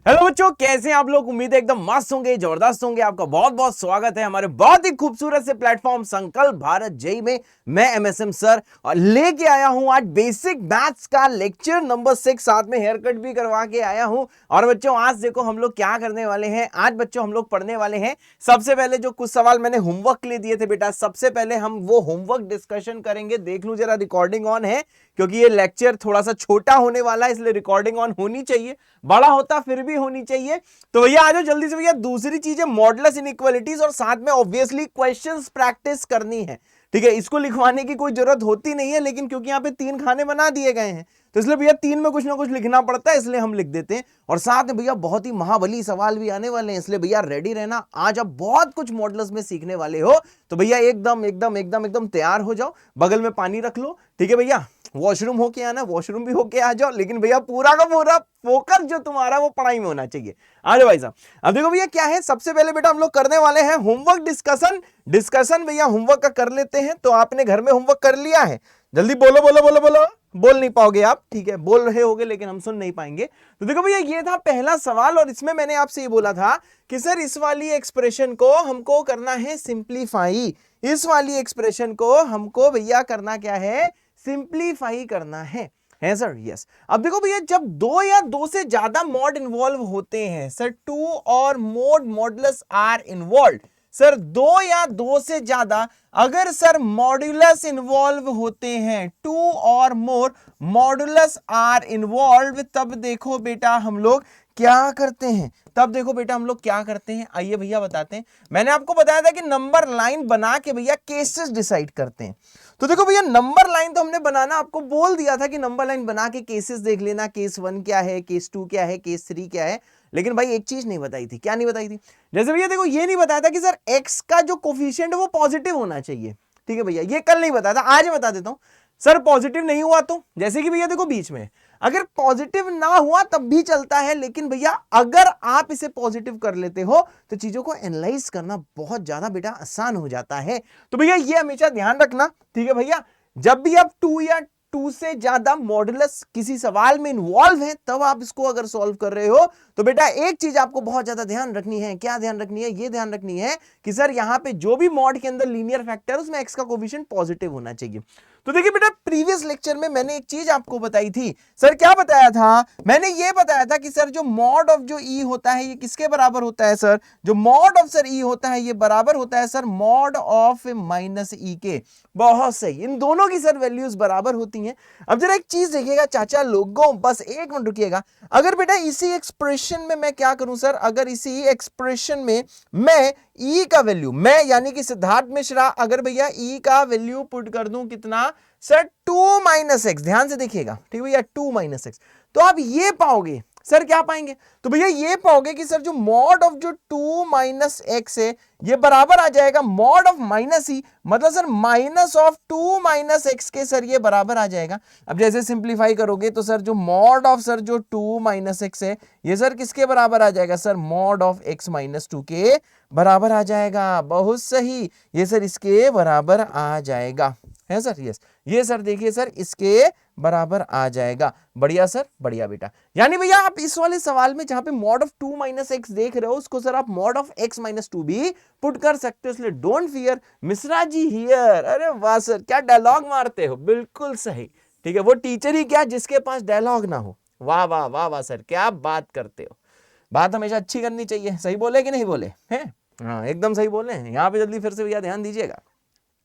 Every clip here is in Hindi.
हेलो बच्चों, कैसे हैं आप लोग। उम्मीद है एकदम मस्त होंगे, जबरदस्त होंगे। आपका बहुत बहुत स्वागत है हमारे बहुत ही खूबसूरत से प्लेटफॉर्म संकल्प भारत जेई में। मैं एमएसएम सर और लेके आया हूं आज बेसिक मैथ्स का लेक्चर नंबर 6, साथ में हेयर कट भी करवा के आया हूं। और बच्चों आज देखो हम लोग क्या करने वाले हैं। आज बच्चों हम लोग पढ़ने वाले हैं, सबसे पहले जो कुछ सवाल मैंने होमवर्क के लिए दिए थे बेटा, सबसे पहले हम वो होमवर्क डिस्कशन करेंगे। देख लूं जरा, रिकॉर्डिंग ऑन है क्योंकि ये लेक्चर थोड़ा सा छोटा होने वाला है, इसलिए रिकॉर्डिंग ऑन होनी चाहिए। बड़ा होता फिर भी होनी चाहिए। तो भैया आ जाओ जल्दी से। भैया दूसरी चीज है मॉडुलस इनइक्वालिटीज, और साथ में ऑब्वियसली क्वेश्चंस प्रैक्टिस करनी है। ठीक है, इसको लिखवाने की कोई जरूरत होती नहीं है, लेकिन क्योंकि यहाँ पे 3 खाने बना दिए गए हैं तो इसलिए भैया 3 में कुछ ना कुछ लिखना पड़ता है, इसलिए हम लिख देते हैं। और साथ में भैया बहुत ही महाबली सवाल भी आने वाले हैं, इसलिए भैया रेडी रहना। आज आप बहुत कुछ मॉडुलस में सीखने वाले हो, तो भैया एकदम एकदम एकदम एकदम तैयार हो जाओ। बगल में पानी रख लो, ठीक है भैया। वॉशरूम होके आना, वॉशरूम भी होके आ जाओ, लेकिन भैया पूरा का पूरा फोकस जो तुम्हारा वो पढ़ाई में होना चाहिए। आ जाओ भाई साहब। अब देखो भैया क्या है, सबसे पहले बेटा हम लोग करने वाले हैं होमवर्क डिस्कशन भैया होमवर्क का कर लेते हैं। तो आपने घर में होमवर्क कर लिया है? जल्दी बोलो बोलो बोलो बोलो। बोल नहीं पाओगे आप, ठीक है, बोल रहे होगे लेकिन हम सुन नहीं पाएंगे। तो देखो भैया ये था पहला सवाल, और इसमें मैंने आपसे ये बोला था कि सर इस वाली एक्सप्रेशन को हमको करना है सिंप्लीफाई। इस वाली एक्सप्रेशन को हमको भैया करना क्या है, सिंप्लीफाई करना है सर, यस। अब देखो भैया जब 2 या 2 से ज्यादा मॉड इन्वॉल्व होते हैं सर, 2 और mode modulus are involve. Sir 2 या 2 से ज्यादा अगर सर मॉड्यूलस इन्वॉल्व होते हैं, 2 और मोर मॉड्यूलस आर इन्वॉल्व, तब देखो बेटा हम लोग क्या करते हैं। आइए भैया बताते हैं। मैंने आपको बताया था कि नंबर लाइन बना के भैया केसेस डिसाइड करते हैं। तो देखो भैया नंबर लाइन तो हमने बनाना आपको बोल दिया था कि नंबर लाइन बना के केसेस देख लेना, केस 1 क्या है, केस 2 क्या है, केस 3 क्या है। लेकिन भाई एक चीज नहीं बताई थी। क्या नहीं बताई थी? जैसे भैया देखो ये नहीं बताया था कि सर एक्स का जो कोफिशिएंट है वो पॉजिटिव होना चाहिए। ठीक है भैया, ये कल नहीं बताया था, आज बता देता हूं। सर पॉजिटिव नहीं हुआ तो जैसे कि भैया देखो बीच में अगर पॉजिटिव ना हुआ तब भी चलता है, लेकिन भैया अगर आप इसे पॉजिटिव कर लेते हो तो चीजों को एनालाइज करना बहुत ज्यादा बेटा आसान हो जाता है। तो भैया ये हमेशा ध्यान रखना, ठीक है भैया। जब भी आप 2 या 2 से ज्यादा मॉडुलस किसी सवाल में इन्वॉल्व है, तब आप इसको अगर सॉल्व कर रहे हो तो बेटा एक चीज आपको बहुत ज्यादा ध्यान रखनी है। क्या ध्यान रखनी है? ये ध्यान रखनी है कि सर यहां पे जो भी मॉड के अंदर लीनियर फैक्टर है उसमें एक्स का कोफिशिएंट पॉजिटिव होना चाहिए। तो देखिए बेटा प्रीवियस लेक्चर में मैंने एक चीज आपको बताई थी। सर क्या बताया था? मैंने ये बताया था कि सर जो मॉड ऑफ जो ई होता है ये किसके बराबर होता है सर? जो मॉड ऑफ सर ई होता है ये बराबर होता है सर मॉड ऑफ माइनस ई के। बहुत सही, इन दोनों की सर वैल्यूज बराबर होती हैं। अब जरा एक चीज देखिएगा चाचा लोगों, बस एक मिनट रुकिएगा। अगर बेटा इसी एक्सप्रेशन में मैं क्या करूं सर, अगर इसी एक्सप्रेशन में मैं ई का वैल्यू, मैं यानी कि सिद्धार्थ मिश्रा, अगर भैया ई का वैल्यू पुट कर दूं कितना सर 2 माइनस एक्स, ध्यान से देखिएगा, ठीक भैया 2 माइनस एक्स, तो आप ये पाओगे सर, क्या पाएंगे? तो भैया ये पाओगे कि सर जो मॉड ऑफ जो 2 माइनस एक्स है ये बराबर आ जाएगा मॉड ऑफ माइनस ई, मतलब sir minus of 2 minus x के सर ये बराबर आ जाएगा। अब जैसे सिंप्लीफाई करोगे तो सर जो मॉड ऑफ सर जो 2 माइनस एक्स है ये सर किसके बराबर आ जाएगा sir? Mod of x minus 2 के बराबर आ जाएगा। बहुत सही, ये सर इसके बराबर आ जाएगा, है सर, यस। ये सर देखिए सर इसके बराबर आ जाएगा। बढ़िया सर, बढ़िया बेटा। यानी भैया आप इस वाले सवाल में जहां पे मॉड ऑफ 2 माइनस एक्स देख रहे हो उसको सर आप मॉड ऑफ एक्स माइनस 2 भी पुट कर सकते हो, इसलिए don't fear Mishra ji here. अरे वाह सर, क्या डायलॉग मारते हो, बिल्कुल सही। ठीक है, वो टीचर ही क्या जिसके पास डायलॉग ना हो। वाह वाह वाह वाह सर, क्या बात करते हो। बात हमेशा अच्छी करनी चाहिए। सही बोले कि नहीं बोले हैं? हाँ एकदम सही बोले हैं। यहाँ पे जल्दी फिर से भैया ध्यान दीजिएगा,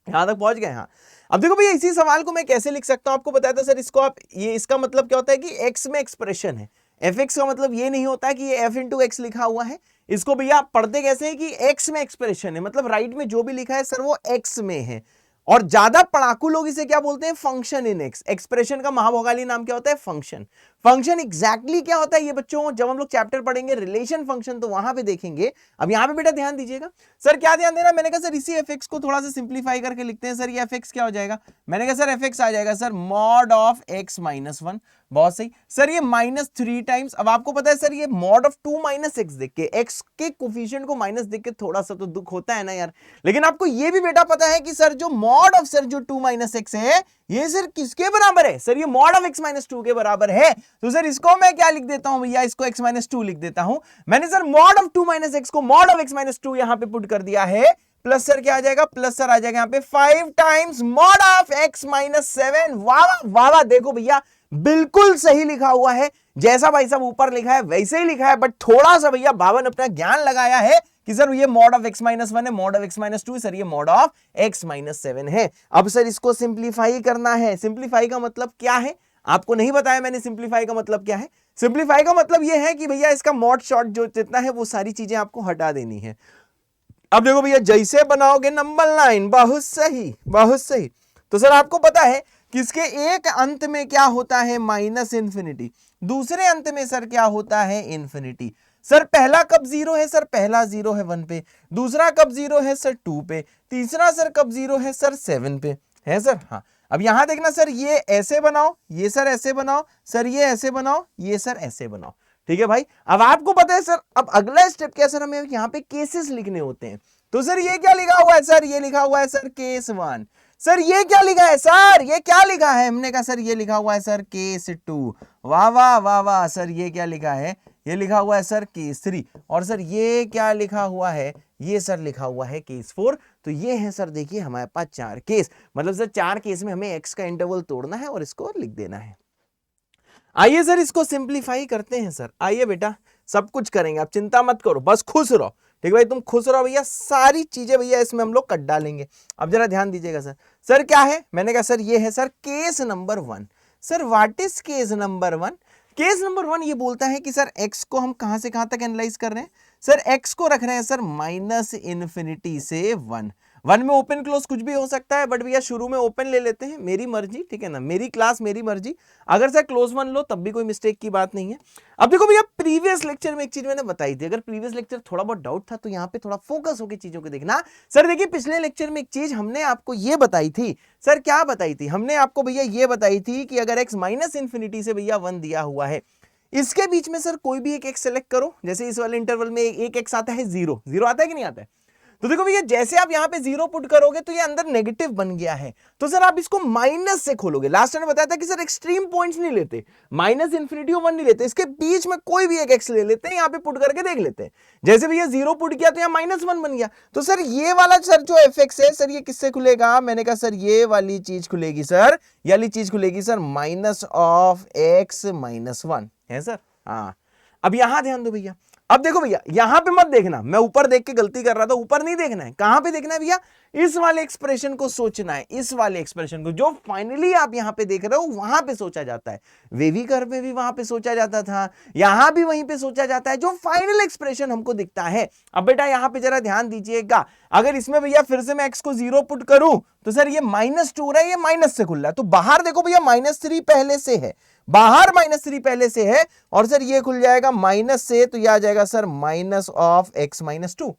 यहां तक पहुंच गए। हाँ अब देखो भैया इसी सवाल को मैं कैसे लिख सकता हूं, आपको बताया था सर। इसको आप ये, इसका मतलब क्या होता है कि एक्स में एक्सप्रेशन है, एफ एक्स का मतलब ये नहीं होता है कि ये एफ इंटू एक्स लिखा हुआ है। इसको भैया आप पढ़ते कैसे है कि एक्स में एक्सप्रेशन है, मतलब राइट में जो भी लिखा है सर वो एक्स में है। और ज्यादा पढ़ाकू लोग इसे क्या बोलते हैं? Function in x. एक्सप्रेशन का महाभोगाली नाम क्या होता है? फंक्शन। फंक्शन एग्जैक्टली क्या होता है ये बच्चों जब हम लोग चैप्टर पढ़ेंगे रिलेशन फंक्शन तो वहां पे देखेंगे। अब यहां पे बेटा ध्यान दीजिएगा। सर क्या ध्यान देना? मैंने कहा सर इसी एफ एक्स को थोड़ा सा सिंप्लीफाई करके लिखते हैं। सर ये एफ एक्स क्या हो जाएगा? मैंने कहा सर एफ एक्स आ जाएगा sir mod of x minus 1। बहुत सही सर, ये -3 टाइम्स। अब आपको पता है सर ये मॉड ऑफ 2 - x देख के, x के कोफिशिएंट को माइनस देख के थोड़ा सा तो दुख होता है ना यार। लेकिन आपको ये भी बेटा पता है कि सर जो मॉड ऑफ सर जो 2 - x है ये सर किसके बराबर है? सर ये मॉड ऑफ x - 2 के बराबर है। तो सर इसको मैं क्या लिख देता हूं भैया, इसको x - 2 लिख देता हूं। मैंने सर मॉड ऑफ 2 - x को मॉड ऑफ x - 2 यहां पे पुट कर दिया है। प्लस सर क्या आ जाएगा, प्लस सर आ जाएगा यहाँ पे 5 टाइम्स मॉड ऑफ x - 7। वाह वाह वाह, देखो भैया बिल्कुल सही लिखा हुआ है, जैसा भाई साहब ऊपर लिखा है वैसे ही लिखा है, बट थोड़ा सा भैया भावन अपना ज्ञान लगाया है कि सर ये मॉड ऑफ x - 1 है, मॉड ऑफ x - 2 सर ये मॉड ऑफ x - 7 है। अब सर इसको सिंप्लीफाई करना है। सिंप्लीफाई का मतलब क्या है आपको नहीं बताया मैंने। सिंप्लीफाई का मतलब क्या है? सिंप्लीफाई का मतलब ये है कि भैया इसका मॉड शॉर्ट जो जितना है वो सारी चीजें आपको हटा देनी है। अब देखो भैया जैसे बनाओगे नंबर लाइन, बहुत सही बहुत सही। तो सर आपको पता है कि इसके एक अंत में क्या होता है, -इन्फिनिटी, दूसरे अंत में सर क्या होता है, इन्फिनिटी। सर पहला कब जीरो है? सर पहला जीरो है 1 पे, दूसरा कब जीरो है सर 2 पे, तीसरा सर कब जीरो है सर 7 पे, है सर। हाँ अब यहां देखना सर, ये ऐसे बनाओ, ये सर ऐसे बनाओ, सर ये ऐसे बनाओ, ये सर ऐसे बनाओ, ठीक है भाई। अब आपको पता है सर अब अगला स्टेप क्या सर, हमें यहाँ पे केसेस लिखने होते हैं। तो सर ये क्या लिखा हुआ है सर, ये लिखा हुआ है सर केस 1। सर ये क्या लिखा है सर, ये क्या लिखा है? हमने कहा सर ये लिखा हुआ है सर केस 2। वाह वाह वाह वाह, सर ये क्या लिखा है, ये लिखा हुआ है सर केस 3। और सर ये क्या लिखा हुआ है, ये सर लिखा हुआ है केस 4। तो ये है सर देखिए हमारे पास 4 केस, मतलब सर 4 केस में हमें x का इंटरवल तोड़ना है और इसको लिख देना है। आइए सर इसको सिंप्लीफाई करते हैं सर। आइए बेटा सब कुछ करेंगे, आप चिंता मत करो, बस खुश रहो, ठीक भाई, तुम खुश रहो भैया, सारी चीजें भैया इसमें हम लोग कट डालेंगे। अब जरा ध्यान दीजिएगा सर। सर क्या है? मैंने कहा सर ये है sir case number 1। Sir what is case number 1? Case number 1 ये बोलता है कि सर x को हम कहां से कहां तक एनालाइज कर रहे हैं? सर x को रख रहे हैं सर -इन्फिनिटी से 1 में ओपन क्लोज कुछ भी हो सकता है, बट भैया शुरू में ओपन ले लेते हैं, मेरी मर्जी, ठीक है ना, मेरी क्लास मेरी मर्जी। अगर सर क्लोज 1 लो तब भी कोई मिस्टेक की बात नहीं है। अब देखो भैया प्रीवियस लेक्चर में एक चीज मैंने बताई थी, अगर प्रीवियस लेक्चर थोड़ा बहुत डाउट था तो यहाँ पे थोड़ा फोकस होकर चीजों को देखना। सर देखिए पिछले लेक्चर में एक चीज हमने आपको ये बताई थी। सर क्या बताई थी? हमने आपको भैया ये बताई थी कि अगर x -इन्फिनिटी से भैया 1 दिया हुआ है, इसके बीच में सर कोई भी एक x सेलेक्ट करो। जैसे इस वाले इंटरवल में एक x आता है, 0 आता है कि नहीं आता है? तो देखो भैया जैसे आप यहां पे 0 पुट करोगे तो ये अंदर नेगेटिव बन गया है, तो सर आप इसको माइनस से खोलोगे। लास्ट टाइम बताया था कि सर एक्सट्रीम पॉइंट्स नहीं लेते, -इन्फिनिटी और 1 नहीं लेते, इसके बीच में कोई भी एक x ले लेते हैं, यहां पे पुट करके देख लेते हैं। जैसे भैया 0 पुट किया तो यहाँ -1 बन गया। तो सर ये वाला सर जो fx है सर ये किससे खुलेगा? मैंने कहा सर ये वाली चीज खुलेगी सर, ये वाली चीज खुलेगी सर -(x - 1) है सर। हाँ अब यहां ध्यान दो भैया। अब देखो भैया यहां पे मत देखना, मैं ऊपर देख के गलती कर रहा था, ऊपर नहीं देखना है। कहां पे देखना है भैया? इस वाले एक्सप्रेशन को सोचना है, इस वाले एक्सप्रेशन को जो फाइनली आप यहां पे देख रहे हो वहां पे सोचा जाता है। वेवी कर्व में भी वहां पे सोचा जाता था, यहां भी वहीं पे सोचा जाता है, जो फाइनल एक्सप्रेशन हमको दिखता है। अब बेटा यहां पे जरा ध्यान दीजिएगा, अगर इसमें भैया फिर से मैं x को 0 पुट करूं तो सर ये -2 रहा है, ये माइनस से खुल रहा है, तो बाहर देखो भैया -3 पहले से है, बाहर -3 पहले से है, और सर ये खुल जाएगा माइनस से, तो ये आ जाएगा सर -(x - 2).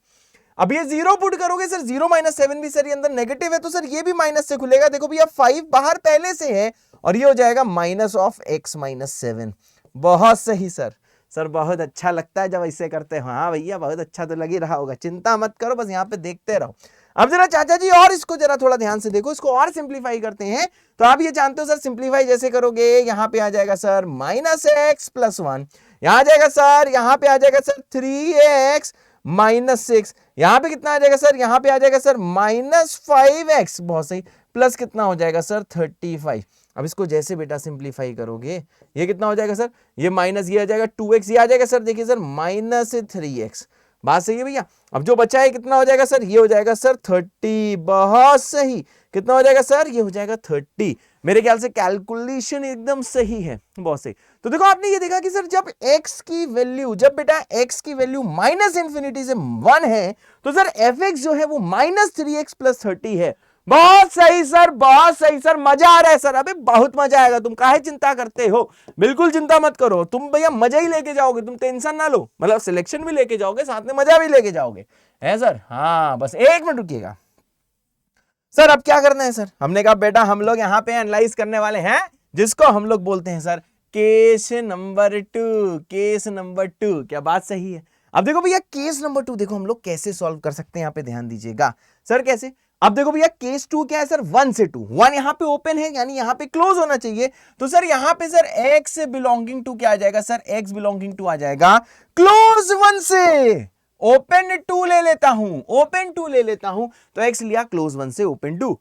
अब ये 0 पुट करोगे सर, 0 - 7 भी सर ये अंदर नेगेटिव है, तो सर ये भी माइनस से खुलेगा। देखो भैया 5 बाहर पहले से है, और ये हो जाएगा -(x - 7). बहुत सही सर, सर बहुत अच्छा लगता है जब ऐसे करते हो। हाँ भैया बहुत अच्छा तो लग ही रहा होगा, चिंता मत करो, बस यहाँ पे देखते रहो। अब जरा चाचा जी और इसको जरा थोड़ा ध्यान से देखो, इसको और सिंप्लीफाई करते हैं। तो आप ये जानते हो सर सिंप्लीफाई जैसे करोगे, यहाँ पे आ जाएगा सर -(x + 1), यहाँ आ जाएगा सर, यहाँ पे आ जाएगा सर 3x - 6, यहाँ पे कितना आ जाएगा सर, यहाँ पे आ जाएगा सर -5x, बहुत सही, प्लस कितना हो जाएगा सर 35। अब इसको जैसे बेटा सिंप्लीफाई करोगे ये कितना हो जाएगा सर, ये माइनस, ये आ जाएगा 2x, ये आ जाएगा सर देखिए सर -3x। बात सही है भैया। अब जो बचा है कितना हो जाएगा सर, ये हो जाएगा सर 30। बहुत सही, कितना हो जाएगा सर, ये हो जाएगा 30। मेरे ख्याल से कैलकुलेशन एकदम सही है, बहुत सही। तो देखो आपने ये देखा कि सर जब x की वैल्यू, जब बेटा x की वैल्यू -इन्फिनिटी से 1 है, तो सर fx जो है वो -3x + 30 है। बहुत सही सर, बहुत सही सर, मजा आ रहा है सर। अबे बहुत मजा आएगा, तुम काहे चिंता करते हो? बिल्कुल चिंता मत करो, तुम भैया मजा ही लेके जाओगे, तुम टेंशन ना लो, मतलब सिलेक्शन भी लेके जाओगे, साथ में मजा भी लेके जाओगे, है सर। हाँ बस 1 मिनट रुकिएगा सर। अब क्या करना है सर? हमने कहा बेटा हम लोग यहाँ पे एनालाइज करने वाले हैं जिसको हम लोग बोलते हैं sir case number 2, case number 2, क्या बात सही है? अब देखो भैया केस नंबर 2 देखो हम लोग कैसे सॉल्व कर सकते हैं, यहां पे ध्यान दीजिएगा सर। कैसे? अब देखो भैया केस 2 क्या है सर, 1 से 2, 1 यहां पे ओपन है यानी यहां पे क्लोज होना चाहिए। तो सर यहां पे सर x बिलोंगिंग टू क्या आ जाएगा सर, x बिलोंगिंग टू आ जाएगा क्लोज 1 से ओपन 2 ले लेता हूं, ओपन 2 ले लेता हूं, तो x लिया क्लोज 1 से ओपन 2।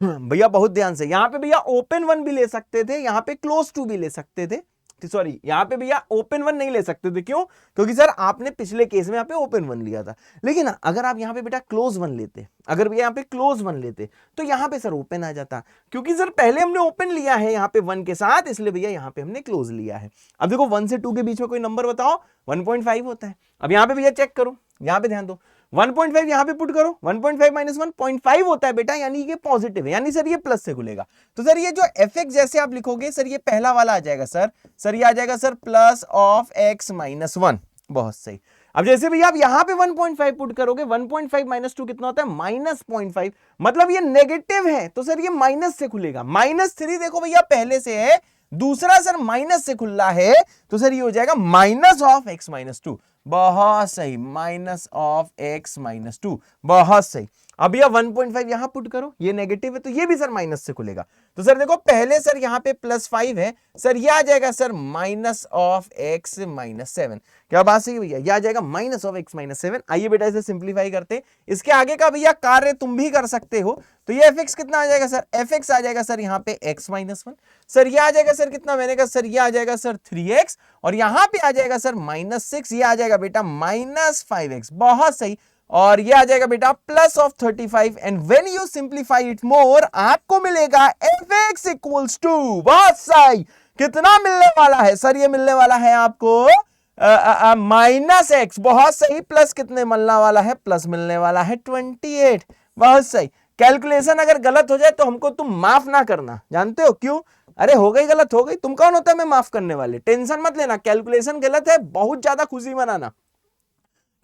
भैया बहुत ध्यान से, यहां पे भैया ओपन 1 भी ले सकते थे, यहां पे क्लोज 2 भी ले सकते थे, सॉरी यहां पे भैया ओपन 1 नहीं ले सकते थे। क्यों? क्योंकि सर आपने पिछले केस में यहां पे ओपन 1 लिया था। लेकिन अगर आप यहां पे बेटा क्लोज 1 लेते, अगर भैया यहां पे क्लोज 1 लेते तो यहां पे सर ओपन आ जाता, क्योंकि सर पहले हमने ओपन लिया है यहां पे 1 के साथ, इसलिए भैया यहां पे हमने क्लोज लिया है। अब देखो 1 से 2 के बीच में कोई नंबर बताओ, 1.5 होता है। अब यहां पे भैया चेक करो, यहां पे ध्यान दो, 1.5 यहां पे पुट करो, 1.5 माइनस 1.5 होता है बेटा, यानी ये पॉजिटिव है, यानी सर ये प्लस से खुलेगा। तो सर ये जो fx जैसे आप लिखोगे सर, ये पहला वाला आ जाएगा सर ये आ जाएगा sir plus of x minus 1। बहुत सही। अब जैसे भी आप यहां पे 1.5 पुट करोगे, 1.5 माइनस 2 कितना होता है, माइनस 0.5, मतलब ये नेगेटिव है, तो सर ये माइनस से खुलेगा। -3 देखो भैया पहले से है, दूसरा सर माइनस से खुल रहा है, तो सर ये हो जाएगा माइनस ऑफ x माइनस 2। बहुत सही, माइनस ऑफ x माइनस 2, बहुत सही। अब यह 1.5 यहां पुट करो, ये नेगेटिव है तो ये भी सर माइनस से खुलेगा। तो सर देखो पहले सर यहां पे +5 है, सर ये आ जाएगा sir minus of x minus 7। क्या बात सही भैया, ये आ जाएगा माइनस ऑफ x माइनस 7। आइए बेटा इसे सिंप्लीफाई करते हैं, इसके आगे का भैया कार्य तुम भी कर सकते हो। तो ये fx कितना आ जाएगा सर, fx आ जाएगा सर यहाँ पे x माइनस 1, सर ये आ जाएगा सर कितना, मैंने कहा सर ये आ जाएगा सर 3x, और यहां पे आ जाएगा सर -6, ये आ जाएगा बेटा -5x। बहुत सही। और ये आ जाएगा बेटा plus of 35, and when you simplify it more आपको मिलेगा fx इक्वल्स टू, बहुत सही, कितना मिलने वाला है सर, ये मिलने वाला है आपको -x, बहुत सही, प्लस कितने मिलने वाला है, प्लस मिलने वाला है 28। बहुत सही। कैलकुलेशन अगर गलत हो जाए तो हमको तुम माफ ना करना, जानते हो क्यों? अरे हो गई गलत हो गई, तुम कौन होता है मैं माफ करने वाले, टेंशन मत लेना। कैलकुलेशन गलत है, बहुत ज्यादा खुशी मनाना,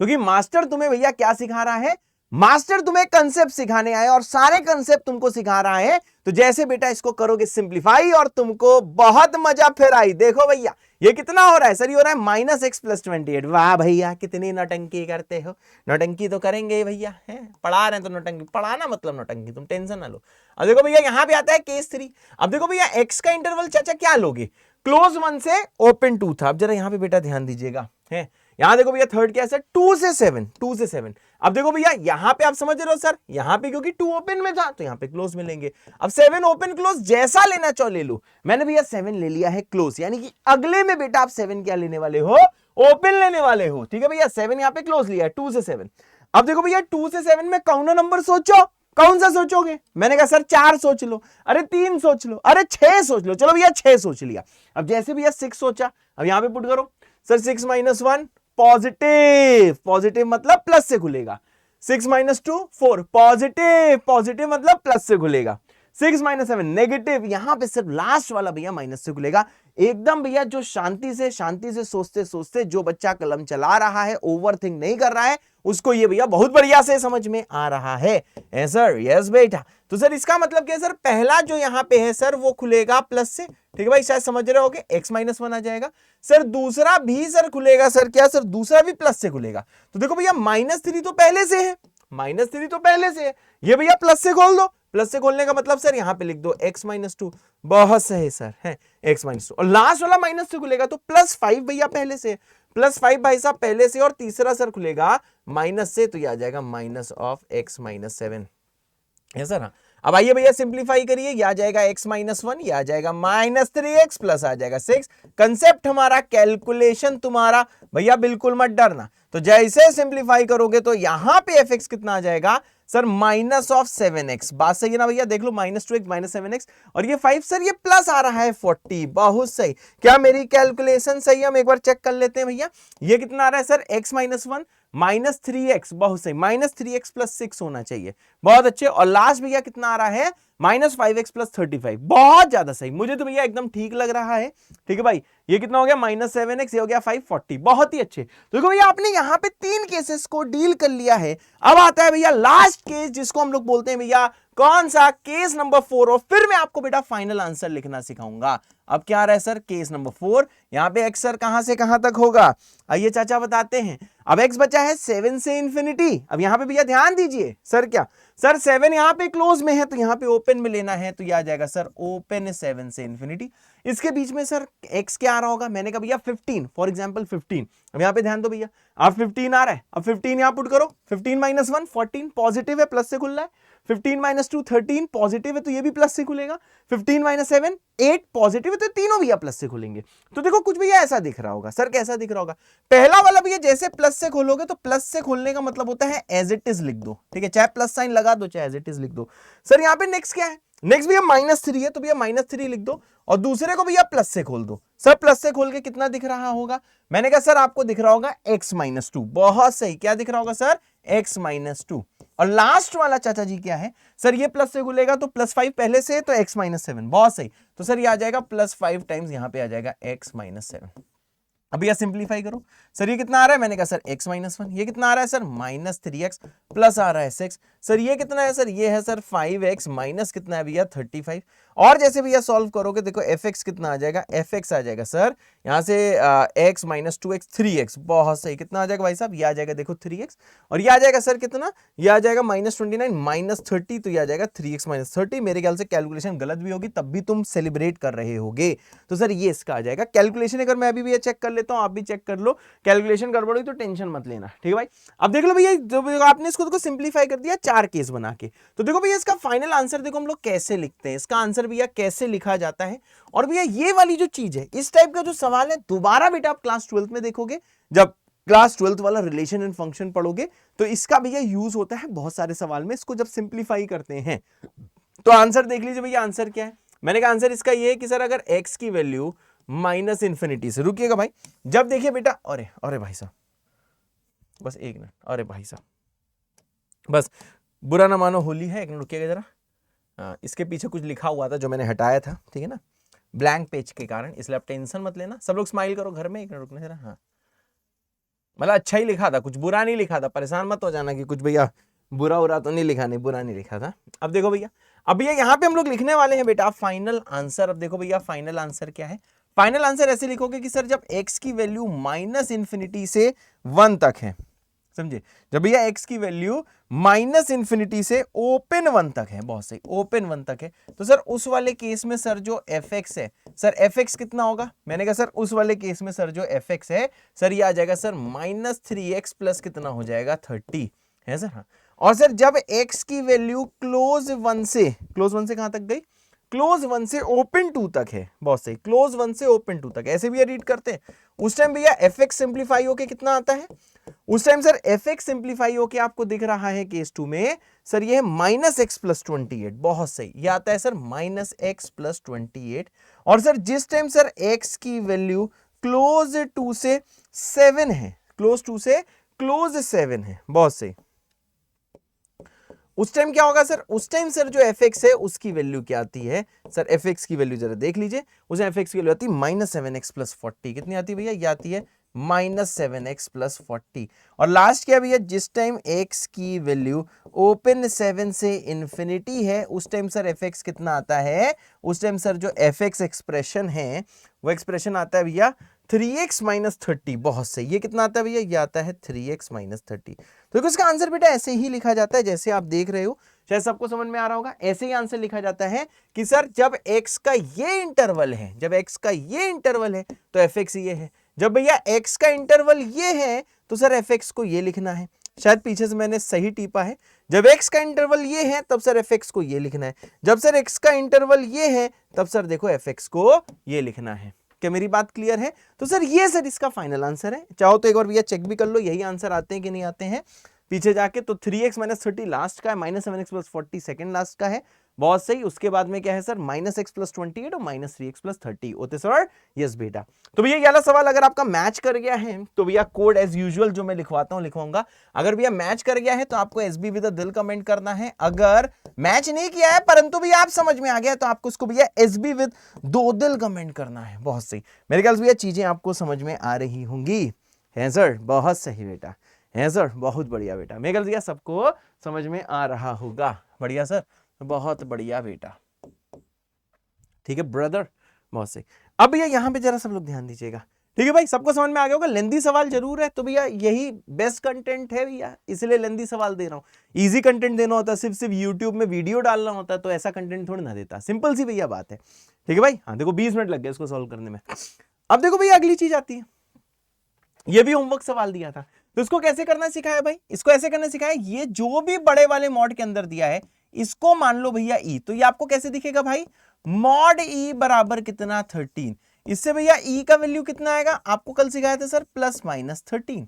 क्योंकि मास्टर तुम्हें भैया क्या सिखा रहा है, मास्टर तुम्हें कंसेप्ट सिखाने आए और सारे कंसेप्ट तुमको सिखा रहा है। तो जैसे बेटा इसको करोगे सिंप्लीफाई और तुमको बहुत मजा फिर आई। देखो भैया ये कितना हो रहा है सर, ये हो रहा है -x + 28। वाह भैया कितनी नौटंकी करते हो, नौटंकी तो करेंगे भैया, है पढ़ा रहे हैं तो नौटंकी, पढ़ाना मतलब नौटंकी, तुम टेंशन ना लो। अब देखो भैया यहाँ पे आता है केस 3। अब देखो भैया x का इंटरवल चाचा क्या लोगे, क्लोज 1 से ओपन 2 था। अब जरा यहाँ पे बेटा ध्यान दीजिएगा, है यहां देखो भैया थर्ड क्या है सर, 2 से 7, 2 से 7। अब देखो भैया यहां पे आप समझ रहे हो सर, यहां पे क्योंकि 2 ओपन में था तो यहां पे क्लोज मिलेंगे। अब 7 ओपन क्लोज जैसा लेना चाहो ले लो, मैंने भैया 7 ले लिया है क्लोज, यानी कि अगले में बेटा आप 7 क्या लेने वाले हो, ओपन लेने वाले हो। ठीक है भैया 7 यहां पे क्लोज लिया है, 2 से 7। अब देखो भैया 2 से 7 में कौन नंबर सोचो, कौन सा सोचोगे, मैंने कहा सर 4 सोच लो, अरे 3 सोच लो, अरे 6 सोच लो। चलो भैया 6 सोच लिया। अब जैसे भैया 6 सोचा, अब यहां पे पुट करो सर 6 - 1 पॉजिटिव, पॉजिटिव मतलब प्लस से खुलेगा, 6 - 2 4 पॉजिटिव, पॉजिटिव मतलब प्लस से खुलेगा, 6 - 7 नेगेटिव, यहां पे सिर्फ लास्ट वाला भैया माइनस से खुलेगा। एकदम भैया जो शांति से सोचते सोचते जो बच्चा कलम चला रहा है, ओवरथिंक नहीं कर रहा है, उसको ये भैया बहुत बढ़िया से समझ में आ रहा है। सर यस बेटा, तो सर इसका मतलब क्या है सर, पहला जो यहां पे है सर वो खुलेगा प्लस से, ठीक है भाई शायद समझ रहे होगे, x - 1 आ जाएगा। सर दूसरा भी सर खुलेगा सर, क्या सर दूसरा भी प्लस से खुलेगा। तो देखो भैया -3 तो पहले से है, -3 तो पहले से है, ये भैया प्लस से खोल दो, प्लस से खोलने का मतलब सर यहां पे लिख दो x - 2। बहुत सही सर, है x - 2, और लास्ट वाला माइनस से खुलेगा तो +5 भैया पहले से, +5 भाई साहब पहले से, और तीसरा सर खुलेगा माइनस से, तो ये आ जाएगा माइनस ऑफ x - 7 है सर। हाँ अब आइए भैया सिंप्लीफाई करिए, ये आ जाएगा x - 1, ये आ जाएगा -3x प्लस आ जाएगा 6। कंसेप्ट हमारा, कैलकुलेशन तुम्हारा भैया बिल्कुल मत डरना। तो जैसे सिंप्लीफाई करोगे तो यहां पे fx कितना आ जाएगा सर -7x। बात सही है ना भैया, देख लो -2x -7x, और ये 5 सर ये प्लस आ रहा है 40। बहुत सही, क्या मेरी कैलकुलेशन सही है? हम एक बार चेक कर लेते हैं भैया, ये कितना आ रहा है सर x - 1 -3x, बहुत सही, -3x + 6 होना चाहिए, बहुत अच्छे। और लास्ट भैया कितना आ रहा है -5x + 35, बहुत ज्यादा सही, मुझे तो भैया एकदम ठीक लग रहा है। ठीक है भाई, ये कितना हो गया -7x, ये हो गया 540, बहुत ही अच्छे। तो देखो भैया आपने यहाँ पे 3 केसेस को डील कर लिया है। अब आता है भैया लास्ट केस, जिसको हम लोग बोलते हैं भैया कौन सा? Case number 4। और फिर मैं आपको बेटा फाइनल आंसर लिखना सिखाऊंगा। अब क्या आ रहा है सर? Case number 4। यहां पे एक्स सर कहां से कहां तक होगा? आइए चाचा बताते हैं। अब एक्स बचा है 7 से इंफिनिटी। अब यहां पे भैया ध्यान दीजिए, सर क्या सर 7 यहां पे क्लोज में है तो यहां पे ओपन में लेना है, तो यह आ जाएगा सर ओपन 7 से इंफिनिटी। इसके बीच में सर एक्स क्या आ रहा होगा? मैंने कहा भैया 15, फॉर एग्जाम्पल 15। अब यहां पे ध्यान दो भैया, अब 15 आ रहा है। अब 15 यहां पुट करो, 15 माइनस 1 14, पॉजिटिव है, प्लस से खुल रहा है। 15 माइनस 2 13, पॉजिटिव है तो ये भी प्लस से खुलेगा। 15 माइनस 7 8, पॉजिटिव है तो तीनों भैया प्लस से खुलेंगे। तो देखो कुछ भैया ऐसा दिख रहा होगा। सर कैसा दिख रहा होगा? पहला वाला भैया जैसे प्लस से खोलोगे तो प्लस से खोलने का मतलब होता है एज इट इज लिख दो, ठीक है, चाहे प्लस साइन लगा दो चाहे एज इट इज लिख दो। सर यहां पे नेक्स्ट क्या है? नेक्स्ट भैया -3 है तो भैया -3 लिख दो, और दूसरे को भैया प्लस से खोल दो। सर प्लस से खोल के कितना दिख रहा होगा? मैंने कहा सर आपको दिख रहा होगा x-2। बहुत सही, क्या दिख रहा होगा सर? x-2। और लास्ट वाला चाचा जी क्या है? सर ये प्लस से खुलेगा तो +5 पहले से है तो x-7। बहुत सही, तो सर ये आ जाएगा +5 टाइम्स यहां पे आ जाएगा x-7। अब यह सिंप्लीफाई करो। सर ये कितना आ रहा है? मैंने कहा सर x-1। ये कितना आ रहा है सर? -3x, प्लस आ रहा है 6। सर ये कितना है? सर ये है सर 5x, माइनस कितना है भैया? 35। और जैसे भैया सॉल्व करोगे देखो fx कितना आ जाएगा? fx आ जाएगा सर यहां से x - 2x 3x। बहुत सही, कितना आ जाएगा भाई साहब? ये आ जाएगा देखो 3x, और ये आ जाएगा सर कितना? ये आ जाएगा -29 -30, तो ये आ जाएगा 3x - 30। मेरे ख्याल से कैलकुलेशन गलत भी होगी तब भी तुम सेलिब्रेट कर रहे होगे, तो सर ये इसका आ जाएगा। कैलकुलेशन अगर मैं अभी भी चेक कर लेता हूं, आप भी चेक कर लो, कैलकुलेशन गड़बड़ हुई तो टेंशन मत लेना, ठीक है भाई। अब देख लो भैया, जब आपने इसको सिंप्लीफाई कर दिया 4 केस बना के, तो देखो भैया इसका फाइनल आंसर देखो हम लोग कैसे लिखते हैं, इसका आंसर भैया कैसे लिखा जाता है। और भैया ये वाली जो चीज है, इस टाइप का जो सवाल है, दोबारा बेटा आप क्लास 12th में देखोगे, जब क्लास 12th वाला रिलेशन एंड फंक्शन पढ़ोगे, तो इसका भैया यूज होता है बहुत सारे सवाल में, इसको जब सिंप्लीफाई करते हैं। तो आंसर देख लीजिए भैया, आंसर क्या है? मैंने कहा आंसर इसका ये है कि सर अगर x की वैल्यू -इन्फिनिटी से, रुकिएगा भाई, जब देखिए बेटा, अरे अरे भाई साहब बस एक मिनट, अरे भाई साहब बस बुरा ना मानो, होली है, एक मिनट रुकिएगा जरा। इसके पीछे कुछ लिखा हुआ था जो मैंने हटाया था, ठीक है ना, ब्लैंक पेज के कारण, इसलिए आप टेंशन मत लेना। सब लोग स्माइल करो घर में, एक मिनट रुकना जरा। हाँ मतलब अच्छा ही लिखा था, कुछ बुरा नहीं लिखा था, परेशान मत हो जाना कि कुछ भैया बुरा उरा तो नहीं लिखा, नहीं बुरा नहीं लिखा था। अब देखो भैया, अब भैया यहाँ पे हम लोग लिखने वाले हैं बेटा फाइनल आंसर। अब देखो भैया फाइनल आंसर क्या है? फाइनल आंसर ऐसे लिखोगे कि सर जब x की वैल्यू -इन्फिनिटी से 1 तक है, समझे, जब भैया x की वैल्यू -इन्फिनिटी से ओपन 1 तक है, बहुत सही, ओपन 1 तक है, तो सर उस वाले केस में सर जो fx है, सर fx कितना होगा? मैंने कहा सर उस वाले केस में सर जो fx है, सर ये आ जाएगा सर -3x प्लस कितना हो जाएगा? 30 है सर। हाँ, और सर जब x की वैल्यू क्लोज 1 से कहां तक गई? क्लोज 1 से ओपन 2 तक है, बहुत सही, क्लोज 1 से ओपन 2 तक, ऐसे भी रीड करते हैं। उस टाइम भैया fx सिंप्लीफाई होके कितना आता है? उस टाइम सर fx सिंप्लीफाई होके आपको दिख रहा है केस 2 में, सर ये है -x + 28। बहुत सही, ये आता है सर -x + 28। और सर जिस टाइम सर x की वैल्यू क्लोज 2 से 7 है, क्लोज 2 से क्लोज 7 है, बहुत सही, उस टाइम क्या होगा सर? उस टाइम सर जो fx है उसकी वैल्यू क्या आती है? सर fx की वैल्यू जरा देख लीजिए, उस fx की वैल्यू आती है -7x + 40। कितनी आती है भैया? ये आती है -7x + 40। और लास्ट क्या भैया? जिस टाइम x की वैल्यू ओपन 7 से इंफिनिटी है, उस टाइम सर fx कितना आता है? उस टाइम सर जो fx एक्सप्रेशन है वो एक्सप्रेशन आता है भैया 3x - 30। बहुत सही, ये कितना आता है भैया? ये आता है 3x - 30। तो इसका आंसर बेटा ऐसे ही लिखा जाता है जैसे आप देख रहे हो, शायद सबको समझ में आ रहा होगा। ऐसे ही आंसर लिखा जाता है कि सर जब x का ये इंटरवल है, जब x का ये इंटरवल है तो fx ये है, जब भैया x का इंटरवल ये है तो सर fx को ये लिखना है। शायद पीछे से मैंने सही टीपा है, जब x का इंटरवल ये है तब सर fx को ये लिखना है, जब सर x का इंटरवल ये है तब सर देखो fx को ये लिखना है। क्या मेरी बात क्लियर है? तो सर ये सर इसका फाइनल आंसर है। चाहो तो एक बार भैया चेक भी कर लो यही आंसर आते हैं कि नहीं आते हैं पीछे जाके। तो 3x - 30 लास्ट का है, -7x + 40 सेकंड लास्ट का है, बहुत सही। उसके बाद में क्या है सर? -x + 28 और -3x + 30 होते सर। यस बेटा। तो भैया ये वाला सवाल अगर आपका मैच कर गया है तो भैया कोड एज यूजुअल जो मैं लिखवाता हूं लिखवाऊंगा। अगर भैया मैच कर गया है तो आपको SB विद अ दिल कमेंट करना है। अगर मैच नहीं किया है परंतु भी आप समझ में आ गया तो आपको उसको भैया SB विद 2 दिल कमेंट करना है। बहुत सही, मेरे ख्याल से भैया चीजें आपको समझ में आ रही होंगी। है सर, बहुत सही बेटा, है सर, बहुत बढ़िया बेटा। मेरे ख्याल से सबको समझ में आ रहा होगा। बढ़िया सर, बहुत बढ़िया बेटा, ठीक है ब्रदर, बहुत सही। अब भैया यहाँ पे जरा सब लोग ध्यान दीजिएगा, ठीक है भाई, सबको समझ में आ गया होगा। लेंदी सवाल जरूर है, तो भैया यही बेस्ट कंटेंट है भैया, इसलिए लेंदी सवाल दे रहा हूँ। इजी कंटेंट देना होता, सिर्फ यूट्यूब में वीडियो डालना होता, तो ऐसा कंटेंट थोड़ी ना देता, सिंपल सी भैया बात है, ठीक है भाई। हाँ देखो 20 मिनट लग गए इसको सॉल्व करने में। अब देखो भैया अगली चीज आती है, ये भी होमवर्क सवाल दिया था, तो इसको कैसे करना सिखाया भाई, इसको ऐसे करना सिखाया, ये जो भी बड़े वाले मॉड के अंदर दिया है इसको मान लो भैया ई, तो ये आपको कैसे दिखेगा भाई, मॉड ई बराबर कितना 13, इससे भैया ई का वैल्यू कितना आएगा, आपको कल सिखाया था सर +-13,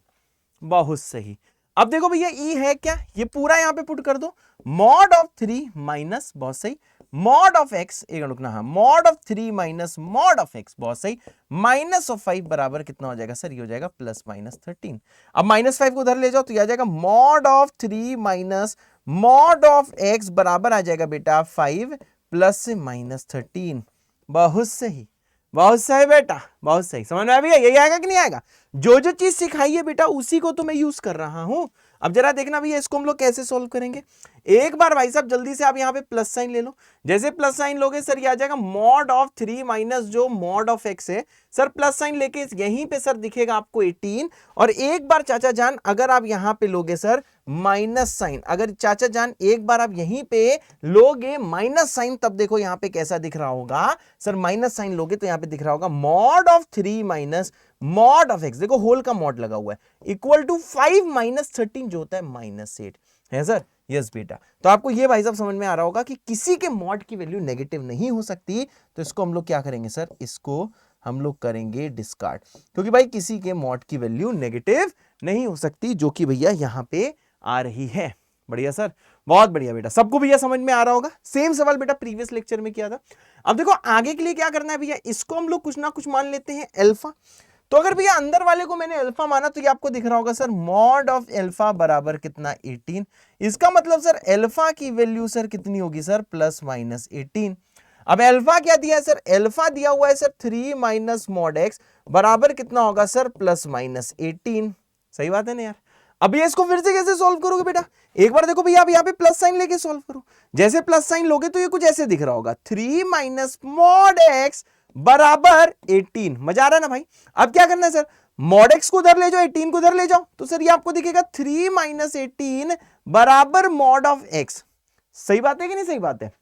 बहुत सही। अब देखो भैया ई है क्या, ये पूरा यहां पे पुट कर दो, मॉड ऑफ 3 माइनस, बहुत सही, मॉड ऑफ एक्स, एक रुकना, हाँ mod of 3 minus mod of x, बहुत सही, माइनस ऑफ 5 बराबर कितना हो जाएगा सर, ये हो जाएगा +-13। अब -5 को उधर ले जाओ तो ये आ जाएगा mod of 3 minus mod of x बराबर आ जाएगा बेटा 5 +-13, बहुत सही, बहुत सही बेटा, बहुत सही। समझ में आ गया, यही आएगा कि नहीं आएगा, जो जो चीज सिखाई है बेटा उसी को तो मैं यूज कर रहा हूं। अब जरा देखना भैया इसको हम लोग कैसे सॉल्व करेंगे, एक बार भाई साहब जल्दी से आप यहाँ पे प्लस साइन ले लो, जैसे प्लस साइन लोगे सर ये आ जाएगा मॉड ऑफ 3 माइनस जो मॉड ऑफ एक्स है, सर प्लस साइन लेके यहीं पे सर दिखेगा आपको 18, और एक बार चाचा जान अगर आप यहाँ पे लोगे सर माइनस साइन, अगर चाचा जान एक बार आप यहीं पे लोगे माइनस साइन, तब देखो यहाँ पे कैसा दिख रहा होगा सर, माइनस साइन लोगे तो यहाँ पे दिख रहा होगा mod of 3 minus mod of x, देखो होल का मॉड लगा हुआ है, इक्वल टू 5 - 13 जो होता है -8 है सर, यस बेटा। तो आपको ये भाई साहब समझ में आ रहा होगा कि किसी के मॉड की वैल्यू नेगेटिव नहीं हो सकती, तो इसको हम लोग क्या करेंगे सर, इसको हम लोग करेंगे डिस्कार्ड, क्योंकि भाई किसी के मॉड की वैल्यू नेगेटिव नहीं हो सकती, जो कि भैया यहां पे आ रही है। बढ़िया सर, बहुत बढ़िया बेटा, सबको भैया समझ में आ रहा होगा। सेम सवाल बेटा प्रीवियस लेक्चर में किया था। अब देखो आगे के लिए क्या करना है भैया, इसको हम लोग कुछ ना कुछ मान लेते हैं अल्फा, तो अगर भैया अंदर वाले को मैंने अल्फा माना तो ये आपको दिख रहा होगा सर मॉड ऑफ अल्फा बराबर कितना 18, इसका मतलब सर अल्फा की वैल्यू सर कितनी होगी सर +-18। अब अल्फा क्या दिया है सर, अल्फा दिया हुआ है सर 3 माइनस मॉड एक्स बराबर कितना होगा सर +-18, सही बात है ना यार। अब ये इसको फिर से कैसे सॉल्व करोगे बेटा, एक बार देखो भैया आप यहाँ पे प्लस साइन लेके सॉल्व करो, जैसे प्लस साइन लोगे तो ये कुछ ऐसे दिख रहा होगा 3 माइनस मॉड एक्स बराबर 18, मजा आ रहा है ना भाई। अब क्या करना है सर, मॉड एक्स को उधर ले जाओ, 18 को उधर ले जाओ, तो सर ये आपको दिखेगा 3 - 18 बराबर मॉड ऑफ एक्स, सही बात है कि नहीं सही बात है।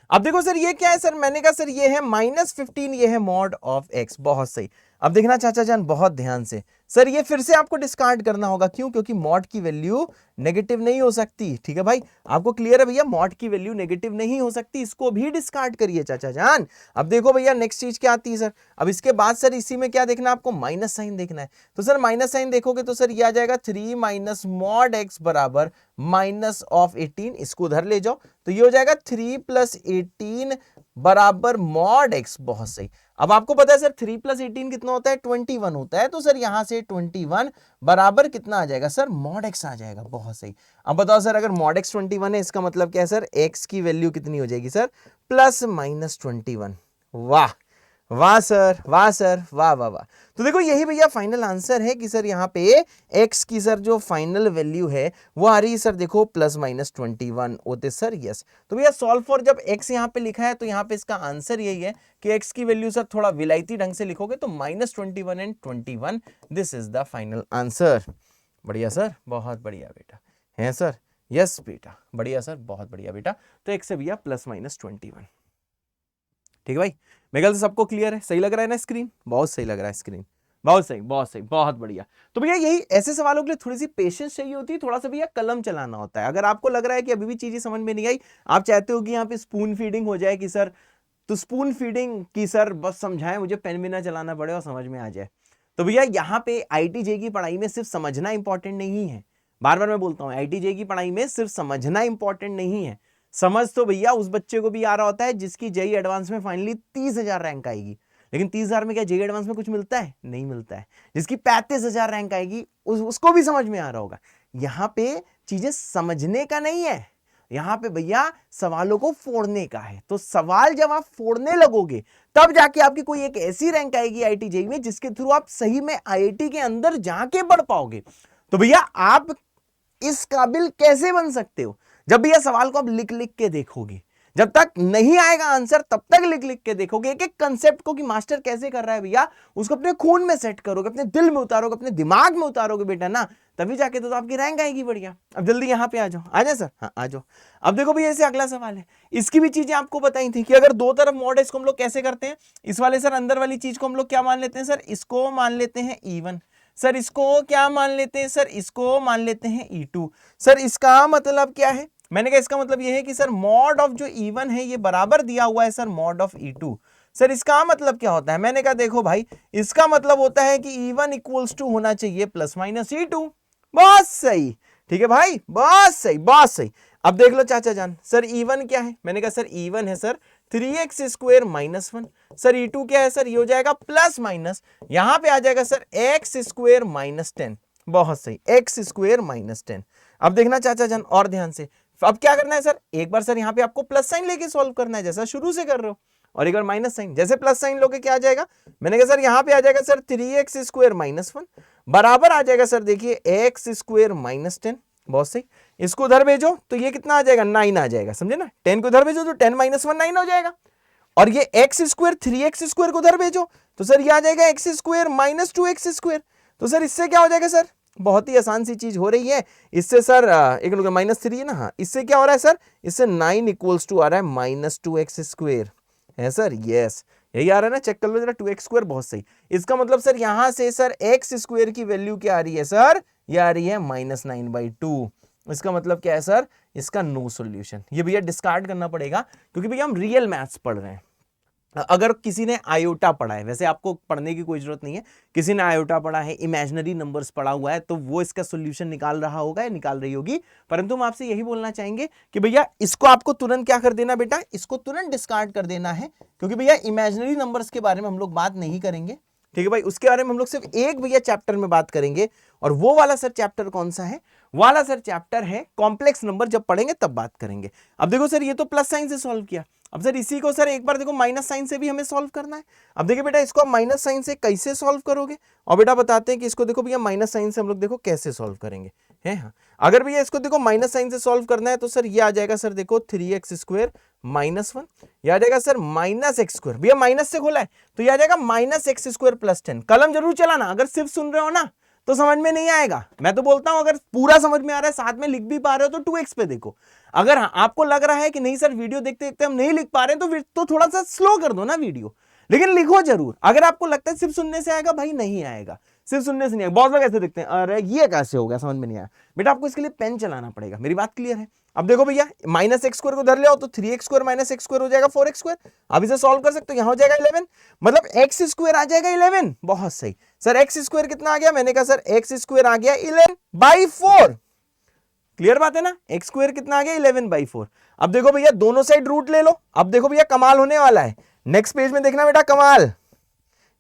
अब देखो सर ये क्या है सर, मैंने कहा सर ये है -15, ये है मॉड ऑफ एक्स, बहुत सही। अब देखना चाचा जान बहुत ध्यान से, सर ये फिर से आपको डिस्कार्ड करना होगा, क्यों, क्योंकि मॉड की वैल्यू नेगेटिव नहीं हो सकती, ठीक है भाई, आपको क्लियर है भैया, मॉड की वैल्यू नेगेटिव नहीं हो सकती, इसको भी डिस्कार्ड करिए चाचा जान। अब देखो भैया नेक्स्ट चीज क्या आती है सर, अब इसके बाद सर इसी में क्या देखना है आपको, माइनस साइन देखना है, तो सर माइनस साइन देखोगे तो सर ये आ जाएगा 3 माइनस मॉड एक्स बराबर -18, इसको उधर ले जाओ तो ये हो जाएगा 3 + 18 बराबर मॉड एक्स, बहुत सही। अब आपको पता है सर 3 + 18 कितना होता है, 21 होता है, तो सर यहां से 21 बराबर कितना आ जाएगा सर, मॉड एक्स आ जाएगा, बहुत सही। अब बताओ सर अगर मॉड एक्स 21 है, इसका मतलब क्या है सर, एक्स की वैल्यू कितनी हो जाएगी सर +-21, वाह वाह सर, वाह सर, वाह वाह वाह। तो देखो यही भैया फाइनल आंसर है कि सर यहाँ पे x की सर जो फाइनल वैल्यू है वो आ रही है सर देखो +-21 होते सर, यस। तो भैया सॉल्व फॉर जब x यहाँ पे लिखा है तो यहाँ पे इसका आंसर यही है कि x की वैल्यू सर थोड़ा विलायती ढंग से लिखोगे तो -21 and 21, this is the final answer. बढ़िया सर, बहुत बढ़िया बेटा, है सर, यस बेटा, बढ़िया सर, बहुत बढ़िया बेटा। तो x से भैया +-21, ठीक है भाई, मेरे ख्याल से सबको क्लियर है, सही लग रहा है ना स्क्रीन, बहुत सही लग रहा है स्क्रीन, बहुत सही, बहुत सही, बहुत बढ़िया। तो भैया यही ऐसे सवालों के लिए थोड़ी सी पेशेंस चाहिए होती है, थोड़ा सा भैया कलम चलाना होता है। अगर आपको लग रहा है कि अभी भी चीजें समझ में नहीं आई, आप चाहते हो कि यहाँ पे स्पून फीडिंग हो जाए कि सर, तो स्पून फीडिंग की सर बस समझाएं मुझे, पेन भी ना चलाना पड़े और समझ में आ जाए। तो भैया यहाँ पे IIT JEE की पढ़ाई में सिर्फ समझना इंपॉर्टेंट नहीं है, बार बार मैं बोलता हूँ IIT JEE की पढ़ाई में सिर्फ समझना इंपॉर्टेंट नहीं है, समझ तो भैया उस बच्चे को भी आ रहा होता है जिसकी JEE एडवांस में फाइनली 30,000 रैंक आएगी, लेकिन 30,000 में क्या JEE एडवांस में कुछ मिलता है, नहीं मिलता है। जिसकी 35,000 रैंक आएगी उसको भी समझ में आ रहा होगा। यहाँ पे चीजें समझने का नहीं है, यहाँ पे भैया सवालों को फोड़ने का है। तो सवाल जब आप फोड़ने लगोगे तब जाके आपकी कोई एक ऐसी रैंक आएगी IIT JEE में जिसके थ्रू आप सही में IIT के अंदर जाके बढ़ पाओगे। तो भैया आप इस काबिल कैसे बन सकते हो, जब भी यह सवाल को आप लिख लिख के देखोगे, जब तक नहीं आएगा आंसर तब तक लिख लिख के देखोगे एक एक कंसेप्ट को कि मास्टर कैसे कर रहा है भैया, उसको अपने खून में सेट करोगे, अपने दिल में उतारोगे, अपने दिमाग में उतारोगे बेटा ना, तभी जाके तो आपकी रैंक आएगी बढ़िया। अब जल्दी यहाँ पे आ जाओ, आ जाए सर, हाँ आ जाओ। अब देखो भैया ऐसे अगला सवाल है, इसकी भी चीजें आपको बताई थी कि अगर दो तरफ मॉड है इसको हम लोग कैसे करते हैं। इस वाले सर अंदर वाली चीज को हम लोग क्या मान लेते हैं सर, इसको मान लेते हैं E1, सर इसको क्या मान लेते हैं सर, इसको मान लेते हैं E2। सर इसका मतलब क्या है, मैंने कहा इसका मतलब ये है कि सर मॉड ऑफ जो E1 है ये बराबर दिया हुआ है sir mod of E2। Sir इसका मतलब क्या होता है, मैंने कहा देखो भाई इसका मतलब होता है कि E1 इक्वल्स टू होना चाहिए प्लस माइनस E2। बहुत सही, ठीक है भाई, बहुत सही बहुत सही। अब देख लो चाचा जान, सर E1 क्या है, मैंने कहा सर E1 है sir 3x square minus 1। Sir E2 क्या है सर, ये हो जाएगा प्लस माइनस, यहां पे आ जाएगा सर x स्क्वायर माइनस 10। बहुत सही, x स्क्वायर माइनस 10। अब देखना चाचा जान और ध्यान से, अब क्या करना है सर, एक बार सर यहाँ पे आपको प्लस साइन लेके सॉल्व करना है जैसा शुरू से कर रहे हो, और एक बार माइनस साइन, जैसे प्लस साइन लोगे क्या आ जाएगा, मैंने कहा सर यहाँ पे आ जाएगा सर 3x स्क्वायर माइनस 1 बराबर आ जाएगा सर देखिए x स्क्वायर माइनस 10। बहुत सही, इसको उधर भेजो तो ये कितना आ जाएगा 9 आ जाएगा, समझे ना, 10 को उधर भेजो तो 10 माइनस 1 9 हो जाएगा, और ये x स्क्वायर 3x स्क्वायर को उधर भेजो तो सर ये आ जाएगा x square minus 2x square. तो सर इससे क्या हो जाएगा सर, बहुत ही आसान सी चीज हो रही है, इससे सर एक लोग -3 है ना, हाँ इससे क्या हो रहा है सर, इससे 9 इक्वल्स टू आ रहा है -2x स्क्वायर है सर, यस यही आ रहा है ना, चेक कर लो जरा 2x स्क्वायर। बहुत सही, इसका मतलब सर यहां से सर x स्क्वायर की वैल्यू क्या आ रही है सर, ये आ रही है -9/2। इसका मतलब क्या है सर, इसका नो सॉल्यूशन, ये भैया डिस्कार्ड करना पड़ेगा क्योंकि भैया हम रियल मैथ्स पढ़ रहे हैं। अगर किसी ने आयोटा पढ़ा है, वैसे आपको पढ़ने की कोई जरूरत नहीं है, किसी ने आयोटा पढ़ा है, इमेजिनरी नंबर्स पढ़ा हुआ है, तो वो इसका सॉल्यूशन निकाल रहा होगा या निकाल रही होगी, परंतु हम आपसे यही बोलना चाहेंगे कि भैया इसको आपको तुरंत क्या कर देना बेटा, इसको तुरंत डिस्कार्ड कर देना है, क्योंकि भैया इमेजिनरी नंबर्स के बारे में हम लोग बात नहीं करेंगे, ठीक है भाई, उसके बारे में हम लोग सिर्फ एक भैया चैप्टर में बात करेंगे, और वो वाला सर चैप्टर कौन सा है, वाला सर चैप्टर है कॉम्प्लेक्स नंबर, जब पढ़ेंगे तब बात करेंगे। अब देखो सर ये तो प्लस साइन से सॉल्व किया, अब सर इसी को सर एक बार देखो माइनस साइन से भी हमें सॉल्व करना है। अब देखिए बेटा इसको माइनस साइन से कैसे सॉल्व करोगे, और बेटा बताते हैं कि इसको देखो भैया माइनस साइन से हम लोग देखो कैसे सॉल्व करेंगे, है हाँ। अगर भैया इसको देखो माइनस साइन से सॉल्व करना है तो सर ये आ जाएगा सर देखो 3x स्क्वायर -1, ये आ जाएगा सर -x स्क्वायर, भैया माइनस से खोला है तो ये आ जाएगा -x स्क्वायर प्लस 10। कलम जरूर चलाना, अगर सिर्फ सुन रहे हो ना तो समझ में नहीं आएगा, मैं तो बोलता हूं अगर पूरा समझ में आ रहा है, साथ में लिख भी पा रहे हो तो 2x पे देखो। अगर आपको लग रहा है कि नहीं सर वीडियो देखते देखते हम नहीं लिख पा रहे हैं तो थोड़ा सा स्लो कर दो ना वीडियो, लेकिन लिखो जरूर। अगर आपको लगता है सिर्फ सुनने से आएगा, भाई नहीं आएगा, सिर्फ सुनने से नहीं आएगा। बहुत लोग ऐसे देखते हैं अरे ये कैसे हो गया, समझ में नहीं आया, बेटा आपको इसके लिए पेन चलाना पड़ेगा, मेरी बात क्लियर है। अब देखो भैया -x स्क्वायर को धर ले आओ तो 3x स्क्वायर -x स्क्वायर हो जाएगा 4x स्क्वायर। अब इसे सॉल्व कर सकते हो, यहां हो जाएगा 11, मतलब x स्क्वायर आ जाएगा 11। बहुत सही सर, x स्क्वायर कितना आ गया, मैंने कहा सर x स्क्वायर आ गया 11/4। क्लियर बात है ना, x स्क्वायर कितना आ गया 11/4। अब देखो भैया दोनों साइड रूट ले लो, अब देखो भैया कमाल होने वाला है, नेक्स्ट पेज में देखना बेटा कमाल,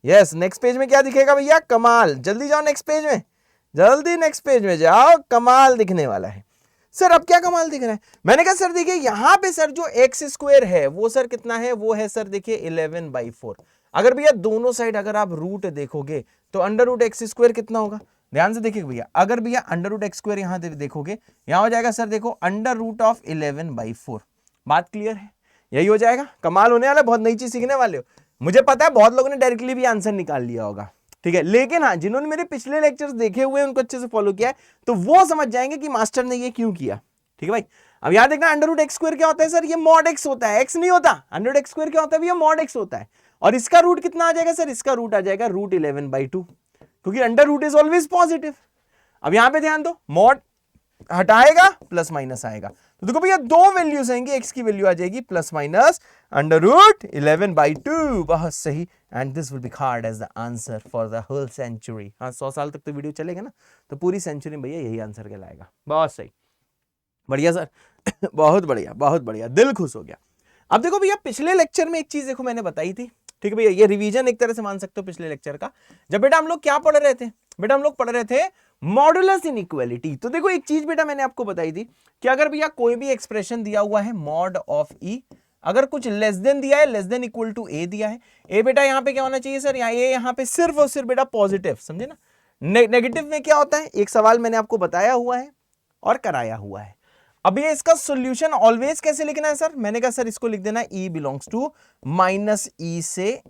यस नेक्स्ट पेज में क्या दिखेगा भैया, कमाल। जल्दी जाओ नेक्स्ट पेज में, जल्दी नेक्स्ट पेज में जाओ, कमाल दिखने वाला है। सर अब क्या कमाल दिख रहा है, मैंने कहा सर देखिए यहां पे सर जो x स्क्वायर है वो सर कितना है, वो है सर देखिए 11/4। अगर भैया दोनों साइड अगर आप रूट देखोगे तो √x स्क्वायर कितना होगा, ध्यान से देखिए भैया, अगर भैया √x स्क्वायर यहां देखोगे, यहां हो जाएगा सर देखो √11/4। बात क्लियर है, यही हो जाएगा, कमाल होने वाला, बहुत नई चीज सीखने वाले हो। मुझे पता है बहुत लोगों ने डायरेक्टली भी आंसर निकाल लिया होगा, ठीक है, लेकिन हाँ जिन्होंने मेरे पिछले लेक्चर्स देखे हुए हैं उनको अच्छे से फॉलो किया है तो वो समझ जाएंगे कि मास्टर ने ये क्यों किया, ठीक है भाई। अब याद देखना √x स्क्वायर क्या होता है सर, ये mod x होता है, x नहीं होता। √x स्क्वायर क्या होता है भैया, mod x होता है, और इसका रूट कितना आ जाएगा सर, इसका रूट आ जाएगा √11/2, क्योंकि under root is always positive. अब यहां पे ध्यान दो, mod हटाएगा प्लस माइनस आएगा, तो देखो भैया दो वैल्यूज आएंगी, x की वैल्यू आ जाएगी प्लस माइनस √11/2। बहुत सही, and this will be card as the answer for the whole century. हाँ 100 साल तक तो वीडियो चलेगा ना, तो पूरी सेंचुरी में भैया यही आंसर कहलाएगा। बहुत सही, बढ़िया सर बहुत बढ़िया बहुत बढ़िया, दिल खुश हो गया। अब देखो भैया पिछले लेक्चर में एक चीज देखो मैंने बताई थी, ठीक है भैया, ये रिवीजन एक तरह से मान सकते हो पिछले लेक्चर का। जब बेटा हम लोग क्या पढ़ रहे थे, बेटा हम लोग पढ़ रहे थे मॉडुलस इनइक्वालिटी। तो देखो एक चीज बेटा मैंने आपको बताई थी कि अगर भैया कोई भी एक्सप्रेशन दिया हुआ है मॉड ऑफ ई, अगर कुछ लेस देन दिया है, less than equal to A दिया है, ए बेटा यहाँ पे क्या होना चाहिए सर, यहाँ पे सिर्फ और सिर्फ बेटा पॉजिटिव, समझे ना। नेगेटिव में क्या होता है, एक सवाल मैंने आपको बताया हुआ है और कराया हुआ है। अब ये इसका सॉल्यूशन ऑलवेज कैसे लिखना है सर? मैंने कहा सर इसको लिख देना E बिलोंग्स टू माइनस ई से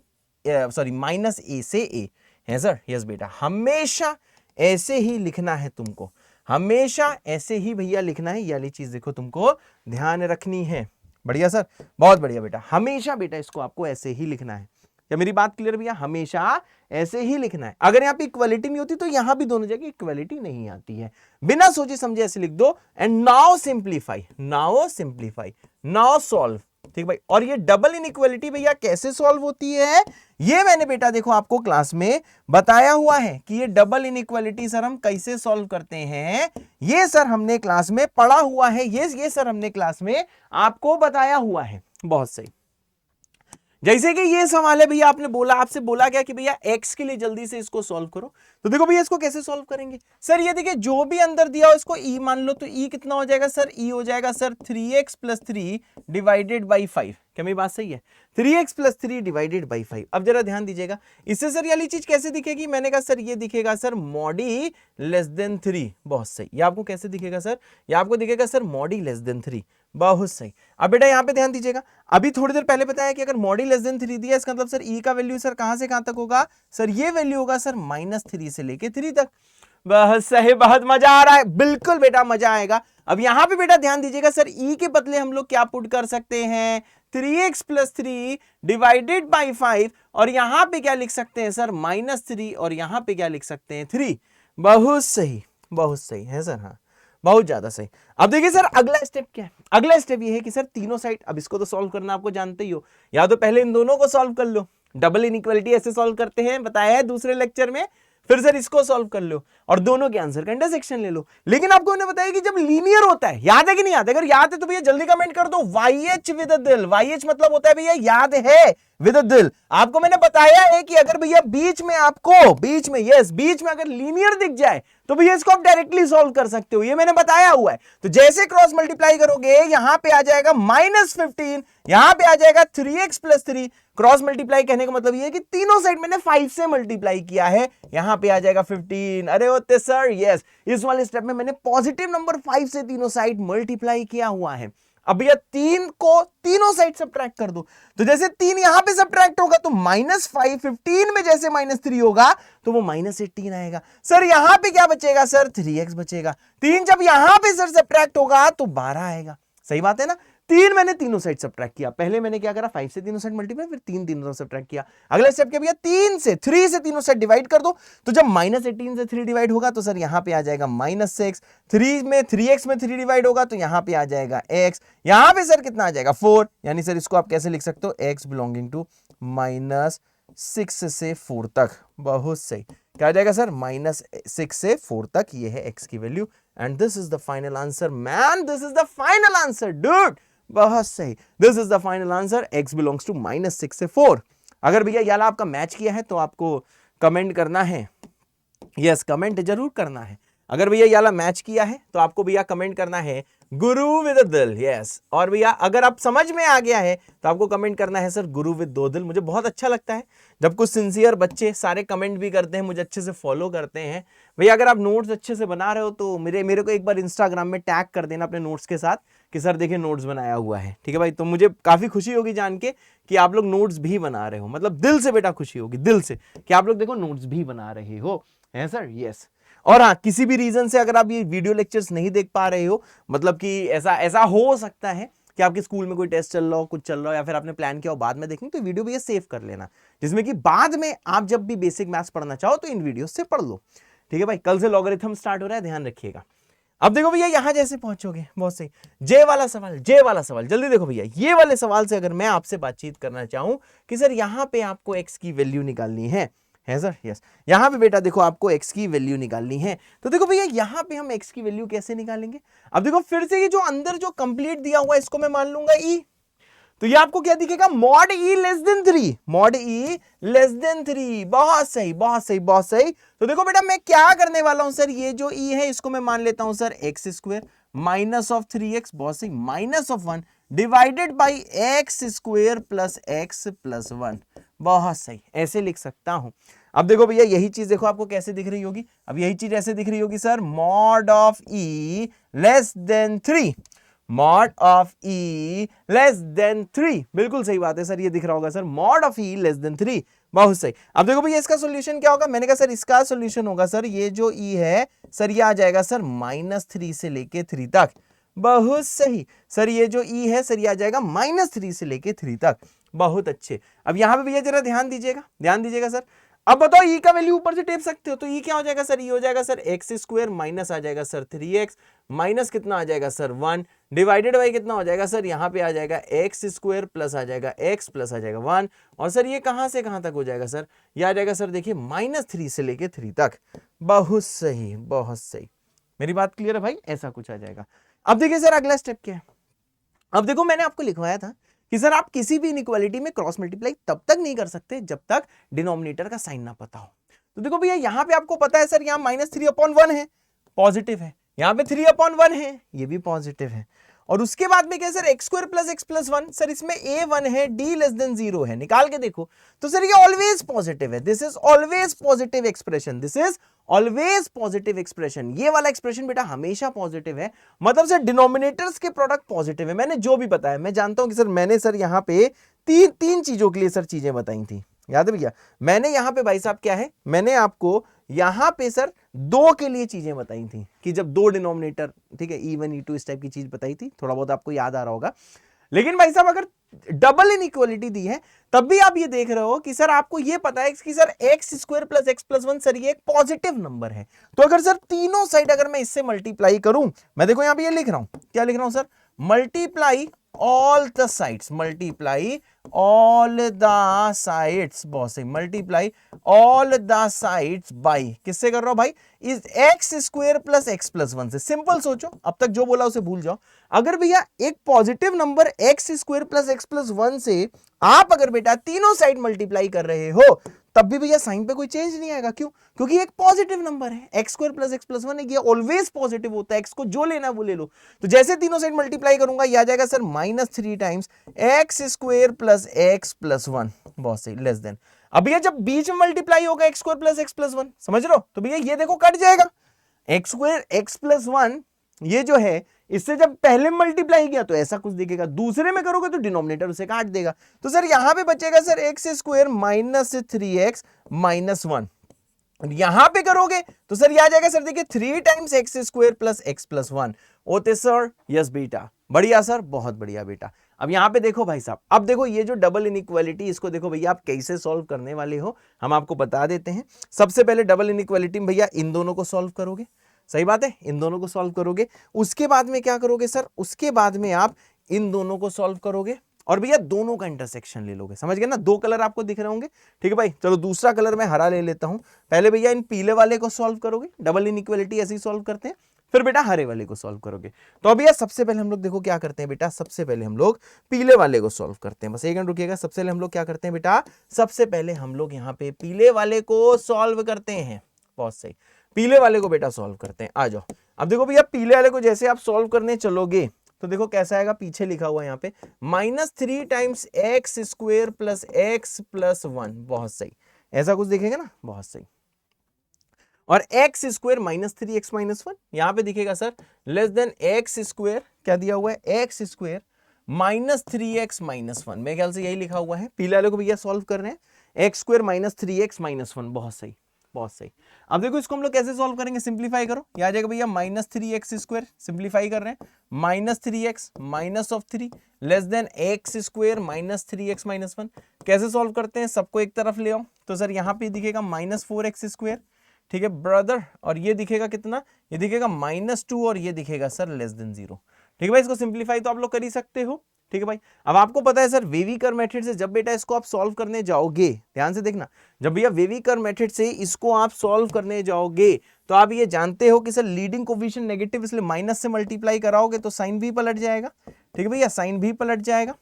सॉरी माइनस ए से ए है सर। यस बेटा, हमेशा ऐसे ही लिखना है तुमको, हमेशा ऐसे ही भैया लिखना है। ये वाली चीज देखो तुमको ध्यान रखनी है। बढ़िया सर, बहुत बढ़िया बेटा, हमेशा बेटा इसको आपको ऐसे ही लिखना है। क्या मेरी बात क्लियर भैया? हमेशा ऐसे ही लिखना है। अगर यहाँ पे इक्वालिटी नहीं होती तो यहां भी दोनों जगह इक्वालिटी नहीं आती है। बिना सोचे समझे ऐसे लिख दो। And now simplify, now simplify, now solve. ठीक भाई, और ये डबल इनइक्वालिटी भैया कैसे सॉल्व होती है, ये मैंने बेटा देखो आपको क्लास में बताया हुआ है कि ये डबल इनइक्वालिटी सर हम कैसे सॉल्व करते हैं। ये सर हमने क्लास में पढ़ा हुआ है, ये सर हमने क्लास में आपको बताया हुआ है। बहुत सही। जैसे कि ये सवाल है भैया, आपने बोला, आपसे बोला गया कि भैया x के लिए जल्दी से इसको सॉल्व करो। तो देखो भैया इसको कैसे सॉल्व करेंगे सर? ये देखिए जो भी अंदर दिया हो इसको e मान लो, तो e कितना हो जाएगा सर? e हो जाएगा sir 3x plus 3 divided by 5। क्या मेरी बात सही है? 3x plus 3 divided by 5। अब जरा ध्यान दीजिएगा, इससे सर ये वाली चीज कैसे दिखेगी? मैंने कहा सर ये दिखेगा sir mod e less than 3। बहुत सही। ये आपको कैसे दिखेगा सर? ये आपको दिखेगा sir mod e less than 3। बहुत सही। अब बेटा यहां पे ध्यान दीजिएगा, अभी थोड़ी देर पहले बताया कि अगर mod e लेस देन 3 दिया, इसका मतलब सर e का वैल्यू सर कहां से कहां तक होगा सर? ये वैल्यू होगा सर -3 से लेके 3 तक। बहुत सही, बहुत मजा आ रहा है। बिल्कुल बेटा मजा आएगा। अब यहां पे बेटा ध्यान दीजिएगा सर, e के बदले हम लोग क्या पुट कर सकते हैं? 3x प्लस 3 डिवाइडेड बाई 5, और यहां पे क्या लिख सकते हैं सर? -3, और यहां पे क्या लिख सकते हैं? 3। बहुत सही, बहुत सही है सर। हाँ, बहुत ज्यादा सही। अब देखिए सर अगला स्टेप क्या है? अगला स्टेप ये है कि सर तीनों साइड, अब इसको तो सॉल्व करना आपको जानते ही हो, या तो पहले इन दोनों को सॉल्व कर लो। डबल इनइक्वालिटी ऐसे सॉल्व करते हैं, बताया है दूसरे लेक्चर में। फिर सर इसको सॉल्व कर लो और दोनों के आंसर का इंटरसेक्शन ले लो। लेकिन आपको मैंने बताया कि जब लीनियर होता है, याद है कि नहीं याद है? अगर याद है तो भैया जल्दी कमेंट कर दो YH विद अ दिल। YH मतलब होता है भैया याद है विद अ दिल। आपको मैंने बताया है कि अगर भैया बीच में आपको, बीच में, यस, बीच में अगर लीनियर दिख जाए तो भैया इसको आप डायरेक्टली सॉल्व कर सकते हो, ये मैंने बताया हुआ है। तो जैसे क्रॉस मल्टीप्लाई करोगे, यहां पे आ जाएगा -15, यहां पे आ जाएगा 3x प्लस 3। क्रॉस मल्टीप्लाई कहने का मतलब ये है कि तीनों साइड मैंने 5 से मल्टीप्लाई किया है, यहां पे आ जाएगा 15। अरे होते सर, यस, इस वाले स्टेप में मैंने पॉजिटिव नंबर 5 से तीनों साइड मल्टीप्लाई किया हुआ है। अब भैया 3 को तीनों साइड सब्ट्रैक्ट कर दो, तो जैसे 3 यहां पे सब्ट्रैक्ट होगा तो -5, 15 में जैसे -3 होगा तो वो -18 आएगा। सर यहां पे क्या बचेगा सर? 3x बचेगा। 3 जब यहां पे सर सब्ट्रैक्ट होगा तो 12 आएगा। सही बात है ना? 3 मैंने तीनों साइड सब्ट्रैक्ट किया। पहले मैंने क्या करा? 5 से तीनों साइड मल्टीप्लाई, फिर 3 तीनों सब्ट्रैक्ट किया। अगला स्टेप क्या भैया? 3 से तीनों साइड डिवाइड कर दो, तो जब -18 से 3 डिवाइड होगा तो सर यहां पे आ जाएगा -6। 3 में 3x में 3 डिवाइड होगा तो यहां पे आ जाएगा x। यहां पे सर कितना आ जाएगा? 4। यानी सर इसको आप कैसे लिख सकते हो? x बिलोंगिंग टू -6 से 4 तक। बहुत सही। क्या आ जाएगा सर? -6 से 4 तक, ये है x की value. And this is the final answer man, this is the final answer dude. बहुत सही, this is the final answer, x belongs to -6 से 4। अगर भैया याला आपका मैच किया है तो आपको कमेंट करना है, यस, कमेंट जरूर करना है। अगर भैया याला मैच किया है तो आपको भैया कमेंट करना है गुरु विद अ दिल, यस। और भैया अगर आप समझ में आ गया है तो आपको कमेंट करना है सर गुरु विद 2 दिल। मुझे बहुत अच्छा लगता है जब कुछ सिंसियर बच्चे सारे कमेंट भी करते हैं, मुझे अच्छे से फॉलो करते हैं। भैया अगर आप नोट्स अच्छे से बना रहे हो तो मेरे को एक बार इंस्टाग्राम में टैग कर देना अपने नोट्स के साथ कि सर देखिए नोट्स बनाया हुआ है, ठीक है भाई? तो मुझे काफी खुशी होगी जान के कि आप लोग नोट्स भी बना रहे हो, मतलब दिल से बेटा खुशी होगी, दिल से, कि आप लोग देखो नोट्स भी बना रहे हो, है सर? यस। और हाँ, किसी भी रीजन से अगर आप ये वीडियो लेक्चर्स नहीं देख पा रहे हो, मतलब कि ऐसा हो सकता है कि आपके स्कूल में कोई टेस्ट चल रहा हो, कुछ चल रहा हो, या फिर आपने प्लान किया हो बाद में देखनी, तो वीडियो भी ये सेव कर लेना, जिसमें कि बाद में आप जब भी बेसिक मैथ्स पढ़ना चाहो तो इन वीडियो से पढ़ लो, ठीक है भाई? कल से लॉगरिथम स्टार्ट हो रहा है, ध्यान रखिएगा। अब देखो भैया यहां जैसे पहुंचोगे, बहुत सही, जे वाला सवाल जल्दी देखो भैया। ये वाले सवाल से अगर मैं आपसे बातचीत करना चाहूं कि सर यहां पे आपको x की वैल्यू निकालनी है सर? यस। यहां पे बेटा देखो आपको x की वैल्यू निकालनी है, तो देखो भैया यहां पे हम x की वैल्यू कैसे निकालेंगे? अब देखो फिर से ये जो अंदर जो कंप्लीट दिया हुआ है इसको मैं मान लूंगा e, तो ये आपको क्या दिखेगा? mod e less than 3, mod e less than 3। बहुत सही, बहुत सही, बहुत सही। तो देखो बेटा मैं क्या करने वाला हूं सर, ये जो e है इसको मैं मान लेता हूं sir x square minus of 3x, बहुत सही, minus of 1 divided by x square plus x plus 1। बहुत सही, ऐसे लिख सकता हूं। अब देखो भैया यही चीज देखो आपको कैसे दिख रही होगी, अब यही चीज ऐसे दिख रही होगी sir, mod of e less than 3। Mod of E less then 3, बिल्कुल सही बात है सर, ये दिख रहा होगा sir, mod of E less then 3, बहुत सही। अब देखो भैया इसका सॉल्यूशन क्या होगा, मैंने कहा सर इसका सॉल्यूशन होगा सर ये जो ई है सर ये आ जाएगा सर -3 से लेके 3 तक, बहुत सही सर, ये जो ई है सर ये आ जाएगा -3 से लेके 3 तक, बहुत अच्छे। अब यहां पे भैया जरा ध्यान दीजिएगा सर, अब बताओ ई का वैल्यू ऊपर से टेप सकते हो, तो ई क्या हो जाएगा सर, ई हो जाएगा सर एक्स स्क्वायर माइनस आ जाएगा सर 3x माइनस कितना आ जाएगा सर 1 डिवाइडेड बाई कितना हो जाएगा सर, यहाँ पे आ जाएगा एक्स स्क्वायर प्लस आ जाएगा x प्लस आ जाएगा 1, और सर ये कहां से कहां तक हो जाएगा सर, ये आ जाएगा सर देखिए -3 से लेके 3 तक, बहुत सही बहुत सही, मेरी बात क्लियर है भाई, ऐसा कुछ आ जाएगा। अब देखिए सर अगला स्टेप क्या है, अब देखो मैंने आपको लिखवाया था कि सर आप किसी भी इनइक्वालिटी में क्रॉस मल्टीप्लाई तब तक नहीं कर सकते जब तक डिनोमिनेटर का साइन ना पता हो। तो देखो भैया यहां पे आपको पता है सर यहाँ -3/1 है, पॉजिटिव है, यहाँ पे 3/1 है, ये भी पॉजिटिव है, और उसके बाद में क्या है sir x square plus x plus 1, sir इसमें a1 है, d लेस देन 0 है, निकाल के देखो तो सर ये ऑलवेज पॉजिटिव है, this is always positive expression, this is always positive expression, ये वाला एक्सप्रेशन बेटा हमेशा पॉजिटिव है, मतलब सर डिनोमिनेटर्स के प्रोडक्ट पॉजिटिव है। मैंने जो भी बताया, मैं जानता हूं कि सर मैंने सर यहाँ पे तीन चीजों के लिए सर चीजें बताई थी, याद है भैया, मैंने यहाँ पे भाई साहब क्या है, मैंने आपको यहाँ पे सर 2 के लिए चीजें बताई थी कि जब 2 डिनोमिनेटर, ठीक है, E1 E2 इस टाइप की चीज बताई थी, थोड़ा बहुत आपको याद आ रहा होगा। लेकिन भाई साहब अगर डबल इनइक्वालिटी दी है तब भी आप ये देख रहे हो कि सर आपको ये पता है कि sir x square plus x plus 1 sir ये एक पॉजिटिव नंबर है, तो अगर सर तीनों साइड अगर मैं इससे मल्टीप्लाई करूं, मैं देखो यहां पे ये लिख रहा हूं, क्या लिख रहा हूं sir, multiply all the sides, multiply all the sides, बहुत सही, multiply all the sides by किससे कर रहा हूं भाई, is x square plus x plus 1 से। सिंपल सोचो, अब तक जो बोला उसे भूल जाओ, अगर भैया एक positive number x square plus x plus 1 से आप अगर बेटा तीनों साइड मल्टीप्लाई कर रहे हो तब भी भैया साइन पे कोई चेंज नहीं आएगा, क्यों, क्योंकि एक पॉजिटिव नंबर है, x square plus x plus 1 है, ये ऑलवेज पॉजिटिव होता है, एक्स को जो लेना वो ले लो, तो जैसे तीनों साइड मल्टीप्लाई करूंगा ये आ जाएगा sir -3 times x square plus x plus 1, बहुत सही, लेस देन, अब भैया जब बीच में मल्टीप्लाई होगा x square plus x plus 1, समझ रहे हो, तो भैया ये देखो कट जाएगा, एक्स स्क्वायर एक्स प्लस 1 ये जो है इससे जब पहले मल्टीप्लाई किया तो ऐसा कुछ दिखेगा, दूसरे में करोगे तो डिनोमिनेटर उसे काट देगा, तो सर यहां पे बचेगा sir x square -3x minus 1, यहां पे करोगे तो सर ये आ जाएगा सर देखिए 3 times x square plus x plus 1, ओते सर, यस बेटा, बढ़िया सर, बहुत बढ़िया बेटा। अब यहां पे देखो भाई साहब, अब देखो ये जो डबल इनइक्वालिटी, इसको देखो भैया आप कैसे सॉल्व करने वाले हो, हम आपको बता देते हैं। सबसे पहले डबल इनइक्वालिटी में भैया इन दोनों को सॉल्व करोगे, सही बात है, इन दोनों को सॉल्व करोगे, उसके बाद में क्या करोगे सर, उसके बाद में आप इन दोनों को सॉल्व करोगे और भैया दोनों का इंटरसेक्शन ले लोगे, समझ गए ना, 2 कलर आपको दिख रहे होंगे, ठीक है भाई, चलो दूसरा कलर मैं हरा ले लेता हूं, पहले भैया इन पीले वाले को सॉल्व करोगे, डबल इनइक्वालिटी ऐसे ही सॉल्व करते हैं, फिर बेटा हरे वाले को सॉल्व करोगे। तो अब भैया सबसे पहले हम लोग देखो क्या करते हैं बेटा, सबसे पहले हम लोग पीले वाले को सॉल्व करते हैं, बस एक मिनट रुकिएगा, सबसे पहले हम लोग क्या करते हैं बेटा, सबसे पहले हम लोग यहाँ पे पीले वाले को सॉल्व करते हैं, बहुत सही, पीले वाले को बेटा सॉल्व करते हैं, आ जाओ। अब देखो भैया पीले वाले को जैसे आप सॉल्व करने चलोगे तो देखो कैसा आएगा, पीछे लिखा हुआ है यहाँ पे -3 times x square plus x plus 1, बहुत सही, ऐसा कुछ दिखेगा ना, बहुत सही, और एक्स स्क्वायर -3x माइनस 1 यहां पे दिखेगा sir less then x square, क्या दिया हुआ है, एक्स स्क्वायर -3x माइनस 1, मेरे ख्याल से यही लिखा हुआ है, पीले वाले को भैया सॉल्व कर रहे हैं, एक्स स्क्वायर -3x माइनस 1, बहुत सही बहुत सही। अब देखो इसको हम लोग कैसे सॉल्व करेंगे, सिंप्लीफाई करो, ये आ जाएगा भैया -3x स्क्वायर, सिंप्लीफाई कर रहे हैं, -3x minus of 3 less than x square -3x minus 1, कैसे सॉल्व करते हैं, सबको एक तरफ ले आओ, तो सर यहाँ पे दिखेगा -4x स्क्वायर, ठीक है ब्रदर, और ये दिखेगा कितना, ये दिखेगा -2 और ये दिखेगा सर लेस देन 0, ठीक है भाई, इसको सिंप्लीफाई तो आप लोग कर ही सकते हो, ठीक है भाई। अब आपको पता है सर वेविकर मेथड से जब बेटा इसको आप सॉल्व करने जाओगे, ध्यान से देखना, जब भैया वेविकर मेथड से इसको आप सॉल्व करने जाओगे तो आप ये जानते हो कि सर लीडिंग कोफिशिएंट नेगेटिव, इसलिए माइनस से मल्टीप्लाई कराओगे तो साइन भी पलट जाएगा, ठीक है भैया, साइन भी पलट जाएगा।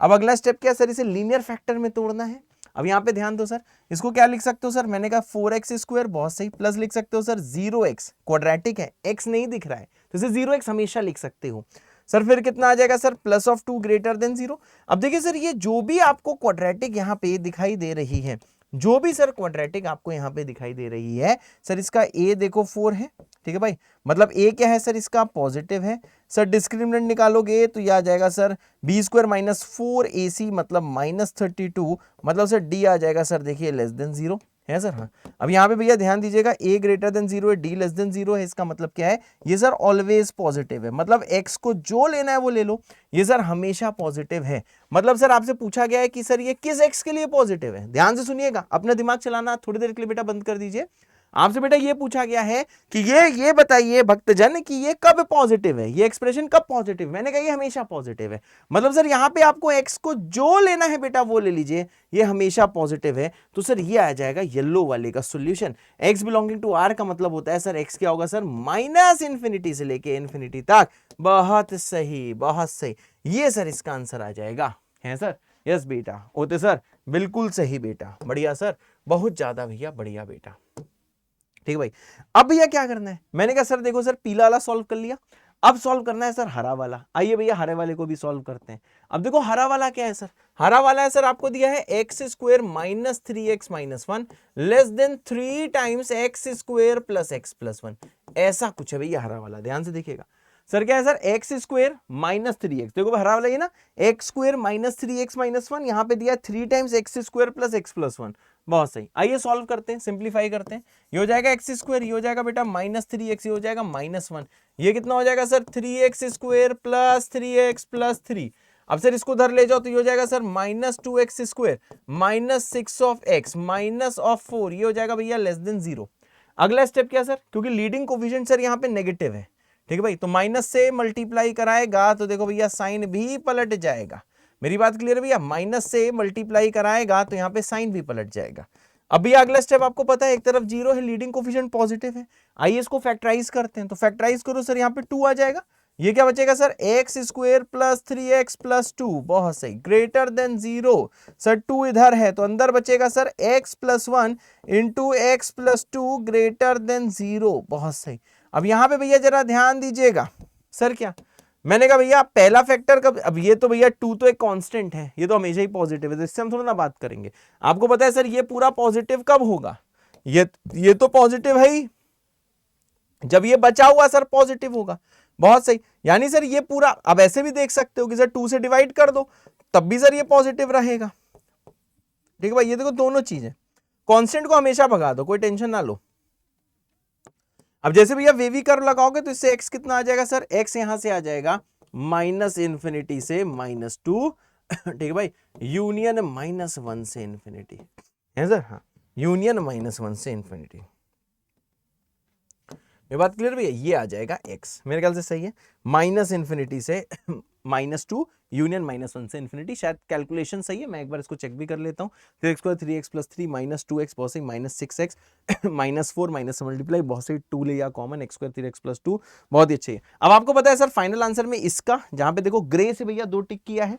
अब अगला स्टेप क्या है सर, इसे लीनियर फैक्टर में तोड़ना है। अब यहाँ पे ध्यान दो सर, इसको क्या लिख सकते हो सर, मैंने कहा 4x स्क्वायर, बहुत सही, प्लस लिख सकते हो सर 0x, क्वाड्रेटिक है, x नहीं दिख रहा है तो इसे 0x हमेशा लिख सकते हो सर, फिर कितना आ जाएगा सर +2 ग्रेटर देन 0। अब देखिए सर ये जो भी आपको क्वाड्रेटिक यहाँ पे दिखाई दे रही है, जो भी सर क्वाड्रेटिक आपको यहाँ पे दिखाई दे रही है सर, इसका a देखो 4 है, ठीक है भाई, मतलब ए क्या है सर इसका पॉजिटिव है सर। डिस्क्रिमिनेंट निकालोगे तो ये आ जाएगा sir B square minus 4ac मतलब माइनस 32, मतलब सर डी आ जाएगा सर देखिए लेस देन 0 है सर। हाँ, अब यहाँ पे भैया ध्यान दीजिएगा a ग्रेटर देन 0 है, d लेस देन 0 है, इसका मतलब क्या है ये सर ऑलवेज पॉजिटिव है, मतलब x को जो लेना है वो ले लो, ये सर हमेशा पॉजिटिव है। मतलब सर आपसे पूछा गया है कि सर ये किस x के लिए पॉजिटिव है, ध्यान से सुनिएगा, अपना दिमाग चलाना थोड़ी देर के लिए बेटा बंद कर दीजिए। आपसे बेटा ये पूछा गया है कि ये बताइए भक्तजन कि ये कब पॉजिटिव है, ये एक्सप्रेशन कब पॉजिटिव, मैंने कहा ये हमेशा पॉजिटिव है। मतलब सर यहां पे आपको x को जो लेना है बेटा वो ले लीजिए, ये हमेशा पॉजिटिव है, तो सर ये आ जाएगा येलो वाले का solution. x belonging to r का मतलब होता है सर x क्या होगा सर माइनस इंफिनिटी से लेके इंफिनिटी तक। बहुत सही बहुत सही, ये सर इसका आंसर आ जाएगा, है सर। यस बेटा होते सर, बिल्कुल सही बेटा, बढ़िया सर, बहुत ज्यादा भैया बढ़िया बेटा। ठीक है भाई, अब भैया क्या करना है, मैंने कहा सर देखो सर पीला वाला सॉल्व कर लिया, अब सॉल्व करना है सर हरा वाला। आइए भैया हरे वाले को भी सॉल्व करते हैं। अब देखो हरा वाला क्या है सर, हरा वाला है सर आपको दिया है x square minus 3x minus 1 less than 3 times x square plus x plus 1, ऐसा कुछ है भैया हरा वाला, ध्यान से देखिएगा। सर क्या है sir x square minus 3x, देखो हरा वाला ये ना x square minus 3x minus 1, यहां पे दिया 3 times x square plus x plus 1। बहुत सही, आइए सॉल्व करते हैं, सिंप्लीफाई करते हैं। ये हो जाएगा एक्स स्क्वायर, ये हो जाएगा बेटा माइनस 3x, ये हो जाएगा माइनस 1, ये कितना हो जाएगा sir 3x square plus 3x plus 3। अब सर इसको उधर ले जाओ तो ये हो जाएगा sir minus 2x square minus 6 of x minus of 4, ये हो जाएगा भैया लेस देन 0। अगला स्टेप क्या सर, क्योंकि लीडिंग कोफिशिएंट सर यहाँ पे नेगेटिव है, ठीक है भाई, तो माइनस से मल्टीप्लाई कराएगा तो देखो भैया साइन भी पलट जाएगा। मेरी बात क्लियर है भैया, माइनस से मल्टीप्लाई कराएगा तो यहाँ पे साइन भी पलट जाएगा। अब भैया अगला स्टेप आपको पता है एक तरफ 0 है, लीडिंग कोफिशिएंट पॉजिटिव है, आइए इसको फैक्टराइज करते हैं, तो फैक्टराइज करो सर यहाँ पे 2 आ जाएगा, ये क्या बचेगा sir x square plus 3x plus 2, बहुत सही, ग्रेटर देन 0, सर 2 इधर है तो अंदर बचेगा sir x plus 1 into x plus 2 greater than 0, बहुत सही। अब यहां पे भैया जरा ध्यान दीजिएगा, सर क्या मैंने कहा भैया पहला फैक्टर कब, अब ये तो भैया 2 तो एक कांस्टेंट है, ये तो हमेशा ही पॉजिटिव है, तो इससे हम थोड़ा ना बात करेंगे। आपको पता है सर ये पूरा पॉजिटिव कब होगा, ये तो पॉजिटिव है ही जब ये बचा हुआ सर पॉजिटिव होगा। बहुत सही, यानी सर ये पूरा, अब ऐसे भी देख सकते हो कि सर 2 से डिवाइड कर दो तब भी सर ये पॉजिटिव रहेगा, ठीक है भाई। ये देखो दोनों चीजें, कांस्टेंट को हमेशा भगा दो, कोई टेंशन ना लो। अब जैसे भैया वेवी कर्व लगाओगे तो इससे x कितना आ जाएगा सर, x यहां से आ जाएगा माइनस इंफिनिटी से माइनस 2, ठीक है भाई, यूनियन माइनस 1 से इंफिनिटी, है सर, हाँ यूनियन माइनस 1 से इंफिनिटी। ये बात क्लियर भैया, ये आ जाएगा x, मेरे ख्याल से सही है, माइनस इंफिनिटी से माइनस 2 यूनियन माइनस 1 से इंफिनिटी, शायद कैलकुलेशन सही है, मैं एक बार इसको चेक भी कर लेता हूँ। 3x square 3x plus 3 minus 2x, बहुत सही, minus 6x minus 4 minus multiply, बहुत सही, 2 ले या common, x square 3x plus 2, बहुत ही अच्छी है। अब आपको पता है सर फाइनल आंसर में इसका, जहां पे देखो ग्रे से भैया 2 टिक किया है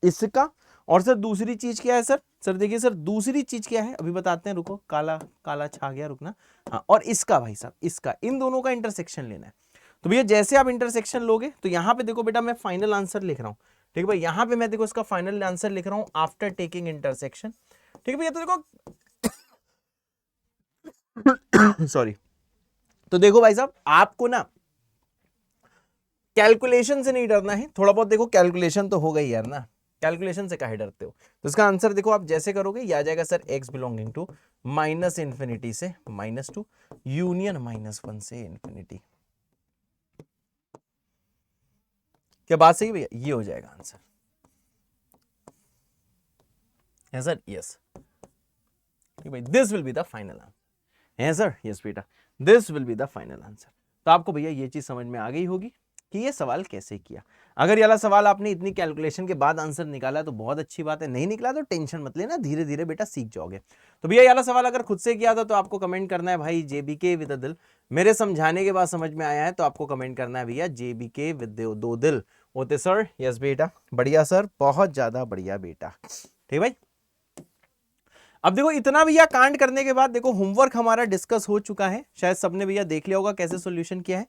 इसका, और सर दूसरी चीज क्या है सर देखिए सर दूसरी चीज क्या है अभी बताते हैं, रुको, काला काला छा गया, रुकना, हाँ, और इसका भाई साहब इसका, इन दोनों का इंटरसेक्शन लेना है। तो भैया जैसे आप इंटरसेक्शन लोगे तो यहां पे देखो बेटा मैं फाइनल आंसर लिख रहा हूं, ठीक है भाई, यहां पे मैं देखो इसका फाइनल आंसर लिख रहा हूं आफ्टर टेकिंग इंटरसेक्शन, ठीक है भैया। तो देखो सॉरी, तो देखो भाई साहब आपको ना कैलकुलेशन से नहीं डरना है, थोड़ा बहुत देखो कैलकुलेशन तो हो गई यार ना, कैलकुलेशन से काहे डरते हो। तो इसका आंसर देखो आप जैसे करोगे ये आ जाएगा sir x belonging to minus infinity से माइनस 2 यूनियन माइनस 1 से इंफिनिटी। क्या बात सही भैया, ये हो जाएगा आंसर, है सर, यस, ठीक भाई, this will be the final answer, है सर, यस बेटा, this will be the final answer. तो आपको भैया ये चीज समझ में आ गई होगी कि ये सवाल कैसे किया। अगर ये वाला सवाल आपने इतनी कैलकुलेशन के बाद आंसर निकाला तो बहुत अच्छी बात है, नहीं निकला तो टेंशन मत लेना, धीरे धीरे बेटा सीख जाओगे। तो भैया ये वाला सवाल अगर खुद से किया था तो आपको कमेंट करना है भाई जेबीके विद दिल, मेरे समझाने के बाद समझ में आया है तो आपको कमेंट करना है भैया जेबीके विद 2 दिल होते सर, यस बेटा, बढ़िया सर, बहुत ज्यादा बढ़िया बेटा, ठीक भाई। अब देखो इतना भैया कांड करने के बाद देखो होमवर्क हमारा डिस्कस हो चुका है, शायद सबने भैया देख लिया होगा कैसे सॉल्यूशन किया है।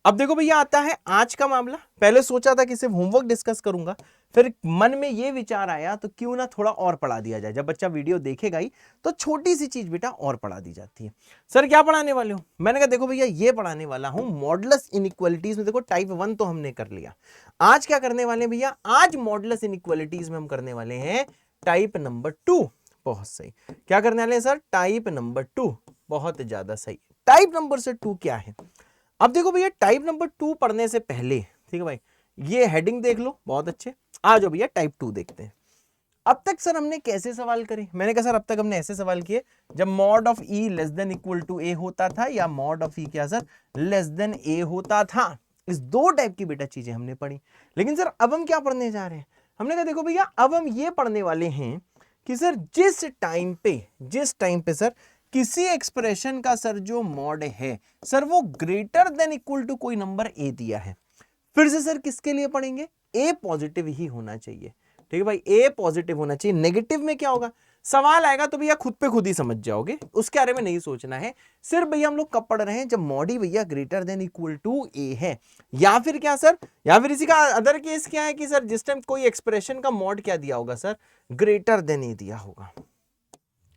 अब देखो भैया आता है आज का मामला। पहले सोचा था कि सिर्फ होमवर्क डिस्कस करूंगा, फिर मन में ये विचार आया तो क्यों ना थोड़ा और पढ़ा दिया जाए। जब बच्चा वीडियो देखेगा ही तो छोटी सी चीज बेटा और पढ़ा दी जाती है। सर क्या पढ़ाने वाले हो? मैंने कहा देखो भैया ये पढ़ाने वाला हूं मॉडुलस इनइक्वालिटीज में। देखो टाइप 1 तो हमने कर लिया, आज क्या करने वाले हैं भैया? आज मॉडुलस इनइक्वालिटीज में हम करने वाले हैं टाइप नंबर 2। बहुत सही। क्या करने वाले हैं सर? Type number 2। बहुत ज्यादा सही। टाइप नंबर से 2 क्या है? अब देखो भैया टाइप नंबर 2 पढ़ने से पहले, ठीक है भाई, ये हेडिंग देख लो बहुत अच्छे। आ जाओ भैया टाइप 2 देखते हैं। अब तक सर हमने कैसे सवाल करे? मैंने कहा सर अब तक हमने ऐसे सवाल किए जब mod of E less than equal to A होता था या मॉड ऑफ ई क्या सर लेस देन ए होता था। इस दो टाइप की बेटा चीजें हमने पढ़ी। लेकिन सर अब हम क्या पढ़ने जा रहे हैं? हमने कहा देखो भैया अब हम ये पढ़ने वाले हैं कि सर जिस टाइम पे सर किसी एक्सप्रेशन का सर जो मॉड है सर वो ग्रेटर देन इक्वल टू कोई नंबर ए दिया है। फिर से सर किसके लिए पढ़ेंगे? ए पॉजिटिव ही होना चाहिए। ठीक है भाई, ए पॉजिटिव होना चाहिए। नेगेटिव में क्या होगा? सवाल आएगा तो भैया खुद पे खुद ही समझ जाओगे, उसके बारे में नहीं सोचना है। सिर्फ भैया हम लोग कब पढ़ रहे हैं? जब मॉड ही भैया greater than equal to A है। या फिर क्या सर? या फिर इसी का अदर केस क्या है कि सर जिस टाइम कोई एक्सप्रेशन का मॉड क्या दिया होगा सर? ग्रेटर देन ए दिया होगा।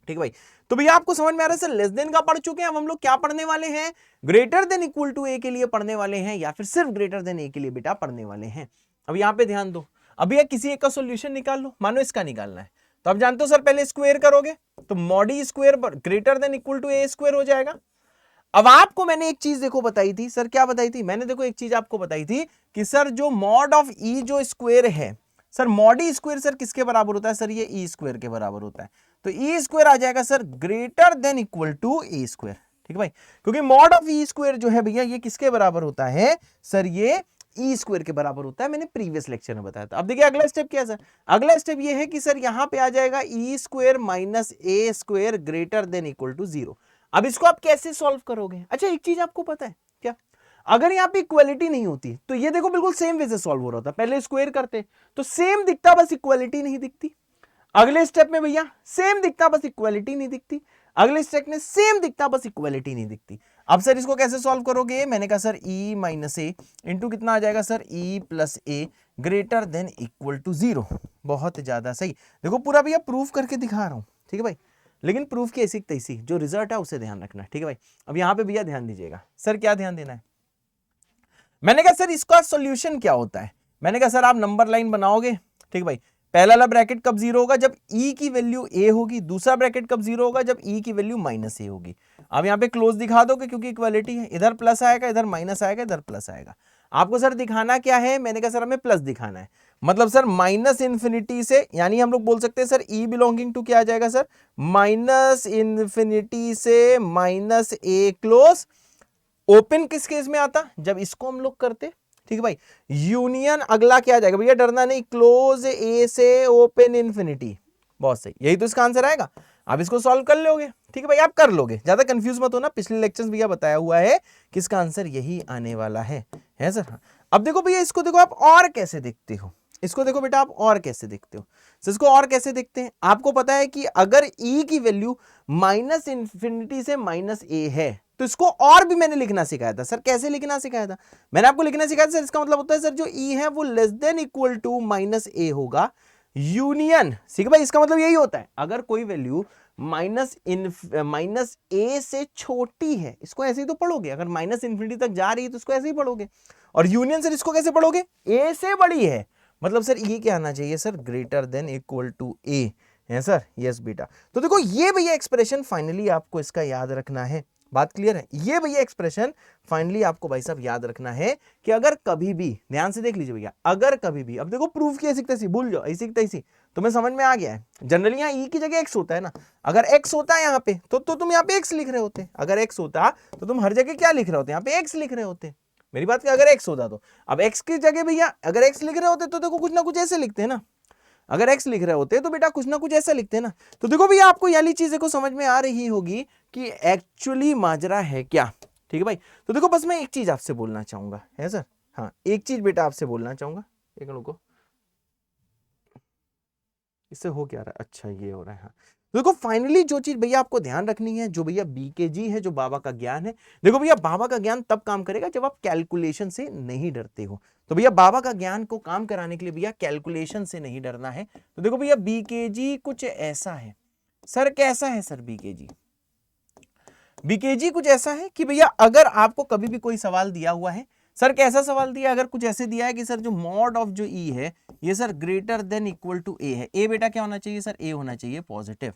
ठीक है भाई, तो भैया आपको समझ में आ रहा है सर लेस देन का पढ़ चुके हैं, अब हम लोग क्या पढ़ने वाले हैं? ग्रेटर देन इक्वल टू ए के लिए पढ़ने वाले हैं या फिर सिर्फ ग्रेटर देन ए के लिए बेटा पढ़ने वाले हैं। अब यहां पे ध्यान दो। अब भैया किसी एक का सॉल्यूशन निकाल लो, मानो इसका निकालना है तो आप जानते हो सर पहले स्क्वायर करोगे तो mod E square greater than equal to A square हो जाएगा। अब आपको मैंने एक चीज देखो बताई थी सर, क्या बताई थी? मैंने देखो एक चीज आपको बताई थी कि सर जो मॉड ऑफ ई जो स्क्वायर है सर मॉडी स्क्वायर सर किसके बराबर होता है? सर ये ई स्क्वायर के बराबर होता है। तो ई स्क्वायर आ जाएगा sir greater than equal to A square. ठीक है भाई, क्योंकि मॉड ऑफ ई स्क्वायर जो है भैया ये किसके बराबर होता है? सर ये ई स्क्वायर के बराबर होता है। मैंने प्रीवियस लेक्चर में बताया था। अब देखिए अगला स्टेप क्या है सर? अगला स्टेप ये है कि सर यहां पे आ जाएगा E square minus A square greater than equal to 0। अब इसको आप कैसे सॉल्व करोगे? अच्छा एक चीज आपको पता है क्या? अगर यहाँ पे इक्वालिटी नहीं होती तो ये देखो बिल्कुल सेम वे से सॉल्व हो रहा था। पहले स्क्वायर करते तो सेम दिखता, बस इक्वालिटी नहीं दिखती। अगले स्टेप में भैया सेम दिखता, बस इक्वालिटी नहीं दिखती। अगले स्टेप में सेम दिखता, बस इक्वालिटी नहीं दिखती। अब सर इसको कैसे सॉल्व करोगे? मैंने कहा sir E minus A into कितना आ जाएगा sir? E plus A greater than equal to 0। बहुत ज्यादा सही। देखो पूरा भैया प्रूफ करके दिखा रहा हूं, ठीक है भाई, लेकिन प्रूफ की ऐसी तैसी जो रिजल्ट है उसे ध्यान रखना। ठीक है भाई, अब यहां पे भैया ध्यान दीजिएगा। सर क्या ध्यान देना है? मैंने कहा सर इसका सॉल्यूशन क्या होता है? मैंने कहा सर आप नंबर लाइन बनाओगे। ठीक है भाई, पहला वाला ब्रैकेट कब 0 होगा? जब e की वैल्यू a होगी। दूसरा ब्रैकेट कब 0 होगा? जब e की वैल्यू माइनस a होगी। अब यहाँ पे क्लोज दिखा दोगे क्योंकि इक्वालिटी है, इधर प्लस आएगा इधर माइनस आएगा इधर प्लस आएगा। आपको सर दिखाना क्या है? मैंने कहा सर हमें प्लस दिखाना है। मतलब सर माइनस इन्फिनिटी से, यानी हम लोग बोल सकते हैं सर e बिलोंगिंग टू क्या आ जाएगा सर? माइनस इन्फिनिटी से माइनस a क्लोज। ओपन किस केस में आता? जब इसको हम लोग करते। ठीक है भाई, यूनियन अगला क्या आ जाएगा भैया? डरना नहीं, क्लोज ए से ओपन इन्फिनिटी। बहुत सही, यही तो इसका आंसर आएगा। आप इसको सॉल्व कर लोगे। ठीक है भाई, आप कर लोगे, ज्यादा कंफ्यूज मत होना। पिछले लेक्चर्स भैया बताया हुआ है कि इसका आंसर यही आने वाला है सर। अब देखो भैया इसको देखो आप और कैसे देखते हो? इसको देखो बेटा आप और कैसे देखते हो? तो इसको और कैसे देखते हैं? आपको पता है कि अगर e की वैल्यू माइनस इन्फिनिटी से माइनस ए है तो इसको और भी मैंने लिखना सिखाया था। सर कैसे लिखना सिखाया था? मैंने आपको लिखना सिखाया था सर, इसका मतलब होता है सर जो e है वो less than equal to minus A होगा यूनियन। ठीक है भाई, इसका मतलब यही होता है अगर कोई वैल्यू माइनस ए से छोटी है, इसको ऐसे ही तो पढ़ोगे। अगर माइनस इन्फिनिटी तक जा रही है तो इसको ऐसे ही पढ़ोगे। और यूनियन सर इसको कैसे पढ़ोगे? ए से बड़ी है, मतलब सर ये क्या आना चाहिए sir? Greater than equal to A है सर। यस बेटा, तो देखो ये भैया एक्सप्रेशन फाइनली आपको इसका याद रखना है। बात क्लियर है? ये भैया एक्सप्रेशन फाइनली आपको भाई साहब याद रखना है कि अगर कभी भी, ध्यान से देख लीजिए भैया, अगर कभी भी, अब देखो प्रूफ की ऐसी तैसी भूल जाओ, ऐसी तैसी तुम्हें समझ में आ गया है। जनरली यहाँ ई की जगह एक्स होता है ना। अगर एक्स होता है यहाँ पे तो तुम यहाँ पे एक्स लिख रहे होते। अगर एक्स होता तो तुम हर जगह क्या लिख रहे होते? यहाँ पे एक्स लिख रहे होते। मेरी बात क्या, अगर एक्स होता तो। अब एक्स की जगह भैया अगर एक्स लिख रहे होते तो देखो कुछ ना कुछ ऐसे लिखते हैं ना। अगर एक्स लिख रहे होते तो बेटा कुछ ना कुछ ऐसा लिखते हैं ना। तो देखो भैया आपको ये वाली चीजें को समझ में आ रही होगी कि एक्चुअली माजरा है क्या। ठीक है भाई, तो देखो बस मैं एक चीज आपसे बोलना चाहूंगा है सर। हाँ एक चीज बेटा आपसे बोलना चाहूंगा। एक लोगों को इससे हो क्या रहा है? अच्छा ये हो रहा है। हाँ देखो फाइनली जो चीज भैया आपको ध्यान रखनी है, जो भैया बीकेजी है, जो बाबा का ज्ञान है, देखो भैया बाबा का ज्ञान तब काम करेगा जब आप कैलकुलेशन से नहीं डरते हो। तो भैया बाबा का ज्ञान को काम कराने के लिए भैया कैलकुलेशन से नहीं डरना है। तो देखो भैया बीकेजी कुछ ऐसा है सर। कैसा है सर बीकेजी? बीकेजी कुछ ऐसा है कि भैया अगर आपको कभी भी कोई सवाल दिया हुआ है, सर कैसा सवाल दिया, अगर कुछ ऐसे दिया है कि सर जो मॉड ऑफ जो ई है ये sir greater than equal to A है, ए बेटा क्या होना चाहिए सर, ए होना चाहिए पॉजिटिव।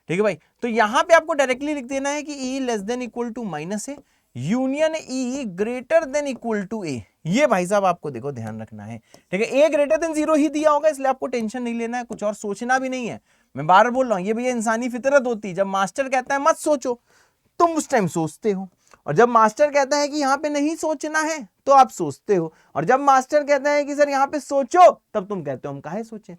ठीक है भाई, तो यहां पे आपको डायरेक्टली लिख देना है कि E less than equal to minus A union E greater than equal to A. ये भाई साहब आपको देखो ध्यान रखना है। ठीक है, ए ग्रेटर देन 0 ही दिया होगा, इसलिए आपको टेंशन नहीं लेना है, कुछ और सोचना भी नहीं है। मैं बार बार बोल रहा हूं, ये भैया इंसानी फितरत होती है। जब मास्टर कहता है मत सोचो, तुम उस टाइम सोचते हो, और जब मास्टर कहता है कि यहां पे नहीं सोचना है तो आप सोचते हो, और जब मास्टर कहता है कि सर यहां पे सोचो तब तुम कहते हो हम काहे सोचें।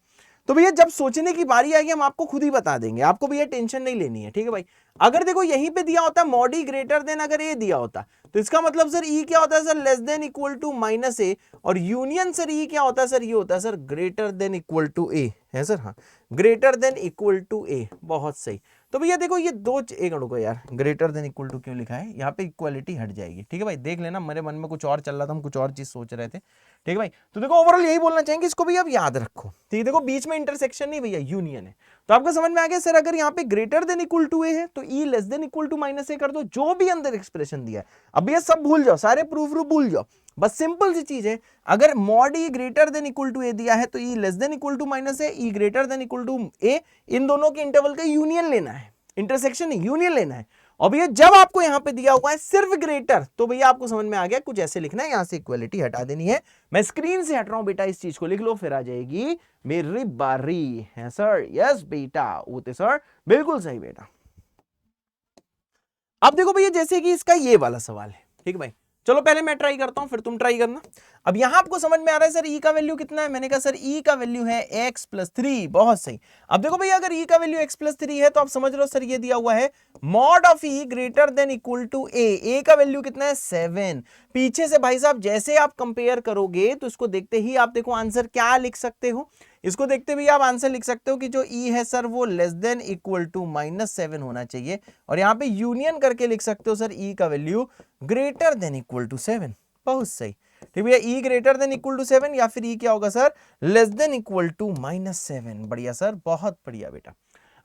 तो भैया जब सोचने की बारी आएगी हम आपको खुद ही बता देंगे, आपको भैया टेंशन नहीं लेनी है। ठीक है भाई, अगर देखो यहीं पे दिया होता मॉड ई ग्रेटर देन अगर ए दिया होता तो इसका मतलब सर ई क्या होता है sir, less than equal to minus A, और यूनियन सर ई क्या होता है सर, ये होता है sir greater than equal to A है सर। हाँ, greater than equal to A, बहुत सही। तो भैया देखो ये दो, एक मिनट को यार, ग्रेटर देन इक्वल टू क्यों लिखा है यहाँ पे, इक्वालिटी हट जाएगी। ठीक है भाई, देख लेना, मेरे मन में कुछ और चल रहा था, हम कुछ और चीज सोच रहे थे। ठीक है भाई, तो देखो ओवरऑल यही बोलना चाहेंगे, इसको भी आप याद रखो। ठीक है, देखो बीच में इंटरसेक्शन नहीं भैया, यूनियन है। तो आपको समझ में आ गया सर, अगर यहाँ पे greater than equal to A है तो E less than equal to minus A कर दो, जो भी अंदर एक्सप्रेशन दिया है। अब ये सब भूल जाओ, सारे प्रूफ भूल जाओ, बस सिंपल सी चीज है, अगर mod E greater than equal to A दिया है तो E less than equal to minus A, E greater than equal to A, इन दोनों के इंटरवल का यूनियन लेना है, इंटरसेक्शन नहीं, यूनियन लेना है। और भैया जब आपको यहां पे दिया हुआ है सिर्फ ग्रेटर, तो भैया आपको समझ में आ गया, कुछ ऐसे लिखना है, यहां से इक्वालिटी हटा देनी है। मैं स्क्रीन से हट रहा हूं बेटा, इस चीज को लिख लो, फिर आ जाएगी मेरी बारी है सर। यस बेटा, ओते सर, बिल्कुल सही बेटा। अब देखो भैया जैसे कि इसका ये वाला सवाल है। ठीक है भाई, चलो पहले मैं ट्राई करता हूं फिर तुम ट्राई करना। अब यहां आपको समझ में आ रहा है सर ई का वैल्यू कितना है, मैंने कहा सर ई का वैल्यू है x प्लस 3, बहुत सही। अब देखो भैया अगर ई का वैल्यू x प्लस 3 है तो आप समझ लो सर ये दिया हुआ है mod of E greater than equal to A का वैल्यू कितना है 7। पीछे से भाई साहब जैसे आप कंपेयर करोगे तो इसको देखते ही आप देखो आंसर क्या लिख सकते हो, इसको देखते हुए आप आंसर लिख सकते हो कि जो ई है सर वो लेस देन इक्वल टू -7 होना चाहिए, और यहां पे यूनियन करके लिख सकते हो सर ई का value greater than equal to 7, बहुत सही। ठीक भैया, E greater than equal to 7 या फिर ई क्या होगा sir, less than equal to -7। बढ़िया सर, बहुत बढ़िया बेटा।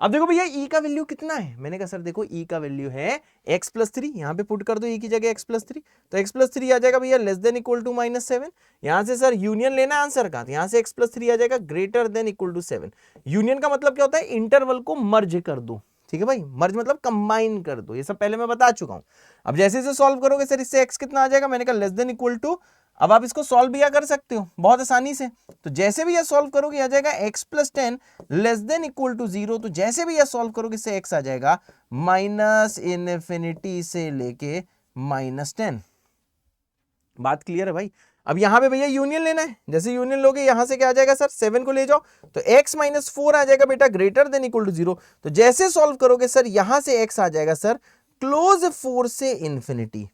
अब देखो भैया ई का वैल्यू कितना है, मैंने कहा सर देखो ई का वैल्यू है x प्लस 3, यहां पे पुट कर दो ई की जगह x प्लस 3, तो x प्लस 3 आ जाएगा भैया लेस देन इक्वल टू -7। यहां से सर यूनियन लेना आंसर का, तो यहां से x प्लस 3 आ जाएगा greater than equal to 7। Union का मतलब क्या होता है, इंटरवल को मर्ज कर दो। ठीक है भाई, मर्ज मतलब कंबाइन कर दो, ये सब पहले मैं बता चुका हूं। अब जैसे इसे सॉल्व करोगे सर, इससे x कितना आ जाएगा, मैंने कहा लेस देन इक्वल टू, अब आप इसको सॉल्व भी कर सकते हो बहुत आसानी से। तो जैसे भी यह सॉल्व करोगे आ जाएगा x plus 10 less than equal to 0, तो जैसे भी यह सॉल्व करोगे इससे x आ जाएगा माइनस इनफिनिटी से लेके -10। बात क्लियर है भाई। अब यहां पे भैया यूनियन लेना है, जैसे यूनियन लोगे यहां से क्या आ जाएगा सर, 7 को ले जाओ तो x माइनस 4 आ जाएगा बेटा ग्रेटर देन इक्वल टू 0, तो जैसे सॉल्व करोगे सर यहां से x आ जाएगा सर क्लोज 4 से इन्फिनिटी।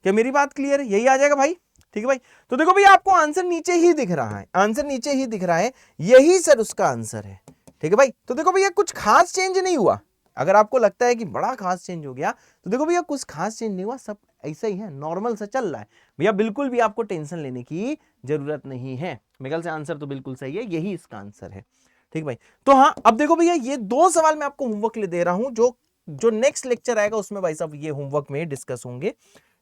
क्या मेरी बात क्लियर है, यही आ जाएगा भाई। ठीक है भाई, तो देखो भैया आपको आंसर नीचे ही दिख रहा है, आंसर नीचे ही दिख रहा है, यही सर उसका आंसर है। ठीक है भाई, तो देखो भैया कुछ खास चेंज नहीं हुआ। अगर आपको लगता है कि बड़ा खास चेंज हो गया तो देखो भैया कुछ खास चेंज नहीं हुआ, सब ऐसा ही है, नॉर्मल सा चल रहा है भैया, बिल्कुल भी आपको टेंशन लेने की जरूरत नहीं है। मेरे ख्याल से आंसर तो बिल्कुल सही है, यही इसका आंसर है। ठीक भाई, तो हाँ अब देखो भैया ये दो सवाल मैं आपको होमवर्क ले दे रहा हूं, जो नेक्स्ट लेक्चर आएगा उसमें भाई साहब ये होमवर्क में डिस्कस होंगे।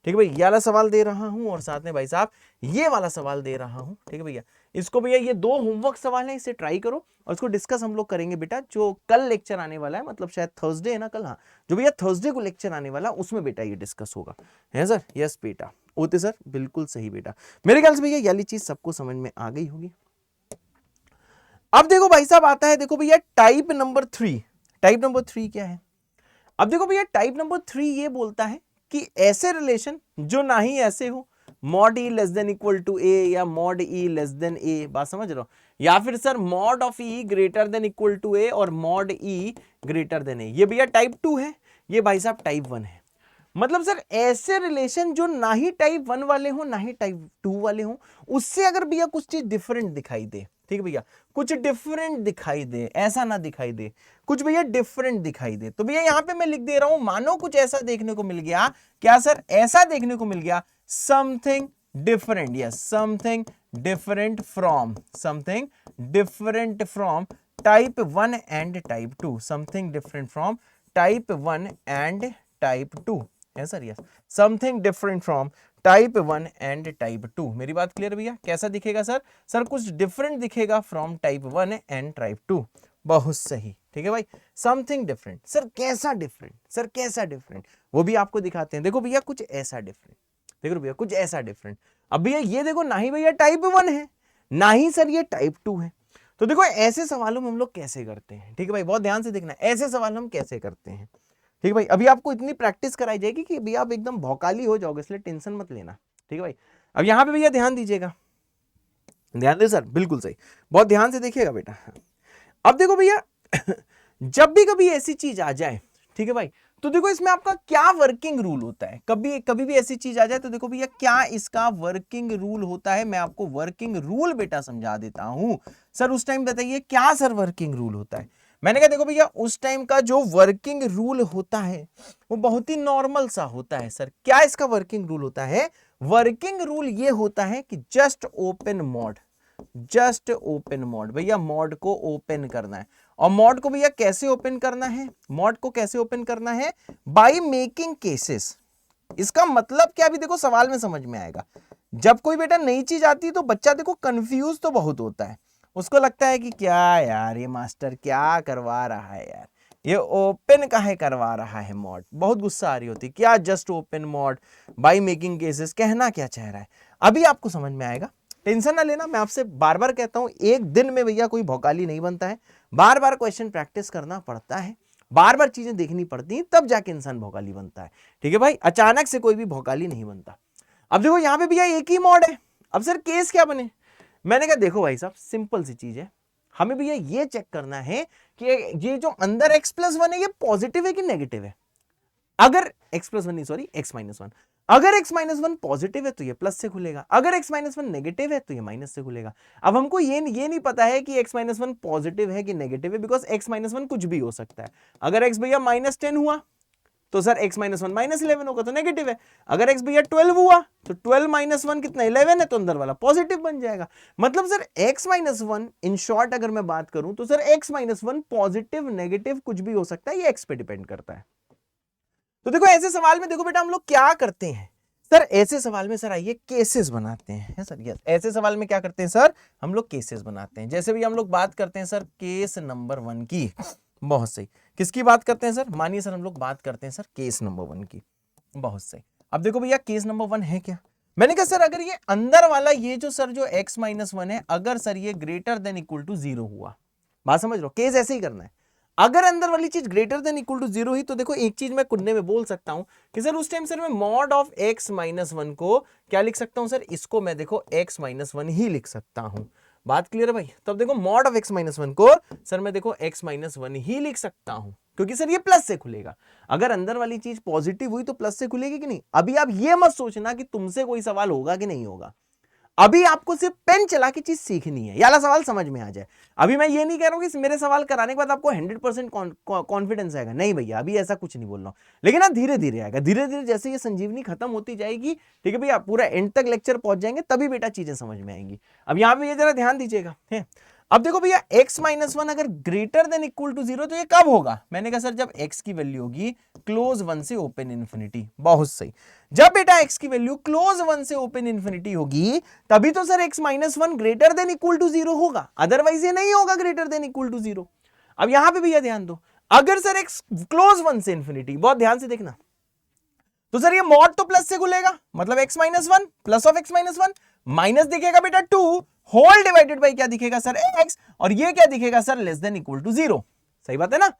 ठीक है भाई, ये वाला सवाल दे रहा हूं और साथ में भाई साहब ये वाला सवाल दे रहा हूं। ठीक है भैया, इसको भैया ये दो होमवर्क सवाल है, इसे ट्राई करो और इसको डिस्कस हम लोग करेंगे बेटा, जो कल लेक्चर आने वाला है, मतलब शायद थर्सडे है ना कल, हाँ जो भैया थर्सडे को लेक्चर आने वाला उसमें बेटा ये डिस्कस होगा, है सर। यस बेटा, ओते सर, बिल्कुल सही बेटा। मेरे ख्याल से भैया ये वाली चीज सबको समझ में आ गई होगी। अब देखो भाई साहब आता है, देखो भैया टाइप नंबर 3। टाइप नंबर 3 क्या है? अब देखो भैया टाइप नंबर 3 ये बोलता है कि ऐसे रिलेशन जो ना ही ऐसे हो, mod E less than equal to A या mod E less than A, बात समझ रहे हो, या फिर sir mod of E greater than equal to A और mod E greater than A, ये भैया टाइप 2 है, ये भाई साहब टाइप 1 है। मतलब सर ऐसे रिलेशन जो ना ही टाइप 1 वाले हो ना ही टाइप 2 वाले हो, उससे अगर भैया कुछ चीज डिफरेंट दिखाई दे, ठीक है भैया, कुछ डिफरेंट दिखाई दे, ऐसा ना दिखाई दे, कुछ भैया डिफरेंट दिखाई दे, तो भैया यहां पे मैं लिख दे रहा हूं मानो कुछ ऐसा देखने को मिल गया, क्या सर, ऐसा देखने को मिल गया, something different, yes, something different from, something different from type 1 and type 2, something different from type 1 and type 2 है sir, yes, something different from type 1 and type 2। मेरी बात क्लियर भैया, कैसा दिखेगा सर, सर कुछ डिफरेंट दिखेगा फ्रॉम टाइप 1 एंड टाइप 2, बहुत सही, ठीक है भाई, समथिंग डिफरेंट, सर कैसा डिफरेंट, सर कैसा डिफरेंट, वो भी आपको दिखाते हैं, देखो भैया कुछ ऐसा डिफरेंट, देखो भैया कुछ ऐसा डिफरेंट, अब भैया ये देखो ना ही भैया टाइप 1 है, ना ही सर ये टाइप 2 है, तो देखो ऐसे सवालों में हम लोग कैसे करते हैं, ठीक है भाई, बहुत ध्यान से देखना, ऐसे सवाल हम कैसे करते हैं, ठीक है भाई, अभी आपको इतनी प्रैक्टिस कराई जाएगी कि अभी आप एकदम भौकाली हो जाओगे, इसलिए टेंशन मत लेना, ठीक है भाई। अब यहां पे भैया ध्यान दीजिएगा, ध्यान दे सर, बिल्कुल सही, बहुत ध्यान से देखिएगा बेटा। अब देखो भैया जब भी कभी ऐसी चीज आ जाए, ठीक है भाई, तो देखो इसमें आपका क्या वर्किंग रूल होता है, कभी कभी भी ऐसी चीज आ जाए तो देखो भैया क्या इसका वर्किंग रूल होता है, मैं आपको वर्किंग रूल बेटा समझा देता हूं, सर उस टाइम बताइए क्या सर वर्किंग रूल होता है। मैंने कहा देखो भैया उस टाइम का जो वर्किंग रूल होता है वो बहुत ही नॉर्मल सा होता है सर, क्या इसका वर्किंग रूल होता है, वर्किंग रूल ये होता है कि just open mode, just open mode, भैया मोड को ओपन करना है, और मोड को भैया कैसे ओपन करना है, मोड को कैसे ओपन करना है, बाय मेकिंग केसेस। इसका मतलब क्या, अभी देखो सवाल में समझ में आएगा, जब कोई बेटा नई चीज आती है तो बच्चा देखो कंफ्यूज तो बहुत होता है, उसको लगता है कि क्या यार ये मास्टर क्या करवा रहा है यार, ये ओपन काहे करवा रहा है मोड, बहुत गुस्सा आ रही होती, क्या just open mode by making cases कहना क्या चाह रहा है, अभी आपको समझ में आएगा, टेंशन ना लेना, मैं आपसे बार बार कहता हूं एक दिन में भैया कोई भौकाली नहीं बनता है, बार बार क्वेश्चन प्रैक्टिस करना पड़ता है, बार बार चीजें देखनी पड़ती हैं, तब जाके इंसान भौकाली बनता है, ठीक है भाई, अचानक से कोई भी भौकाली नहीं बनता। अब देखो यहां पे भैया एक ही मोड है, अब सर केस क्या बने, मैंने कहा देखो भाई साहब सिंपल सी चीज है, हमें भैया ये चेक करना है कि ये जो अंदर x+1 है ये पॉजिटिव है कि नेगेटिव है, अगर x+1 नहीं सॉरी x-1, अगर x-1 पॉजिटिव है तो ये प्लस से खुलेगा, अगर x-1 नेगेटिव है तो ये माइनस से खुलेगा। अब हमको ये नहीं पता है कि x-1 पॉजिटिव है कि नेगेटिव है, बिकॉज x-1 कुछ भी हो सकता है, अगर x भैया -10 हुआ तो सर x-1 -11 होगा तो नेगेटिव है, अगर x भैया 12 हुआ तो 12 - 1 कितना 11 है, तो अंदर वाला पॉजिटिव बन जाएगा, मतलब सर x-1 इन शॉर्ट अगर मैं बात करूं तो सर x-1 पॉजिटिव नेगेटिव कुछ भी हो सकता है, ये x पे डिपेंड करता है। तो देखो ऐसे सवाल में देखो बेटा हम लोग क्या करते हैं सर, ऐसे सवाल में सर आइए केसेस बनाते हैं सर, यस, ऐसे सवाल में क्या करते हैं सर, हम लोग केसेस बनाते हैं, जैसे भी हम लोग बात करते हैं सर केस नंबर 1 की, बहुत सही, किसकी बात करते हैं सर, मानिए सर हम लोग बात करते हैं सर केस नंबर 1 की, बहुत सही। अब देखो भैया केस नंबर 1 है क्या, मैंने कहा सर अगर ये अंदर वाला ये जो सर जो x-1 है, अगर सर ये ग्रेटर देन इक्वल टू 0 हुआ, बात समझ लो, केस ऐसे ही करना है, अगर अंदर वाली चीज ग्रेटर देन इक्वल टू 0 ही, तो देखो एक चीज मैं कुन्ने में बोल सकता हूं कि सर उस टाइम सर मैं मॉड ऑफ x-1 को क्या लिख सकता हूं सर, इसको मैं देखो x-1 ही लिख सकता हूं, बात क्लियर है भाई, तब देखो मॉड ऑफ x-1 को सर मैं देखो x-1 ही लिख सकता हूं, क्योंकि सर ये प्लस से खुलेगा, अगर अंदर वाली चीज पॉजिटिव हुई तो प्लस से खुलेगी कि नहीं। अभी आप ये मत सोचना कि तुमसे कोई सवाल होगा कि नहीं होगा, अभी आपको सिर्फ पेन चला के चीज सीखनी है, याला सवाल समझ में आ जाए। अभी मैं ये नहीं कह रहा हूं कि मेरे सवाल कराने के बाद आपको 100% कॉन्फिडेंस आएगा, नहीं भैया अभी ऐसा कुछ नहीं बोल रहा हूं, लेकिन आप धीरे धीरे आएगा, धीरे धीरे जैसे ये संजीवनी खत्म होती जाएगी, ठीक है भैया, पूरा एंड तक लेक्चर पहुंच जाएंगे, तभी बेटा चीजें समझ में आएंगी। अब यहां पे ये जरा ध्यान दीजिएगा है, अब देखो भैया x-1 अगर ग्रेटर देन इक्वल टू 0 तो ये कब होगा, मैंने कहा सर जब x की वैल्यू होगी क्लोज 1 से ओपन इन्फिनिटी, बहुत सही, जब बेटा x की वैल्यू क्लोज 1 से ओपन इन्फिनिटी होगी तभी तो sir x-1 greater than equal to 0 होगा, अदरवाइज ये नहीं होगा ग्रेटर देन इक्वल टू 0। अब यहां पे भैया ध्यान दो, अगर सर x क्लोज 1 से इन्फिनिटी, बहुत ध्यान से देखना, तो सर ये मॉड तो प्लस से खुलेगा, मतलब x-1 plus of x-1 minus दिखेगा बेटा 2 होल डिवाइडेड बाई क्या दिखेगा सर x, और ये क्या दिखेगा sir less than equal to 0, सही बात है ना।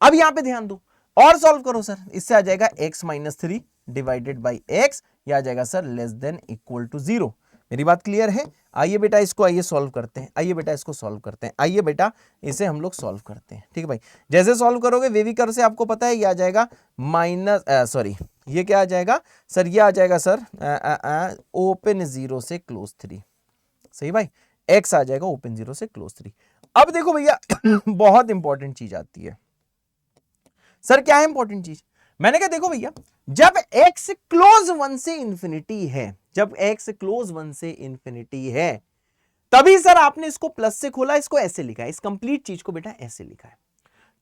अब यहां पे ध्यान दो और सॉल्व करो सर, इससे आ जाएगा x-3 डिवाइडेड बाई x, यह आ जाएगा sir less than equal to 0, मेरी बात क्लियर है। आइए बेटा इसको आइए सॉल्व करते हैं, आइए बेटा इसको सॉल्व करते हैं, आइए बेटा इसे हम लोग सॉल्व करते हैं, ठीक है भाई, जैसे सॉल्व करोगे वेविकर से आपको पता है ये आ जाएगा सॉरी ये क्या आ जाएगा सर, ये आ जाएगा सर ओपन 0 से क्लोज 3, सही भाई, x आ जाएगा ओपन 0 से क्लोज 3। अब देखो भैया बहुत इंपॉर्टेंट चीज आती है। सर क्या है इंपॉर्टेंट चीज? मैंने कहा देखो भैया, जब x क्लोज 1 से इंफिनिटी है, जब x क्लोज 1 से इंफिनिटी है, तभी सर आपने इसको प्लस से खोला, इसको ऐसे लिखा है, इस कंप्लीट चीज को बेटा ऐसे लिखा है,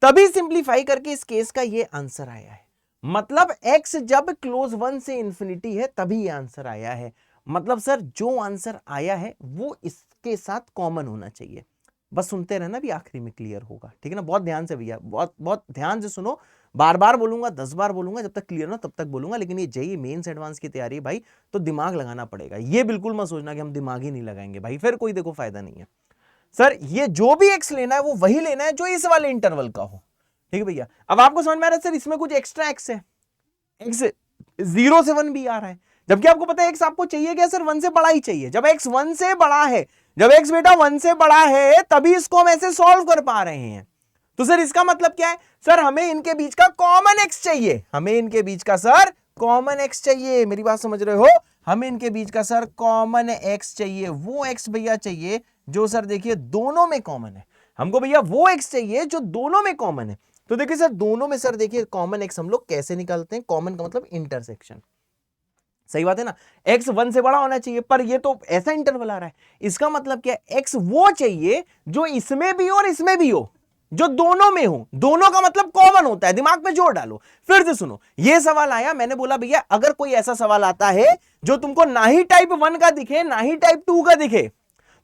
तभी सिंप्लीफाई करके इस केस का ये आंसर आया है। मतलब x जब क्लोज 1 से इंफिनिटी है तभी ये आंसर आया है। मतलब सर जो आंसर आया है वो इसके साथ कॉमन होना चाहिए। बस सुनते रहना, भी आखिरी में क्लियर होगा, ठीक है ना। बहुत ध्यान से भैया, बहुत बहुत ध्यान से सुनो, बार बार बोलूंगा, 10 बार बोलूंगा, जब तक क्लियर ना तब तक बोलूंगा। लेकिन ये जेईई मेंस एडवांस की तैयारी है भाई, तो दिमाग लगाना पड़ेगा। ये बिल्कुल मत सोचना कि हम दिमाग ही नहीं लगाएंगे भाई, फिर कोई देखो फायदा नहीं है। सर ये जो भी एक्स लेना है वो वही लेना है जो इस वाले इंटरवल का हो, ठीक है भैया। अब आपको समझ में आ रहा है सर इसमें कुछ एक्स्ट्रा एक्स है, एक्स 0 से 1 भी आ रहा है, जबकि आपको पता है एक्स आपको चाहिए क्या सर? 1 से बड़ा ही चाहिए। जब एक्स 1 से बड़ा है, जब एक्स बेटा 1 से बड़ा है, तभी इसको हम ऐसे सॉल्व कर पा रहे हैं। तो सर इसका मतलब क्या है? सर हमें इनके बीच का कॉमन एक्स चाहिए, हमें इनके बीच का सर कॉमन एक्स चाहिए। मेरी बात समझ रहे हो? हमें इनके बीच का सर कॉमन एक्स चाहिए, वो एक्स भैया चाहिए जो सर देखिए दोनों में कॉमन है। हमको भैया वो एक्स चाहिए जो दोनों में कॉमन है। तो देखिए सर दोनों में सर देखिए कॉमन एक्स हम लोग कैसे निकालते हैं? कॉमन का मतलब इंटरसेक्शन, सही बात है ना। एक्स 1 से बड़ा होना चाहिए, पर ये तो ऐसा इंटरवल आ रहा है, इसका मतलब क्या है? एक्स वो चाहिए जो इसमें भी हो और इसमें भी हो, जो दोनों में हो। दोनों का मतलब कॉमन होता है, दिमाग में जोड़ डालो। फिर से सुनो, ये सवाल आया, मैंने बोला भैया अगर कोई ऐसा सवाल आता है जो तुमको ना ही टाइप 1 का दिखे ना ही टाइप 2 का दिखे,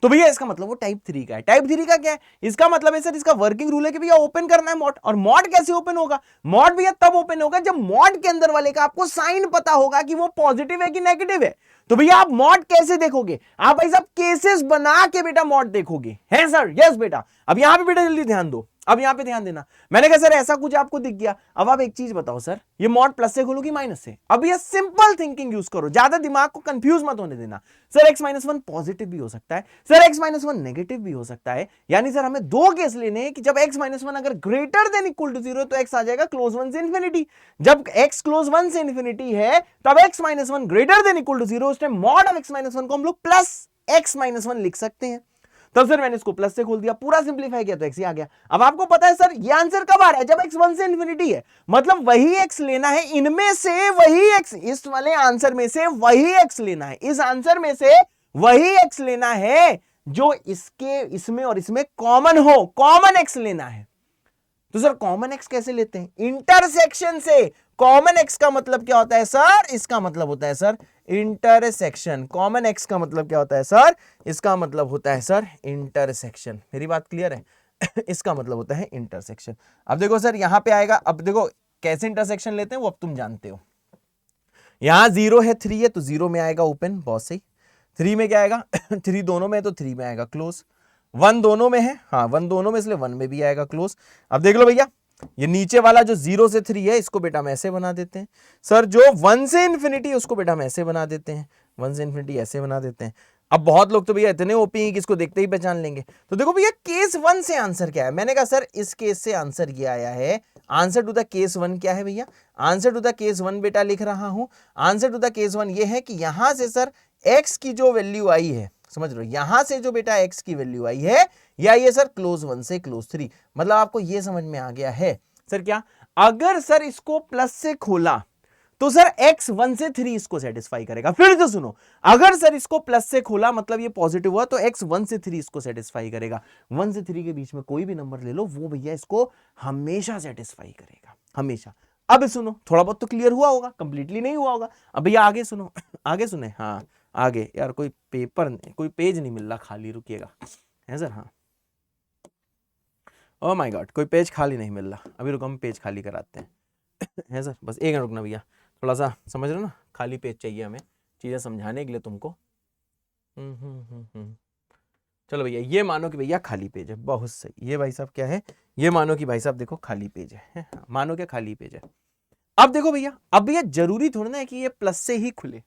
तो भैया इसका मतलब वो टाइप 3 का है। टाइप 3 का क्या है? इसका मतलब है सर इसका वर्किंग रूल है कि भैया ओपन करना है मॉड। और मॉड कैसे ओपन होगा? मॉड भैया तब ओपन होगा जब मॉड के अंदर वाले का आपको साइन पता होगा कि वो पॉजिटिव है कि नेगेटिव है। तो भैया आप मॉड कैसे देखोगे? आप भाई साहब केसेस बना के बेटा मॉड देखोगे, है सर? यस बेटा। अब यहां पे बेटा जल्दी ध्यान दो, अब यहां पे ध्यान देना। मैंने कहा सर ऐसा कुछ आपको दिख गया, अब आप एक चीज बताओ सर, ये मॉड प्लस से खोलो कि माइनस से? अब ये सिंपल थिंकिंग यूज करो, ज्यादा दिमाग को कंफ्यूज मत होने देना। सर x-1 पॉजिटिव भी हो सकता है, सर x-1 नेगेटिव भी हो सकता है। यानी सर हमें दो केस लेने हैं कि जब x-1 अगर ग्रेटर देन इक्वल टू 0 तो x आ जाएगा क्लोज 1 से इंफिनिटी। जब x क्लोज 1 से इंफिनिटी है तब x-1 greater than equal to 0, उस टाइम मॉड ऑफ x-1 को हम लोग प्लस x-1 लिख सकते हैं। तब सर मैंने इसको प्लस से खोल दिया, पूरा सिंप्लीफाई किया तो x ही आ गया। अब आपको पता है सर ये आंसर कब आ रहा है? जब x 1 से इंफिनिटी है। मतलब वही x लेना है, इनमें से वही x, इस वाले आंसर में से वही x लेना है, इस आंसर में से वही x लेना है जो इसके इसमें और इसमें कॉमन हो, कॉमन x लेना है। तो सर कॉमन एक्स कैसे लेते हैं? इंटरसेक्शन से। कॉमन एक्स का मतलब क्या होता है सर? इसका मतलब होता है सर इंटरसेक्शन। कॉमन एक्स का मतलब क्या होता है सर? इसका मतलब होता है सर इंटरसेक्शन। मेरी बात क्लियर है? इसका मतलब होता है इंटरसेक्शन। अब देखो सर यहां पे आएगा, अब देखो कैसे इंटरसेक्शन लेते हैं वो अब तुम जानते हो। यहां 0 है 3 है तो 0 में आएगा ओपन, बहुत सही। 3 में क्या आएगा? 3 दोनों में तो 3 में आएगा क्लोज। 1 दोनों में है, हाँ 1 दोनों में, इसलिए 1 में भी आएगा क्लोज। अब देख लो भैया ये नीचे वाला जो 0 से 3 है इसको बेटा हम ऐसे बना देते हैं। सर जो 1 से इंफिनिटी उसको बेटा हम ऐसे बना देते हैं, 1 से इंफिनिटी ऐसे बना देते हैं। अब बहुत लोग तो भैया इतने ओपी हैं कि इसको देखते ही पहचान लेंगे। तो देखो भैया केस 1 से आंसर क्या है? मैंने कहा सर इस केस से आंसर ये आया है। आंसर टू द केस 1 क्या है भैया? आंसर टू द केस 1 बेटा लिख रहा हूं। आंसर टू द केस 1 ये है कि यहां से सर x की जो वैल्यू आई है, समझ लो यहां से जो बेटा x की वैल्यू आई है या ये सर क्लोज 1 से क्लोज 3। मतलब आपको ये समझ में आ गया है सर क्या? अगर सर इसको प्लस से खोला तो सर x 1 से 3 इसको सेटिस्फाई करेगा। फिर तो सुनो, अगर सर इसको प्लस से खोला मतलब ये पॉजिटिव हुआ तो x 1 से 3 इसको सेटिस्फाई करेगा। 1 से 3 के बीच में कोई भी नंबर ले लो वो भैया इसको हमेशा सेटिस्फाई करेगा, हमेशा। अब सुनो, थोड़ा बहुत तो क्लियर हुआ होगा, कंप्लीटली नहीं हुआ होगा। अब भैया आगे सुनो, आगे सुने, हाँ आगे। यार कोई पेपर कोई पेज नहीं मिल रहा खाली, रुकिएगा है सर। हाँ ओह माय गॉड, कोई पेज खाली नहीं मिल रहा, अभी रुको हम पेज खाली कराते हैं। है सर, बस एक मिनट रुकना भैया, थोड़ा सा समझ रहे हो ना, खाली पेज चाहिए हमें चीज़ें समझाने के लिए तुमको। चलो भैया ये मानो कि भैया खाली पेज है, बहुत सही। ये भाई साहब क्या है? ये मानो कि भाई साहब देखो खाली पेज है, मानो क्या खाली पेज है। अब देखो भैया, अब भैया जरूरी थोड़ा ना है कि ये प्लस से ही खुले,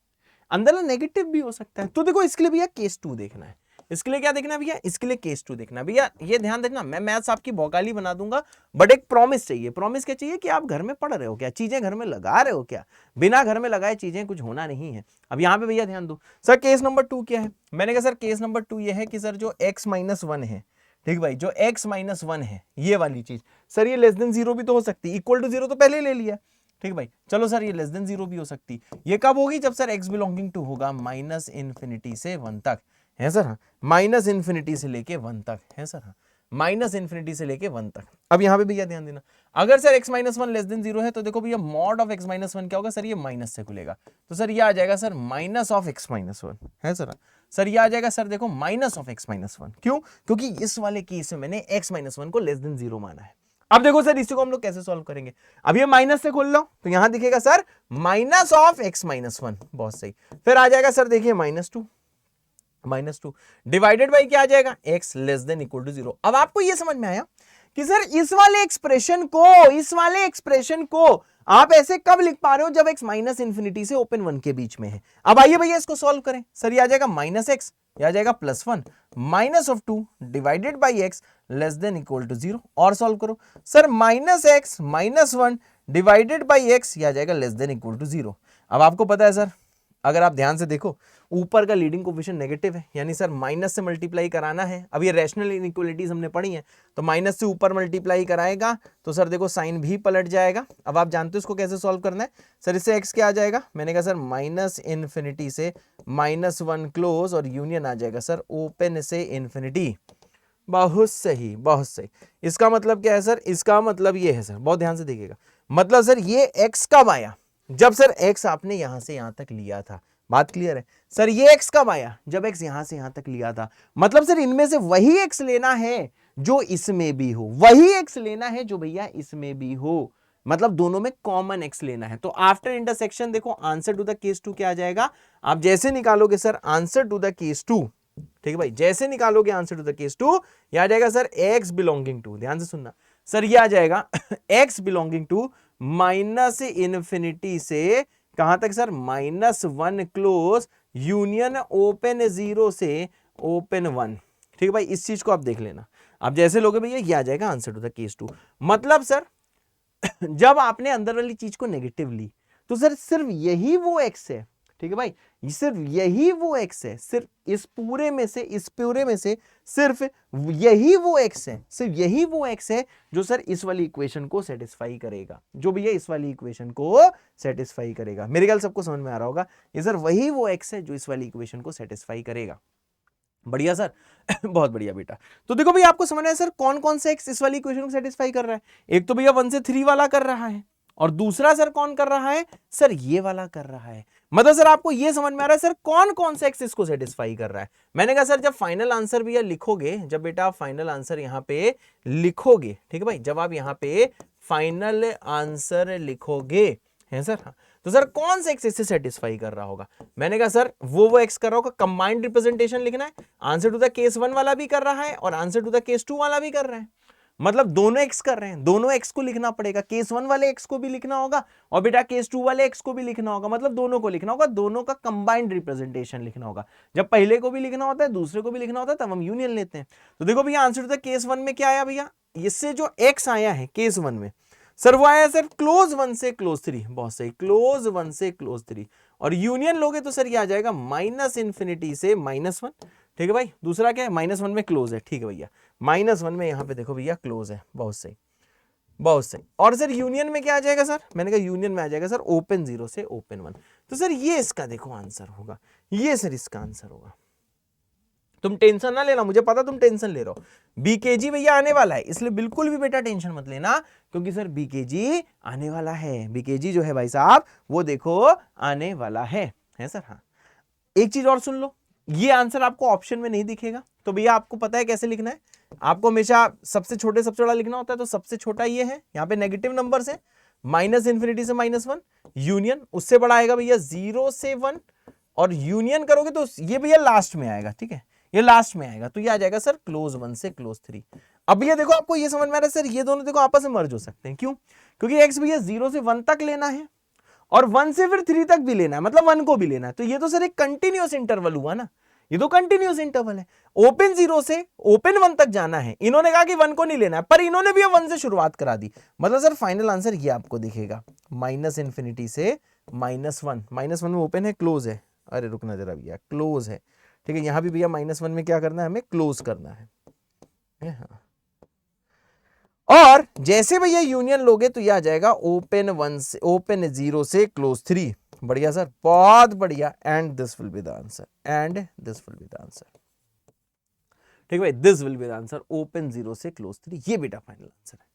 अंदर ना नेगेटिव भी हो सकता है। तो देखो इसके लिए भैया केस 2 देखना है। इसके लिए क्या देखना भैया, इसके लिए केस 2 देखना भैया। ये ध्यान रखना, मैं मैथ्स आपकी भौकाली बना दूंगा, बट एक प्रॉमिस चाहिए। प्रॉमिस क्या चाहिए कि आप घर में पढ़ रहे हो क्या, चीजें घर में लगा रहे हो क्या, बिना घर में लगाए चीजें कुछ होना नहीं है। अब यहाँ पे भैया ध्यान दो सर, केस नंबर 2 क्या है। मैंने कहा सर केस नंबर 2 ये है कि सर जो x माइनस 1 है, ठीक भाई, जो x माइनस 1 है ये वाली चीज, सर ये लेस देन 0 भी तो हो सकती है, इक्वल टू 0 तो पहले ले लिया, ठीक भाई। चलो सर ये लेस देन 0 भी हो सकती, ये कब होगी, जब सर x बिलोंगिंग टू होगा माइनस इन्फिनिटी से 1 तक, है सर। हाँ, माइनस इन्फिनिटी से लेके 1 तक, है सर। हाँ, माइनस इन्फिनिटी से लेके 1 तक। अब यहां पे भैया ध्यान देना, अगर sir x minus 1 less than 0 है तो देखो भैया मॉड ऑफ x माइनस 1 क्या होगा सर, ये माइनस से खुलेगा, तो सर ये आ जाएगा sir minus of x minus 1, है सर। सर ये आ जाएगा सर देखो माइनस ऑफ x माइनस 1, क्यों, क्योंकि इस वाले केस में मैंने x माइनस 1 को लेस देन 0 माना है। अब देखो सर इसी को हम लोग कैसे सॉल्व करेंगे, अब ये माइनस से खोल लो तो यहां दिखेगा sir minus of x minus 1, बहुत सही। फिर आ जाएगा सर देखिए -2 डिवाइडेड बाई क्या आ जाएगा, x less than equal to 0। अब आपको ये समझ में आया कि सर इस वाले एक्सप्रेशन को आप ऐसे कब लिख पा रहे हो, जब x माइनस इंफिनिटी से ओपन 1 के बीच में है। अब आइए भैया इसको सॉल्व करें, सर ये आ जाएगा -x, ये आ जाएगा +1 minus of 2 divided by x less than equal to 0। और सॉल्व करो sir, -x minus 1 divided by x, ये आ जाएगा लेस देन इक्वल टू 0। अब आपको पता है सर, अगर आप ध्यान से देखो ऊपर का लीडिंग कोफिशिएंट नेगेटिव है, यानी सर माइनस से मल्टीप्लाई कराना है। अब ये रैशनल इनइक्वालिटीज हमने पढ़ी है, तो माइनस से ऊपर मल्टीप्लाई कराएगा तो सर देखो साइन भी पलट जाएगा। अब आप जानते हो इसको कैसे सॉल्व करना है, सर इससे x क्या आ जाएगा, मैंने कहा सर माइनस इन्फिनिटी से -1 क्लोज और यूनियन आ जाएगा सर ओपन से इन्फिनिटी। बहुत सही, बहुत सही। इसका मतलब क्या है सर, इसका मतलब ये है सर, बहुत ध्यान से देखिएगा, मतलब सर ये x कब आया, जब सर x आपने यहां से यहां तक लिया था। बात क्लियर है सर, ये x कब आया, जब x यहां से यहां तक लिया था। मतलब सर इनमें से वही x लेना है जो इसमें भी हो, वही x लेना है जो भैया इसमें भी हो, मतलब दोनों में कॉमन x लेना है। तो आफ्टर इंटरसेक्शन देखो आंसर टू द केस 2 क्या आ जाएगा, आप जैसे निकालोगे sir answer to the case 2, ठीक है भाई, जैसे निकालोगे आंसर टू द केस 2, ये आ जाएगा सर x बिलोंगिंग टू, ध्यान से सुनना सर, ये आ जाएगा x belonging to minus infinity से कहां तक सर, -1 क्लोज यूनियन ओपन 0 से ओपन 1, ठीक है भाई। इस चीज को आप देख लेना, आप जैसे लोगे भैया ये आ जाएगा आंसर टू द केस 2। मतलब सर जब आपने अंदर वाली चीज को नेगेटिव ली तो सर सिर्फ यही वो x है, ठीक है भाई, सिर्फ यही वो x है, सिर्फ इस पूरे में से सिर्फ यही वो x है, सिर्फ यही वो x है जो सर इस वाली इक्वेशन को सेटिस्फाई करेगा, जो भी है इस वाली इक्वेशन को सेटिस्फाई करेगा। मेरे ख्याल सबको समझ में आ रहा होगा, ये सर वही वो x है जो इस वाली इक्वेशन को सेटिस्फाई करेगा। बढ़िया सर बहुत बढ़िया बेटा। तो देखो भैया आपको समझ में आया सर कौन कौन से x इस वाली इक्वेशन को सेटिस्फाई कर रहा है। एक तो भैया 1 से 3 वाला कर रहा है, और दूसरा सर कौन कर रहा है, सर ये वाला कर रहा है। मतलब सर आपको ये समझ में आ रहा है सर कौन कौन सा एक्स इसको सेटिस्फाई कर रहा है। मैंने कहा सर जब फाइनल आंसर भैया लिखोगे, जब बेटा आप फाइनल आंसर यहां पे लिखोगे, ठीक है भाई, जब आप यहां पे फाइनल आंसर लिखोगे, है सर, हाँ, तो सर कौन सा एक्स इससे सेटिस्फाई कर रहा होगा। मैंने कहा सर वो एक्स कर रहा होगा, कंबाइंड रिप्रेजेंटेशन लिखना है, आंसर टू द केस 1 वाला भी कर रहा है और आंसर टू द केस 2 वाला भी कर रहे हैं, मतलब दोनों एक्स कर रहे हैं, दोनों एक्स को लिखना पड़ेगा, केस 1 वाले एक्स को भी लिखना होगा और बेटा केस 2 वाले एक्स को भी लिखना होगा, मतलब दोनों को लिखना होगा, दोनों का कंबाइंड रिप्रेजेंटेशन लिखना होगा। जब पहले को भी लिखना होता है दूसरे को भी लिखना होता है तब हम यूनियन लेते हैं। तो देखो भैया आंसर टू द केस 1 में क्या आया भैया, इससे जो एक्स आया है केस 1 में सर वो आया सर क्लोज 1 से क्लोज 3, बहुत सही, क्लोज 1 से क्लोज 3, और यूनियन लोगे तो सर ये आ जाएगा माइनस इन्फिनिटी से -1, ठीक है भाई। दूसरा क्या है, -1 में क्लोज है, ठीक है भैया, -1 में यहां पे देखो भैया क्लोज है, बहुत सही, बहुत सही। और सर यूनियन में क्या आ जाएगा सर, मैंने कहा यूनियन में आ जाएगा सर ओपन 0 से ओपन 1। तो सर ये इसका देखो आंसर होगा, ये सर इसका आंसर होगा। तुम टेंशन ना लेना, मुझे पता तुम टेंशन ले रहे हो, बीकेजी भैया आने वाला है, इसलिए बिल्कुल भी बेटा टेंशन मत लेना, क्योंकि सर बीकेजी आने वाला है, बीकेजी जो है भाई साहब वो देखो आने वाला है सर। हाँ, एक चीज और सुन लो, ये आंसर आपको ऑप्शन में नहीं दिखेगा, तो भैया आपको पता है कैसे लिखना है, आपको हमेशा सबसे छोटे सबसे बड़ा लिखना होता है, तो सबसे छोटा ये है, यहाँ पे नेगेटिव नंबर से माइनस इन्फिनिटी से -1, यूनियन उससे बड़ा आएगा भैया 0 से 1, और यूनियन करोगे तो ये भैया लास्ट में आएगा, ठीक है, ये लास्ट में आएगा, तो ये आ जाएगा सर क्लोज 1 से क्लोज 3। अब ये देखो आपको ये समझ में आ रहा है सर, ये दोनों देखो आपस में मर्ज हो सकते हैं, क्यों, क्योंकि एक्स भैया 0 से 1 तक लेना है और 1 से फिर 3 तक भी लेना है, मतलब 1 को भी लेना है, तो ये तो सर एक कंटिन्यूअस इंटरवल हुआ ना, ये तो कंटिन्यूस इंटरवल है। ओपन 0 से ओपन 1 तक जाना है, इन्होंने कहा कि 1 को नहीं लेना है, पर इन्होंने भी 1 से शुरुआत करा दी। मतलब सर फाइनल आंसर ये आपको दिखेगा -∞ से -1। -1 में ओपन है, क्लोज है, अरे रुकना जरा भैया, क्लोज है, ठीक है। यहां भी भैया -1 में क्या करना है, हमें क्लोज करना है। हाँ। और जैसे भैया यूनियन लोगे तो यह आ जाएगा ओपन 0 से क्लोज 3। बढ़िया सर, बहुत बढ़िया। And this will be the answer, and this will be the answer. ठीक है भाई, this will be the answer, open 0 से क्लोज 3। ये बेटा फाइनल आंसर है।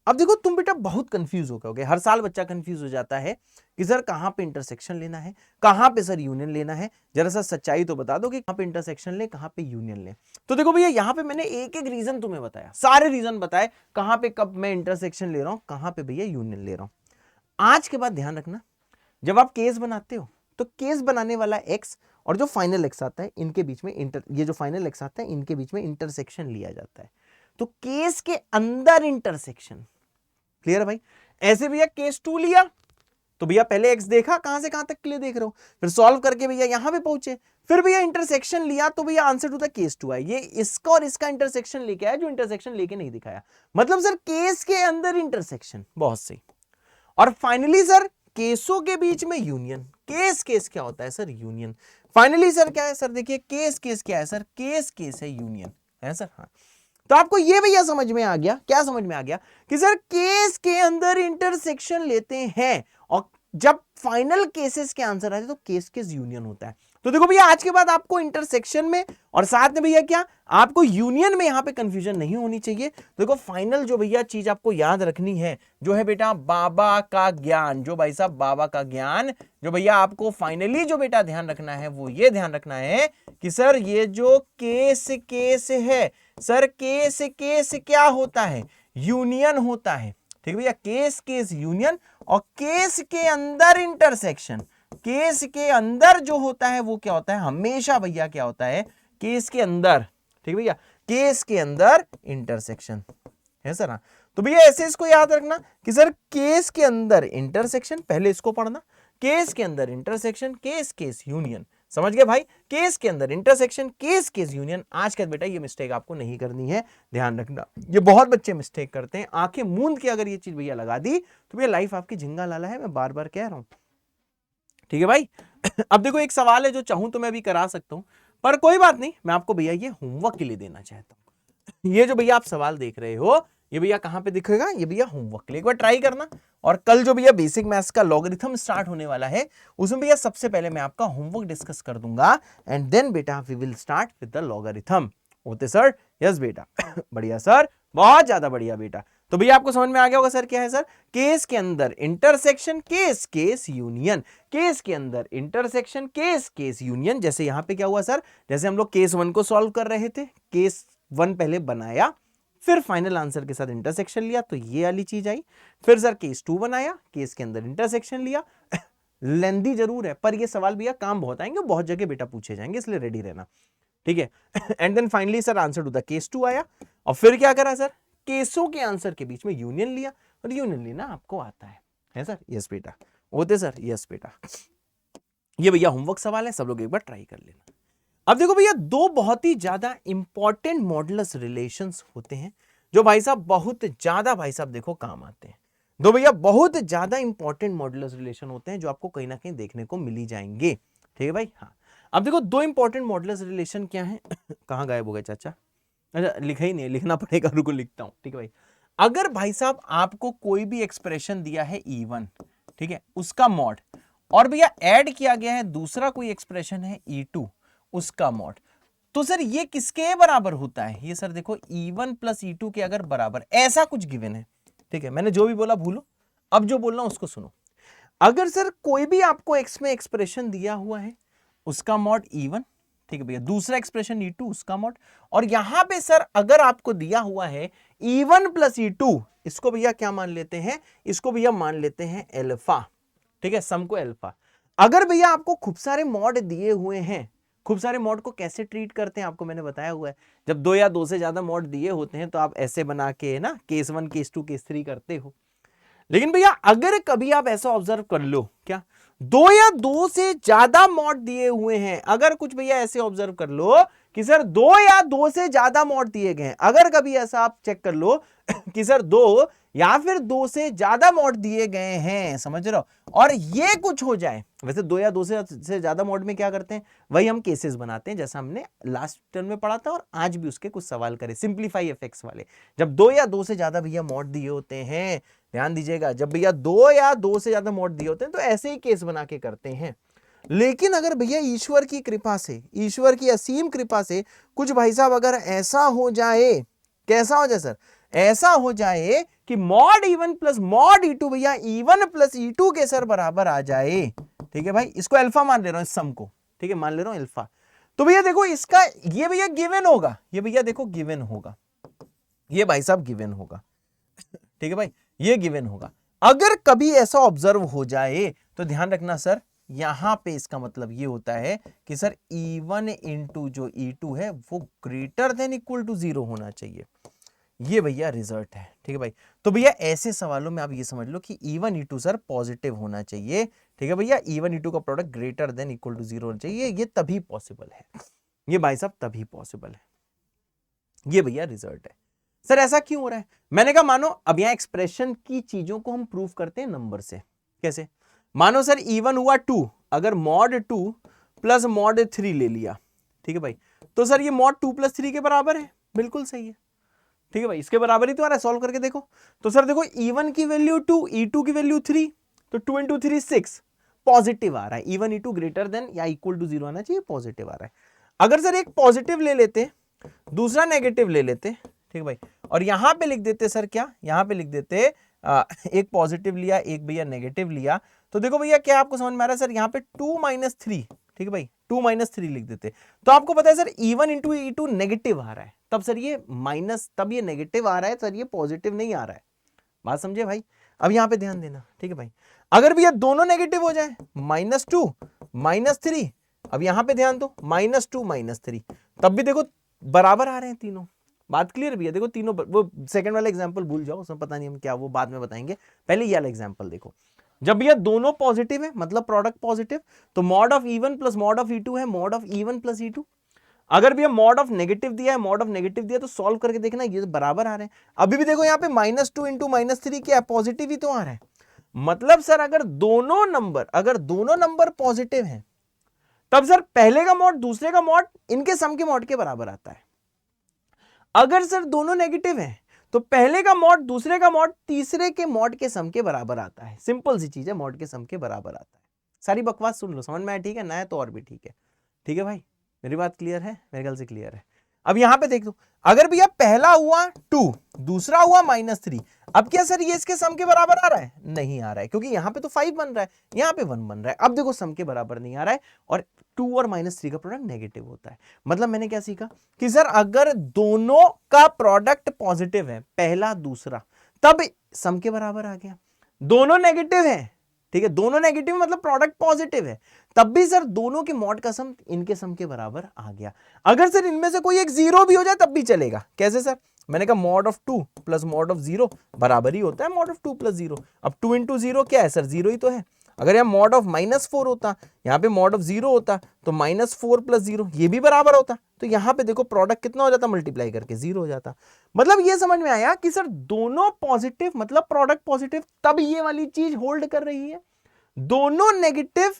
अब देखो तुम बेटा बहुत कंफ्यूज हो गए, हर साल बच्चा कंफ्यूज हो जाता है कि सर कहां पे इंटरसेक्शन लेना है, कहां पे सर यूनियन लेना है। जरा सा सच्चाई तो बता दो कि कहां पे इंटरसेक्शन ले, कहां पे यूनियन ले। तो देखो भैया यहां पे मैंने एक एक रीजन तुम्हें बताया, सारे रीजन बताए कहां पे कब मैं इंटरसेक्शन ले रहा हूं, कहां पे भैया यूनियन ले रहा हूं। आज के बाद ध्यान रखना, जब आप केस बनाते हो तो केस बनाने वाला एक्स और जो फाइनल एक्स आता है इनके बीच में ये जो फाइनल एक्स आता है इनके बीच में इंटरसेक्शन लिया जाता है। तो केस के अंदर इंटरसेक्शन, क्लियर है भाई। ऐसे भैया केस 2 लिया तो भैया पहले एक्स देखा कहां से कहां तक के लिए देख रहे हो, फिर सॉल्व करके भैया यहां पे पहुंचे, फिर भैया इंटरसेक्शन लिया तो भैया आंसर टू द केस 2 है। ये इसका और इसका इंटरसेक्शन लेके आया जो इंटरसेक्शन लेके नहीं दिखाया, मतलब सर केस के अंदर इंटरसेक्शन, बहुत सही। और फाइनली सर केसों के बीच में यूनियन। केस केस क्या होता है सर, यूनियन। फाइनली सर क्या है सर, देखिए केस केस क्या है सर, केस केस है, यूनियन है सर। हाँ, तो आपको ये भैया समझ में आ गया, क्या समझ में आ गया कि सर केस के अंदर इंटरसेक्शन लेते हैं और जब फाइनल केसेस के आंसर आते तो केस केस यूनियन होता है। तो देखो भैया आज के बाद आपको इंटरसेक्शन में और साथ में भैया क्या आपको यूनियन में यहां पे कंफ्यूजन नहीं होनी चाहिए। देखो फाइनल जो भैया चीज आपको याद रखनी है जो है बेटा बाबा का ज्ञान, जो भाई साहब बाबा का ज्ञान, जो भैया आपको फाइनली जो बेटा ध्यान रखना है वो ये ध्यान रखना है कि सर ये जो केस केस है सर, केस केस क्या होता है, यूनियन होता है। ठीक भैया, केस केस यूनियन और केस के अंदर इंटरसेक्शन। केस के अंदर जो होता है वो क्या होता है, हमेशा भैया क्या होता है, केस के अंदर। ठीक भैया, केस के अंदर इंटरसेक्शन है सर। हाँ, तो भैया ऐसे इसको याद रखना कि सर केस के अंदर इंटरसेक्शन, पहले इसको पढ़ना, केस के अंदर इंटरसेक्शन, केस केस यूनियन। समझ गए भाई, केस के अंदर इंटरसेक्शन, केस केस यूनियन। आज के बेटा ये मिस्टेक आपको नहीं करनी है, ध्यान रखना। ये बहुत बच्चे मिस्टेक करते हैं, आंखें मूंद के अगर ये चीज भैया लगा दी तो भैया लाइफ आपकी झिंगा लाला है, मैं बार बार कह रहा हूं। ठीक है भाई। अब देखो एक सवाल है जो चाहूं तो मैं अभी करा सकता हूं, पर कोई बात नहीं, मैं आपको भैया ये होमवर्क के लिए देना चाहता हूं। ये जो भैया आप सवाल देख रहे हो ये भैया कहां पे दिखेगा, ये भैया होमवर्क के लिए, एक बार ट्राई करना। और कल जो भैया बेसिक मैथ्स का लॉगरिथम स्टार्ट होने वाला है उसमें भैया सबसे पहले मैं आपका होमवर्क डिस्कस कर दूंगा एंड देन बेटा we will start with the logarithm. Okay sir, yes बेटा। बढ़िया सर, बहुत ज्यादा बढ़िया बेटा। तो भैया आपको समझ में आ गया होगा सर क्या है सर, केस के अंदर intersection, case case union, case के अंदर इंटरसेक्शन, केस केस यूनियन। जैसे यहां पे क्या हुआ सर, जैसे हम लोग केस 1 को सॉल्व कर रहे थे, केस 1 पहले बनाया, फिर फाइनल आंसर के साथ इंटरसेक्शन लिया तो ये वाली चीज आई, फिर सर केस 2 बनाया, केस के अंदर इंटरसेक्शन लिया। लेंदी जरूर है पर ये सवाल भैया काम बहुत आएंगे, बहुत जगह बेटा पूछे जाएंगे, इसलिए रेडी रहना। ठीक है। And then finally sir answer to the case 2 आया और फिर क्या करा सर, केसों के आंसर के बीच में यूनियन लिया और यूनियन लेना आपको आता है सर। यस बेटा, होते सर, यस बेटा। ये भैया होमवर्क सवाल है, सब लोग एक बार ट्राई कर लेना। अब देखो भैया दो बहुत ही ज्यादा इंपॉर्टेंट मॉडुलस रिलेशंस होते हैं जो भाई साहब बहुत ज्यादा भाई साहब देखो काम आते हैं। दो भैया बहुत ज्यादा इंपॉर्टेंट मॉडुलस रिलेशन होते हैं जो आपको कहीं ना कहीं देखने को मिल ही जाएंगे। ठीक है भाई। हाँ, अब देखो दो इंपॉर्टेंट मॉडुलस रिलेशन क्या है। कहां गायब हो गए चाचा, अच्छा लिखा ही नहीं है, लिखना पड़ेगा, रुको लिखता हूं। ठीक है भाई, अगर भाई साहब आपको कोई भी एक्सप्रेशन दिया है E1, ठीक है, उसका मॉड, और भैया ऐड किया गया है दूसरा कोई एक्सप्रेशन है E2 उसका मॉड, तो सर ये किसके बराबर होता है, ये सर देखो E1 प्लस E2 के अगर बराबर, ऐसा कुछ गिवन है। ठीक है, मैंने जो भी बोला भूलो, अब जो बोल रहा हूं उसको सुनो। अगर सर कोई भी आपको एक्स में एक्सप्रेशन दिया हुआ है उसका मॉड E1, ठीक है भैया, दूसरा एक्सप्रेशन E2 उसका मॉड, और यहां पे सर अगर आपको दिया हुआ है E1 प्लस E2, इसको भैया क्या मान लेते हैं, इसको भैया मान लेते हैं अल्फा। ठीक है, सम को अल्फा। अगर भैया आपको खूब सारे मॉड दिए हुए हैं, खूब सारे मॉड को कैसे ट्रीट करते हैं आपको मैंने बताया हुआ है, जब 2 या 2 से ज्यादा मॉड दिए होते हैं तो आप ऐसे बना के ना केस 1 केस 2 केस 3 करते हो। लेकिन भैया अगर कभी आप ऐसा ऑब्जर्व कर लो, क्या दो या दो से ज्यादा मॉड दिए हुए हैं, अगर कुछ भैया ऐसे ऑब्जर्व कर लो कि सर दो या दो से ज्यादा मॉड दिए गए हैं, अगर कभी ऐसा आप चेक कर लो कि सर दो या फिर दो से ज्यादा मॉड दिए गए हैं, समझ रहे हो, और ये कुछ हो जाए, वैसे दो या दो से ज्यादा मॉड में क्या करते हैं, वही हम केसेस बनाते हैं जैसा हमने लास्ट टर्म में पढ़ा था और आज भी उसके कुछ सवाल करे सिंप्लीफाई इफेक्ट्स वाले। जब दो या दो से ज्यादा भैया मॉड दिए होते हैं, ध्यान दीजिएगा, जब भैया दो या दो से ज्यादा मॉड दिए होते हैं तो ऐसे ही केस बना के करते हैं। लेकिन अगर भैया ईश्वर की कृपा से, ईश्वर की असीम कृपा से कुछ भाई साहब अगर ऐसा हो जाए, कैसा हो जाए सर, ऐसा हो जाए कि mod E1 plus mod E2 भैया E1 प्लस E2 के सर बराबर आ जाए, ठीक है भाई, इसको अल्फा मान ले रहा हूं इस सम को, ठीक है, मान ले रहा हूं अल्फा, तो भैया देखो इसका ये भैया गिवन होगा, ये भैया देखो गिवन होगा, ये भाई साहब गिवन होगा, ठीक है भाई, ये गिवन होगा। अगर कभी ऐसा ऑब्जर्व हो जाए तो ध्यान रखना सर, यहां पे इसका मतलब ये होता है कि सर E1 इंटू जो E2 है वो ग्रेटर देन इक्वल टू 0 होना चाहिए, ये भैया रिजल्ट है, ठीक है भाई। तो भैया ऐसे सवालों में आप ये समझ लो कि E1 E2 सर पॉजिटिव होना चाहिए, ठीक है भैया, E1 E2 का product greater than equal to 0 होना चाहिए, ये तभी पॉसिबल है, ये भाई साहब तभी पॉसिबल है, ये भैया रिजल्ट है। सर ऐसा क्यों हो रहा है, मैंने कहा मानो अब यहां एक्सप्रेशन की चीजों को हम प्रूव करते हैं नंबर से, कैसे, मानो सर E1 हुआ 2, अगर मॉड 2 प्लस मॉड 3 ले लिया, ठीक है भाई, तो सर ये मॉड 2 प्लस 3 के बराबर है, बिल्कुल सही है, ठीक है भाई, इसके बराबर ही तो आ रहा है, सॉल्व करके देखो, तो सर देखो E1 की वैल्यू 2, E2 की वैल्यू 3, तो 2 इंटू 3 6, पॉजिटिव आ रहा है, E1 E2 ग्रेटर देन या इक्वल टू 0 आना चाहिए, पॉजिटिव आ रहा है। अगर सर एक पॉजिटिव ले लेते, दूसरा नेगेटिव ले लेते, ठीक है भाई, और यहां पे लिख देते सर क्या, यहां पे लिख देते एक पॉजिटिव लिया एक भैया नेगेटिव लिया, तो देखो भैया क्या आपको समझ में आ रहा है सर, यहां पे 2 माइनस 3, ठीक है भाई, 2 माइनस 3 लिख देते, तो आपको पता है sir E1 into E2 negative आ रहा है, तब सर ये माइनस, तब ये नेगेटिव आ रहा है सर, ये पॉजिटिव नहीं आ रहा है, बात समझे भाई। अब यहां पे ध्यान देना, ठीक है भाई, अगर भैया दोनों नेगेटिव हो जाए, -2 -3, अब यहां पे ध्यान दो, -2 -3, तब भी देखो बराबर आ रहे हैं तीनों, बात क्लियर भैया, देखो तीनों, वो सेकंड वाला एग्जांपल भूल जाओ, उसमें पता नहीं हम क्या, वो बाद में बताएंगे, पहले ये वाला एग्जांपल देखो, जब भैया दोनों पॉजिटिव है मतलब प्रोडक्ट पॉजिटिव, तो mod of E1 plus mod of E2 है mod of E1 plus E2, अगर भैया मॉड ऑफ नेगेटिव दिया है, मॉड ऑफ नेगेटिव दिया, तो सॉल्व करके देखना ये बराबर आ रहे हैं, अभी भी देखो यहाँ पे -2 इंटू -3 क्या है, पॉजिटिव ही तो आ रहा है, मतलब सर अगर दोनों नंबर पॉजिटिव हैं, तब सर पहले का मॉड दूसरे का मॉड इनके सम के मॉड के बराबर आता है, अगर सर दोनों नेगेटिव हैं तो पहले का मॉड दूसरे का मॉड तीसरे के मॉड के सम के बराबर आता है, सिंपल सी चीज है, मॉड के सम के बराबर आता है। सारी बकवास सुन लो, समझ में आया, ठीक है, ना है तो और भी ठीक है, ठीक है भाई, मेरी बात क्लियर है, मेरे ख्याल से क्लियर है। अब यहां पे देख दो, अगर भैया पहला हुआ 2 दूसरा हुआ -3, अब क्या सर ये इसके सम के बराबर आ रहा है, नहीं आ रहा है, क्योंकि यहां पे तो 5 बन रहा है, यहां पे 1 बन रहा है, अब देखो सम के बराबर नहीं आ रहा है, और 2 और -3 का प्रोडक्ट नेगेटिव होता है, मतलब मैंने क्या सीखा कि सर अगर दोनों का प्रोडक्ट पॉजिटिव है, पहला दूसरा, तब सम के बराबर आ गया, दोनों नेगेटिव है, ठीक है, दोनों नेगेटिव मतलब प्रोडक्ट पॉजिटिव है, तब भी सर दोनों के मॉड का सम इनके सम के बराबर आ गया, अगर सर इनमें से कोई एक 0 भी हो जाए तब भी चलेगा, कैसे सर, मैंने कहा mod of 2 plus mod of 0 बराबर ही होता है मॉड ऑफ 2 प्लस 0, अब 2 इंटू 0 क्या है सर, 0 ही तो है, अगर यहाँ मॉड ऑफ -4 होता, यहाँ पे मॉड ऑफ 0 होता, तो -4 प्लस 0 ये भी बराबर होता, तो यहाँ पे देखो प्रोडक्ट कितना हो जाता, मल्टीप्लाई करके 0 हो जाता, मतलब ये समझ में आया कि सर दोनों पॉजिटिव मतलब प्रोडक्ट पॉजिटिव, तब ये वाली चीज होल्ड कर रही है, दोनों नेगेटिव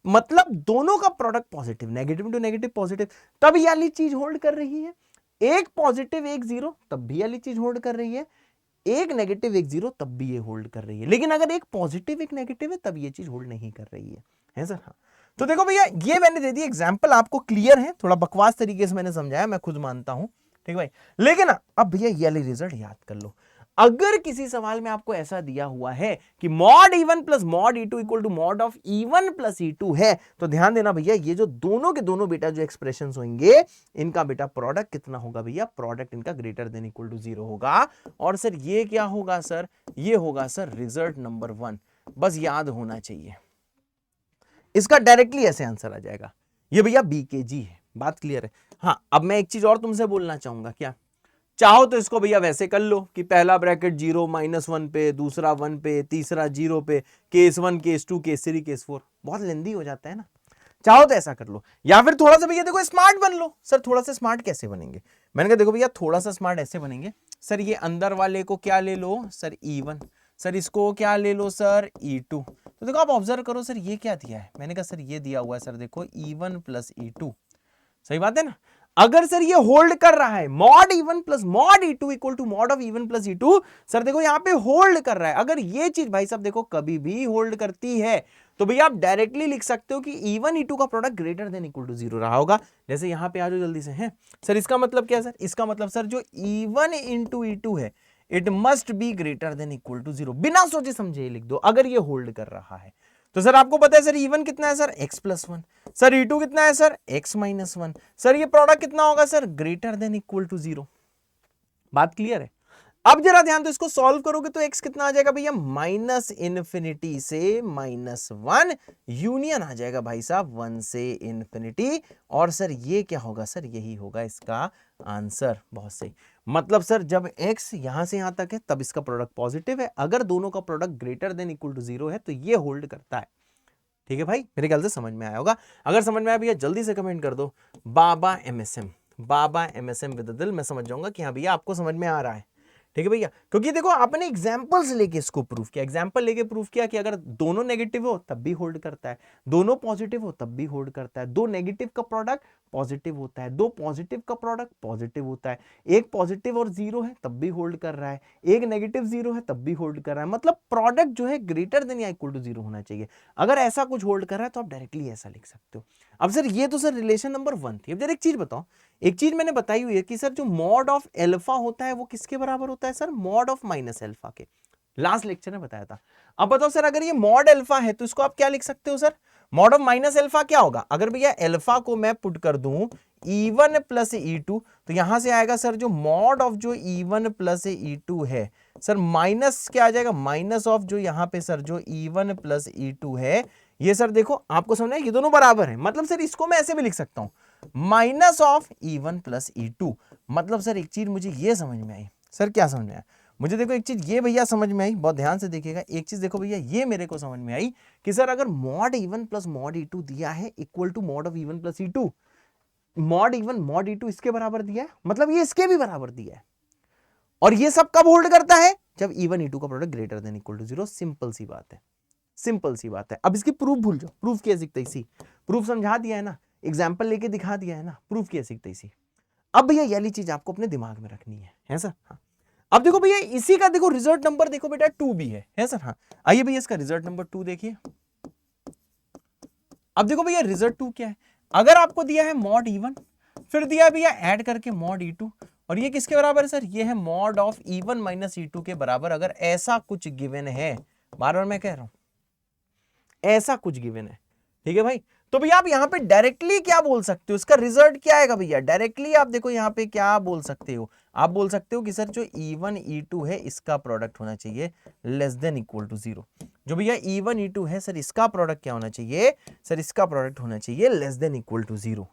मतलब दोनों का product positive, negative to negative positive, तब ये वाली चीज होल्ड कर रही है, एक पॉजिटिव एक 0 तब भी ये वाली चीज होल्ड कर रही है, एक नेगेटिव एक 0 तब भी ये होल्ड कर रही है, लेकिन अगर एक पॉजिटिव एक नेगेटिव है तब ये चीज होल्ड नहीं कर रही है सर। हाँ, तो देखो भैया ये मैंने दे दी एग्जांपल, आपको क्लियर है, थोड़ा बकवास तरीके से मैंने समझाया, मैं खुद मानता हूं, ठीक भाई, लेकिन अब भैया ये वाली रिजल्ट याद कर लो, अगर किसी सवाल में आपको ऐसा दिया हुआ है कि mod E1 plus mod E2 equal to mod of E1 plus E2 है, तो ध्यान देना भैया ये जो दोनों के दोनों बेटा जो एक्सप्रेशंस होंगे, इनका बेटा प्रोडक्ट कितना होगा भैया, प्रोडक्ट इनका ग्रेटर देन इक्वल टू 0 होगा, और सर ये क्या होगा सर, ये होगा सर रिजल्ट नंबर 1, बस याद होना चाहिए, इसका डायरेक्टली ऐसे आंसर आ जाएगा, ये भैया BKG है, बात क्लियर है। हाँ, अब मैं एक चीज और तुमसे बोलना चाहूंगा, क्या चाहो तो इसको भैया वैसे कर लो कि पहला ब्रैकेट 0 -1 पे, दूसरा 1 पे, तीसरा 0 पे, केस 1 केस 2 केस 3 केस 4, बहुत लेंदी हो जाता है ना। चाहो तो ऐसा कर लो, या फिर थोड़ा सा भैया देखो स्मार्ट बन लो। सर थोड़ा सा स्मार्ट कैसे बनेंगे? मैंने कहा देखो भैया थोड़ा सा स्मार्ट ऐसे बनेंगे सर, ये अंदर वाले को क्या ले लो सर E1, सर इसको क्या ले लो सर E2। तो देखो आप ऑब्जर्व करो सर ये क्या दिया है, मैंने कहा सर ये दिया हुआ है सर देखो E1 + E2, सही बात है ना। अगर सर ये होल्ड कर रहा है mod E1 + mod E2 equal to mod of E1 + E2, sir देखो यहां पे होल्ड कर रहा है। अगर ये चीज भाई साहब देखो कभी भी होल्ड करती है तो भैया आप डायरेक्टली लिख सकते हो कि E1 E2 का product greater than equal to 0 रहा होगा। जैसे यहां पे आ जाओ जल्दी से है सर, इसका मतलब क्या है सर? इसका मतलब सर जो E1 * E2 है it must be greater than equal to 0, बिना सोचे समझे लिख दो अगर ये होल्ड कर रहा है तो। सर आपको पता है सर E1 कितना है सर x + 1, सर E2 कितना है सर x - 1, सर ये प्रोडक्ट कितना होगा sir greater than equal to 0। बात क्लियर है? अब जरा ध्यान दो, इसको सॉल्व करोगे तो x कितना आ जाएगा भैया -∞ से -1 यूनियन आ जाएगा भाई साहब 1 से ∞। और सर ये क्या होगा सर, यही होगा इसका आंसर। बहुत सही, मतलब सर जब x यहां से यहां तक है तब इसका प्रोडक्ट पॉजिटिव है, अगर दोनों का product greater than equal to 0 है तो ये होल्ड करता है। ठीक है भाई, मेरे ख्याल से समझ में आया होगा। अगर समझ में आया भैया जल्दी से कमेंट कर दो बाबा MSM, बाबा MSM विद दिल, मैं समझ जाऊंगा कि हाँ भैया आपको समझ में आ रहा है। ठीक है भैया, क्योंकि देखो आपने एग्जांपल्स लेके इसको प्रूफ किया, एग्जांपल लेके प्रूफ किया कि अगर दोनों नेगेटिव हो तब भी होल्ड करता है, दोनों पॉजिटिव हो तब भी होल्ड करता है, दो नेगेटिव का प्रोडक्ट पॉजिटिव होता है, दो पॉजिटिव का प्रोडक्ट पॉजिटिव होता है, एक पॉजिटिव और 0 है तब भी होल्ड कर रहा है, एक नेगेटिव 0 है तब भी होल्ड कर रहा है। मतलब प्रोडक्ट जो है ग्रेटर देन या इक्वल टू 0 होना चाहिए। अगर ऐसा कुछ होल्ड कर रहा है तो आप डायरेक्टली ऐसा लिख सकते हो। अब सर ये तो सर रिलेशन नंबर 1 थी। अब जरा एक चीज बताओ, एक चीज मैंने बताई हुई है कि सर जो मॉड ऑफ एल्फा होता है वो किसके बराबर होता है sir, mod of minus alpha के। लास्ट लेक्चर में बताया था। अब बताओ सर अगर ये मॉड एल्फा है तो इसको आप क्या लिख सकते हो sir, mod of minus alpha क्या होगा? अगर भैया एल्फा को मैं पुट कर दूं E1 + E2 तो यहां से आएगा सर जो मॉड ऑफ जो E1 + E2 है सर माइनस क्या आ जाएगा, माइनस ऑफ जो यहां पे सर जो E1 + E2 है। ये सर देखो आपको समझना है ये दोनों बराबर है, मतलब सर इसको मैं ऐसे भी लिख सकता हूं माइनस ऑफ E1 + E2। मतलब सर एक चीज मुझे ये समझ में आई, सर क्या समझ में आया मुझे? देखो एक चीज ये भैया समझ में आई, बहुत ध्यान से देखिएगा। एक चीज देखो भैया ये मेरे को समझ में आई कि सर अगर मॉड E1 + मॉड E2 दिया है equal to mod of E1 + E2, mod E1 mod E2 इसके बराबर दिया है, मतलब ये इसके भी बराबर दिया है। और ये सब कब होल्ड करता है? जब E1 E2 का product greater than equal to 0। Simple सी बात है, सिंपल सी बात है। अब इसकी प्रूफ भूल जाओ, प्रूफ किया सीखते इसी, प्रूफ समझा दिया है ना, एग्जाम्पल लेके दिखा दिया है ना, प्रूफ किया सीखते इसी। अब भैया ये वाली चीज आपको अपने दिमाग में रखनी है सर। हाँ अब देखो भैया इसी का देखो रिजल्ट नंबर देखो बेटा 2 भी है सर। हाँ आइए भैया इसका रिजल्ट नंबर 2 देखिए। अब देखो भैया रिजल्ट 2 क्या है, अगर आपको दिया है मॉड E1 फिर दिया है भैया ऐड करके मॉड E2 और ये किसके बराबर है सर, ये है मॉड ऑफ E1 - E2 के बराबर। अगर ऐसा कुछ गिवन है, बार बार मैं कह रहा हूं ऐसा कुछ गिवन है, ठीक है भाई, तो भैया आप यहां पे डायरेक्टली क्या बोल सकते हो, इसका रिजल्ट क्या आएगा भैया? डायरेक्टली आप देखो यहां पे क्या बोल सकते हो, आप बोल सकते हो कि सर जो E1 E2 है इसका प्रोडक्ट होना चाहिए लेस देन इक्वल टू 0। जो भैया E1 E2 है सर इसका प्रोडक्ट क्या होना चाहिए सर, इसका प्रोडक्ट होना चाहिए लेस देन इक्वल टू 0।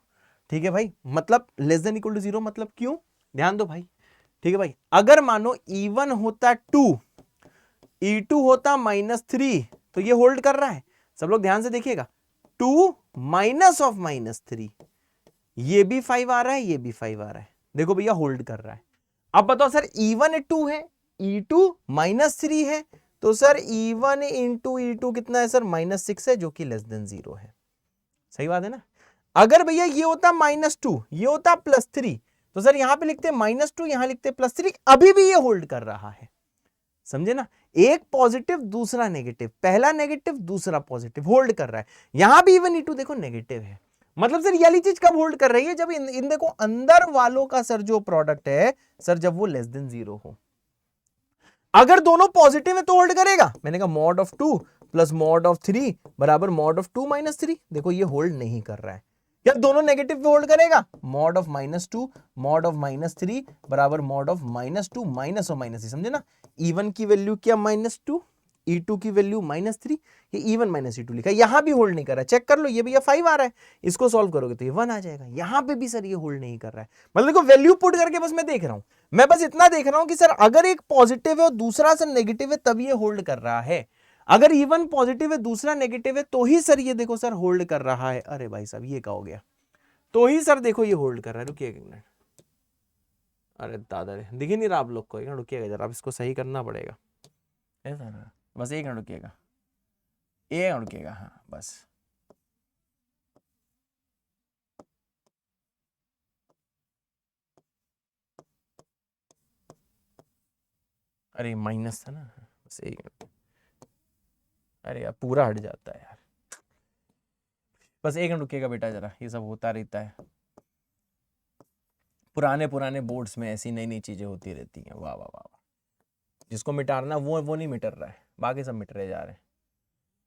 ठीक है भाई, मतलब लेस देन इक्वल टू 0 मतलब क्यों, ध्यान दो भाई। ठीक है भाई, अगर मानो E1 होता 2 E2 होता -3 तो ये होल्ड कर रहा है। सब लोग ध्यान से देखिएगा, 2 माइनस ऑफ -3, ये भी 5 आ रहा है, ये भी 5 आ रहा है, देखो भैया होल्ड कर रहा है। अब बताओ सर E1 2 है, E2 -3 है, तो सर E1 * E2 कितना है सर -6 है, जो कि लेस देन 0 है। सही बात है ना। अगर भैया ये होता -2 ये होता +3 तो सर यहां पे लिखते -2 यहां लिखते +3, अभी भी ये होल्ड कर रहा है। समझे ना, एक पॉजिटिव दूसरा नेगेटिव, पहला नेगेटिव दूसरा पॉजिटिव, होल्ड कर रहा है। यहां भी E1 E2 देखो नेगेटिव है, मतलब सर ये वाली चीज कब होल्ड कर रही है, जब इन देखो अंदर वालों का सर जो प्रोडक्ट है सर जब वो लेस देन 0 हो। अगर दोनों पॉजिटिव है तो होल्ड करेगा, मैंने कहा मॉड ऑफ 2 + मॉड ऑफ 3 बराबर मॉड ऑफ 2 - 3, देखो ये होल्ड नहीं कर रहा है। या दोनों नेगेटिव पे होल्ड करेगा, मॉड ऑफ -2 मॉड ऑफ -3 बराबर मॉड ऑफ -2 माइनस ऑफ -3, समझे ना। E1 की वैल्यू क्या -2, E2 की वैल्यू -3, ये E1 माइनस E2 लिखा है, यहां भी होल्ड नहीं कर रहा है, चेक कर लो, ये भैया 5 आ रहा है, इसको सॉल्व करोगे तो ये 1 आ जाएगा, यहां पे भी सर ये होल्ड नहीं कर रहा है। मतलब देखो वैल्यू पुट करके बस मैं देख रहा हूं, मैं बस इतना देख रहा हूं कि सर अगर एक पॉजिटिव है और दूसरा सर नेगेटिव है तब ये होल्ड कर रहा है, अगर E1 पॉजिटिव है दूसरा नेगेटिव है तो ही सर ये देखो सर होल्ड कर रहा है। अरे भाई साहब ये क्या हो गया, तो ही सर देखो ये होल्ड कर रहा है, रुकिए एक मिनट, अरे दादा रे दिख ही नहीं रहा आप लोग को, रुकिएगा जरा, अब इसको सही करना पड़ेगा, ऐसा बस एक मिनट रुकिएगा, एक मिनट रुकिएगा, हाँ बस, अरे माइनस था ना, बस एक मिनट, अरे यार पूरा हट जाता है यार, बस एक मिनट रुकिएगा बेटा जरा, ये सब होता रहता है, पुराने पुराने बोर्ड्स में ऐसी नई नई चीजें होती रहती हैं, वाह वाह वाह, जिसको मिटाना वो नहीं मिट रहा है, बाकी सब मिट रहे जा रहे हैं,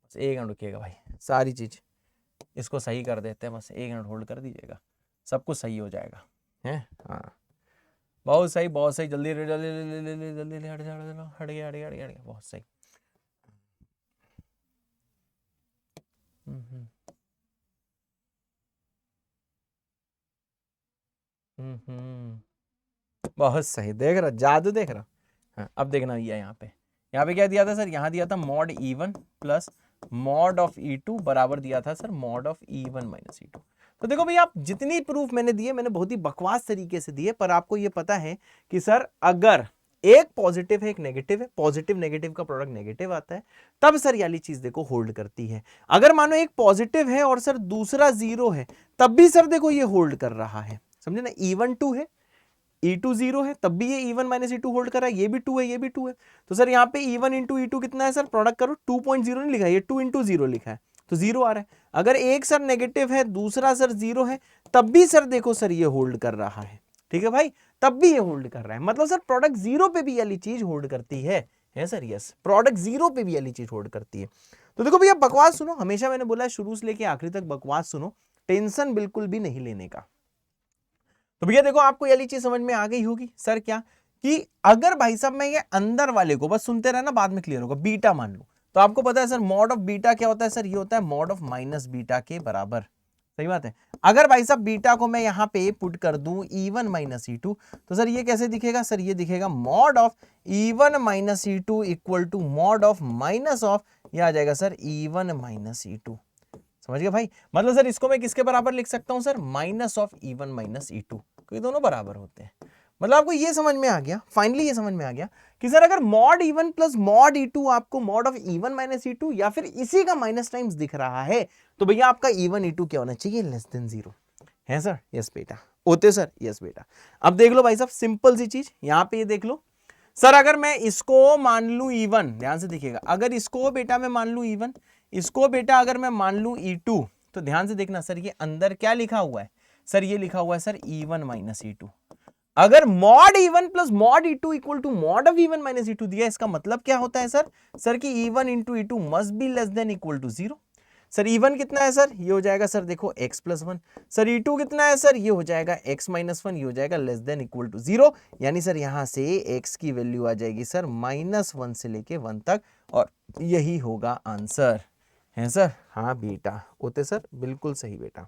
बस एक मिनट रुकिएगा भाई, सारी चीज इसको सही कर देते हैं, बस एक मिनट होल्ड कर दीजिएगा, सब कुछ सही हो जाएगा, हैं, हाँ बहुत सही बहुत सही, जल्दी जल्दी जल्दी जल्दी हट जा, हट गया हट गया हट गया, बहुत सही, बहुत सही, देख रहा जादू देख रहा, हाँ अब देखना ये यहाँ पे क्या दिया था सर, यहाँ दिया था mod E1 plus mod of E2 बराबर दिया था sir mod of E1 minus E2। तो देखो भाई आप जितनी प्रूफ मैंने दिए मैंने बहुत ही बकवास तरीके से दिए, पर आपको ये पता है कि सर अगर एक पॉजिटिव है एक नेगेटिव है, पॉजिटिव नेगेटिव का प्रोडक्ट नेगेटिव आता है, तब सर ये वाली चीज देखो होल्ड करती है। अगर मानो एक पॉजिटिव है और सर दूसरा जीरो है, तब भी सर देखो ये होल्ड कर रहा है, समझे ना, E1 2 है E2 0 है, तब भी ये E1 माइनस E2 होल्ड कर रहा है, ये भी 2 है ये भी 2 है, तो सर यहाँ पे E1 इंटू E2 कितना है सर, प्रोडक्ट करो 2.0 नहीं लिखा है, ये 2 इंटू 0 लिखा है, तो 0 आ रहा है। अगर एक सर नेगेटिव है दूसरा सर 0 है, तब भी सर देखो सर ये होल्ड कर रहा है, ठीक है भाई, तब भी ये होल्ड कर रहा है, मतलब सर प्रोडक्ट 0 पे भी वाली चीज होल्ड करती है सर, यस प्रोडक्ट 0 पे भी वाली चीज होल्ड करती है। तो देखो भैया बकवास सुनो, हमेशा मैंने बोला है शुरू से लेके आखिरी तक बकवास सुनो, टेंशन बिल्कुल भी नहीं लेने का। तो भैया देखो आपको ये चीज समझ में आ गई होगी सर, क्या कि अगर भाई साहब मैं ये अंदर वाले को बस सुनते रहना, बाद में क्लियर होगा, बीटा मान लो, तो आपको पता है सर मॉड ऑफ बीटा क्या होता है सर, ये होता है मॉड ऑफ माइनस बीटा के बराबर, सही बात है। अगर भाई साहब बीटा को मैं यहाँ पे पुट कर दूं E1 माइनस E2, तो सर ये कैसे दिखेगा सर, ये दिखेगा mod of E1 minus E2 equal to mod of minus of, ये आ जाएगा सर E1 माइनस E2, समझ गए भाई। मतलब सर इसको मैं किसके बराबर लिख सकता हूं sir, minus of E1 minus E2, क्योंकि दोनों बराबर होते हैं। मतलब आपको ये समझ में आ गया, फाइनली ये समझ में आ गया कि सर अगर mod E1 plus mod E2 आपको mod of E1 minus E2 या फिर इसी का माइनस टाइम्स दिख रहा है, तो भैया आपका E1 E2 क्या होना चाहिए, लेस देन 0 है सर, यस बेटा, होते सर, यस बेटा। अब देख लो भाई साहब सिंपल सी चीज, यहां पे ये देख लो सर, अगर मैं इसको मान लू E1, ध्यान से देखिएगा, अगर इसको बेटा मैं मान लू E1, इसको बेटा अगर मैं मान लू E2, तो ध्यान से देखना सर ये अंदर क्या लिखा हुआ है सर, ये लिखा हुआ है सर E1 माइनस E2। अगर mod E1 plus mod E2 equal to mod of E1 minus E2 दिया, इसका मतलब क्या होता है सर कि E1 into E2 must be less than equal to 0। Sir E1 कितना है सर, ये हो जाएगा सर देखो x प्लस 1, सर E2 कितना है सर, ये हो जाएगा x माइनस 1, ये हो जाएगा लेस देन इक्वल टू 0, यानी सर यहां से x की वैल्यू आ जाएगी सर -1 से लेके 1 तक, और यही होगा आंसर, है सर, हाँ बेटा होते सर, बिल्कुल सही बेटा,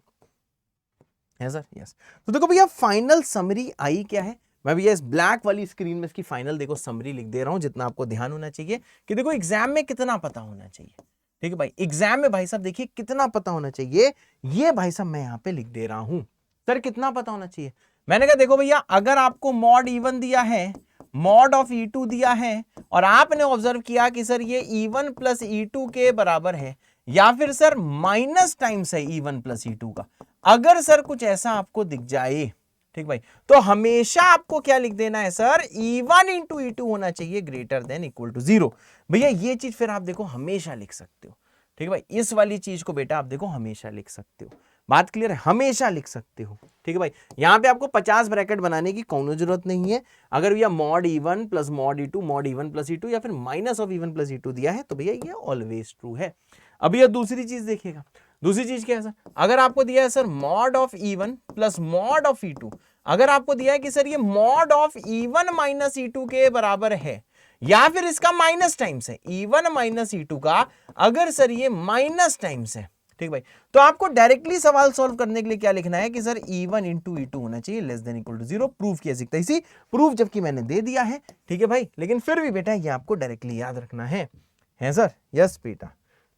है सर, यस। तो देखो भैया फाइनल समरी आई क्या है, मैं भैया इस ब्लैक वाली स्क्रीन में इसकी फाइनल देखो समरी लिख दे रहा हूं, जितना आपको ध्यान होना चाहिए कि देखो एग्जाम में कितना पता होना चाहिए, ठीक है भाई, एग्जाम में भाई साहब देखिए कितना पता होना चाहिए, ये भाई साहब मैं यहां पे लिख दे रहा हूं, सर कितना पता होना चाहिए। मैंने कहा देखो भैया अगर आपको मॉड E1 दिया है, मॉड ऑफ E2 दिया है, और आपने ऑब्जर्व किया कि सर ये E1 प्लस E2 के बराबर है, या फिर सर माइनस टाइम्स है E1 प्लस E2 का, अगर सर कुछ ऐसा आपको दिख जाए, ठीक भाई, तो हमेशा आपको क्या लिख देना है सर, E1 इंटू E2 होना चाहिए ग्रेटर देन इक्वल टू 0। भैया ये चीज फिर आप देखो हमेशा लिख सकते हो, ठीक है भाई, इस वाली चीज को बेटा आप देखो हमेशा लिख सकते हो, बात क्लियर है, हमेशा लिख सकते हो, ठीक है भाई। यहां पे आपको 50 ब्रैकेट बनाने की कोई जरूरत नहीं है। अगर भैया mod E1 plus mod E2, mod E1 plus E2 या फिर minus of E1 plus E2 दिया है, तो भैया ये ऑलवेज ट्रू है। अब ये दूसरी चीज देखिएगा, दूसरी चीज क्या है सर, अगर आपको दिया है sir mod of E1 plus mod of E2, अगर आपको दिया है कि सर ये mod of E1 minus E2 के बराबर है, या फिर इसका माइनस टाइम्स है, E1 माइनस E2 का अगर सर ये माइनस टाइम्स है, ठीक भाई, तो आपको डायरेक्टली सवाल सॉल्व करने के लिए क्या लिखना है कि सर E1 इंटू E2 होना चाहिए less than equal to 0। Proof किया सीखता इसी प्रूफ जबकि मैंने दे दिया है, ठीक है भाई, लेकिन फिर भी बेटा ये आपको डायरेक्टली याद रखना है सर? यस बेटा,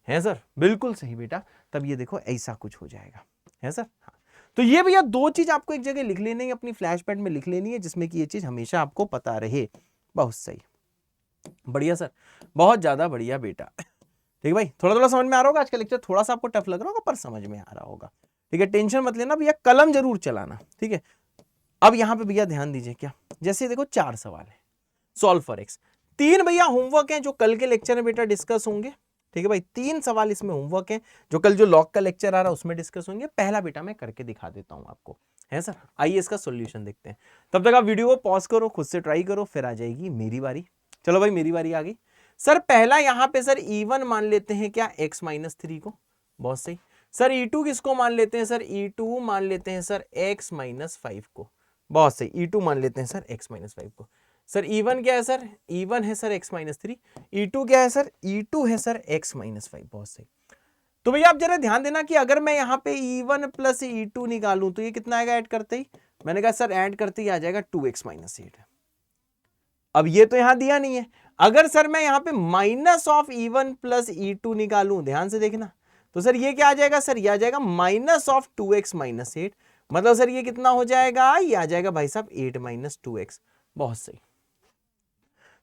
है सर, बिल्कुल सही बेटा। तब ये देखो ऐसा कुछ हो जाएगा, है सर? हाँ। तो ये भैया दो चीज आपको एक जगह लिख लेनी है, अपनी फ्लैश पैड में लिख लेनी है, जिसमें कि ये चीज हमेशा आपको पता रहे। बहुत सही, बढ़िया सर, बहुत ज्यादा बढ़िया बेटा। ठीक है भाई, थोड़ा थोड़ा समझ में आ रहा होगा। आज का लेक्चर थोड़ा सा आपको टफ लग रहा होगा पर समझ में आ रहा होगा, ठीक है? टेंशन मत लेना भैया, कलम जरूर चलाना, ठीक है? अब यहां पे भैया ध्यान दीजिए, क्या जैसे देखो 4 सवाल है, सॉल्व फॉर एक्स। 3 भैया होमवर्क हैं जो कल के लेक्चर में बेटा डिस्कस होंगे, ठीक है भाई? 3 सवाल इसमें होमवर्क हैं जो कल जो लॉग का लेक्चर आ रहा है उसमें डिस्कस होंगे। पहला बेटा मैं करके दिखा देता हूं आपको, है सर? आइए इसका सॉल्यूशन देखते हैं। तब तक आप वीडियो को पॉज करो, खुद से ट्राई करो, फिर आ जाएगी मेरी बारी। चलो भाई मेरी बारी आ गई। सर पहला यहां पे सर E1 मान लेते हैं क्या, x माइनस 3 को, बहुत सही। सर E2 किसको मान लेते हैं सर? E2 मान लेते हैं सर x माइनस 5 को, बहुत सही। E2 मान लेते हैं सर x माइनस 5 को। सर E1 क्या है सर? E1 है सर x माइनस 3। E2 क्या है सर? E2 है सर x माइनस 5, बहुत सही। तो भैया आप जरा ध्यान देना कि अगर मैं यहाँ पे E1 प्लस E2 निकालूं तो ये कितना आएगा ऐड करते ही? मैंने कहा सर ऐड करते ही आ जाएगा 2x माइनस 8। अब ये तो यहां दिया नहीं है। अगर सर मैं यहां पे minus of E1 plus E2 निकालूं, ध्यान से देखना, तो सर ये क्या आ जाएगा सर? ये आ जाएगा माइनस ऑफ 2x माइनस 8। मतलब सर ये कितना हो जाएगा? ये आ जाएगा भाई साहब 8 माइनस 2x, बहुत सही।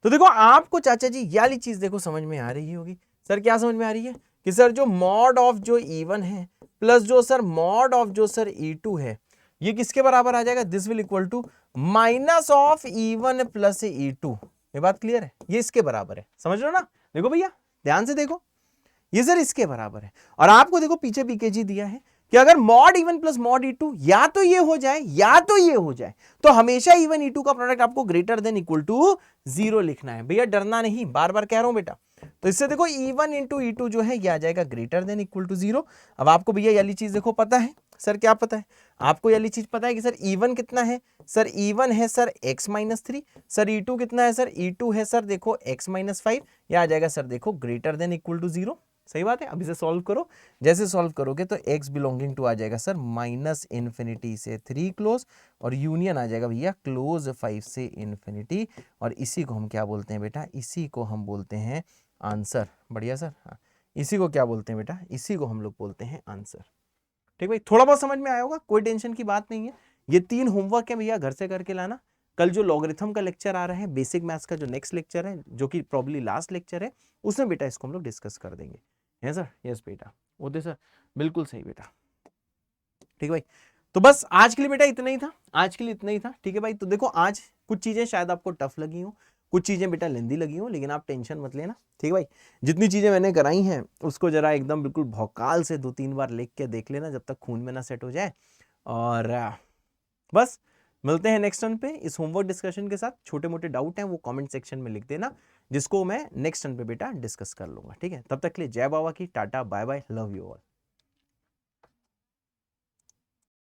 तो देखो आपको चाचा जी ये वाली चीज देखो समझ में आ रही होगी। सर क्या समझ में आ रही है कि सर जो मॉड ऑफ जो E1 है प्लस जो सर मॉड ऑफ जो सर E2 है, ये किसके बराबर आ जाएगा? This will equal to minus of E1 plus E2। ये बात क्लियर है? ये इसके बराबर है, समझ लो ना? देखो भैया ध्यान से देखो, ये सर इसके बराबर है। और आपको देखो पीछे पीकेजी दिया है कि अगर mod E1 plus mod E2 या तो ये हो जाए या तो ये हो जाए, तो हमेशा E1 E2 का प्रोडक्ट आपको ग्रेटर देन इक्वल टू 0 लिखना है। भैया डरना नहीं, बार बार कह रहा हूं बेटा। तो इससे देखो E1 इंटू E2 जो है ये आ जाएगा ग्रेटर देन इक्वल टू 0। अब आपको भैया ये चीज देखो पता है सर, क्या पता है आपको? ये चीज पता है कि सर E1 कितना है? सर E1 है sir x minus 3। Sir E2 कितना है सर? E2 है सर देखो x माइनस 5। यह आ जाएगा सर देखो ग्रेटर देन इक्वल टू 0। सही बात है। अब इसे सॉल्व करो, जैसे सॉल्व करोगे तो x बिलोंगिंग टू आ जाएगा सर माइनस इन्फिनिटी से 3 क्लोज, और यूनियन आ जाएगा भैया क्लोज 5 से इन्फिनिटी। और इसी को हम क्या बोलते हैं बेटा? इसी को हम बोलते हैं आंसर। बढ़िया सर, हाँ इसी को क्या बोलते हैं बेटा? इसी को हम लोग बोलते हैं आंसर। ठीक भाई, थोड़ा बहुत समझ में आया होगा, कोई टेंशन की बात नहीं है। ये 3 होमवर्क है भैया, घर से करके लाना। कल जो लॉगरिथम का लेक्चर आ रहा है, बेसिक मैथ्स का जो नेक्स्ट लेक्चर है, जो कि प्रॉब्ली लास्ट लेक्चर है, उसमें बेटा इसको हम लोग डिस्कस कर देंगे। है सर? यस बेटा, ओके सर, बिल्कुल सही बेटा। ठीक भाई, तो बस आज के लिए बेटा इतना ही था, आज के लिए इतना ही था। ठीक है भाई, तो देखो आज कुछ चीजें शायद आपको टफ लगी हो, कुछ चीजें बेटा लेंदी लगी हो, लेकिन आप टेंशन मत लेना। ठीक है भाई, जितनी चीजें मैंने कराई हैं उसको जरा एकदम बिल्कुल भौकाल से 2-3 बार लिख के देख लेना जब तक खून में ना सेट हो जाए। और बस मिलते हैं नेक्स्ट टर्न पे इस होमवर्क डिस्कशन के साथ। छोटे मोटे डाउट हैं वो कमेंट सेक्शन में लिख देना, जिसको मैं नेक्स्ट टर्न पे बेटा डिस्कस कर लूंगा। ठीक है, तब तक के लिए जय बाबा की, tata bye bye, love you all.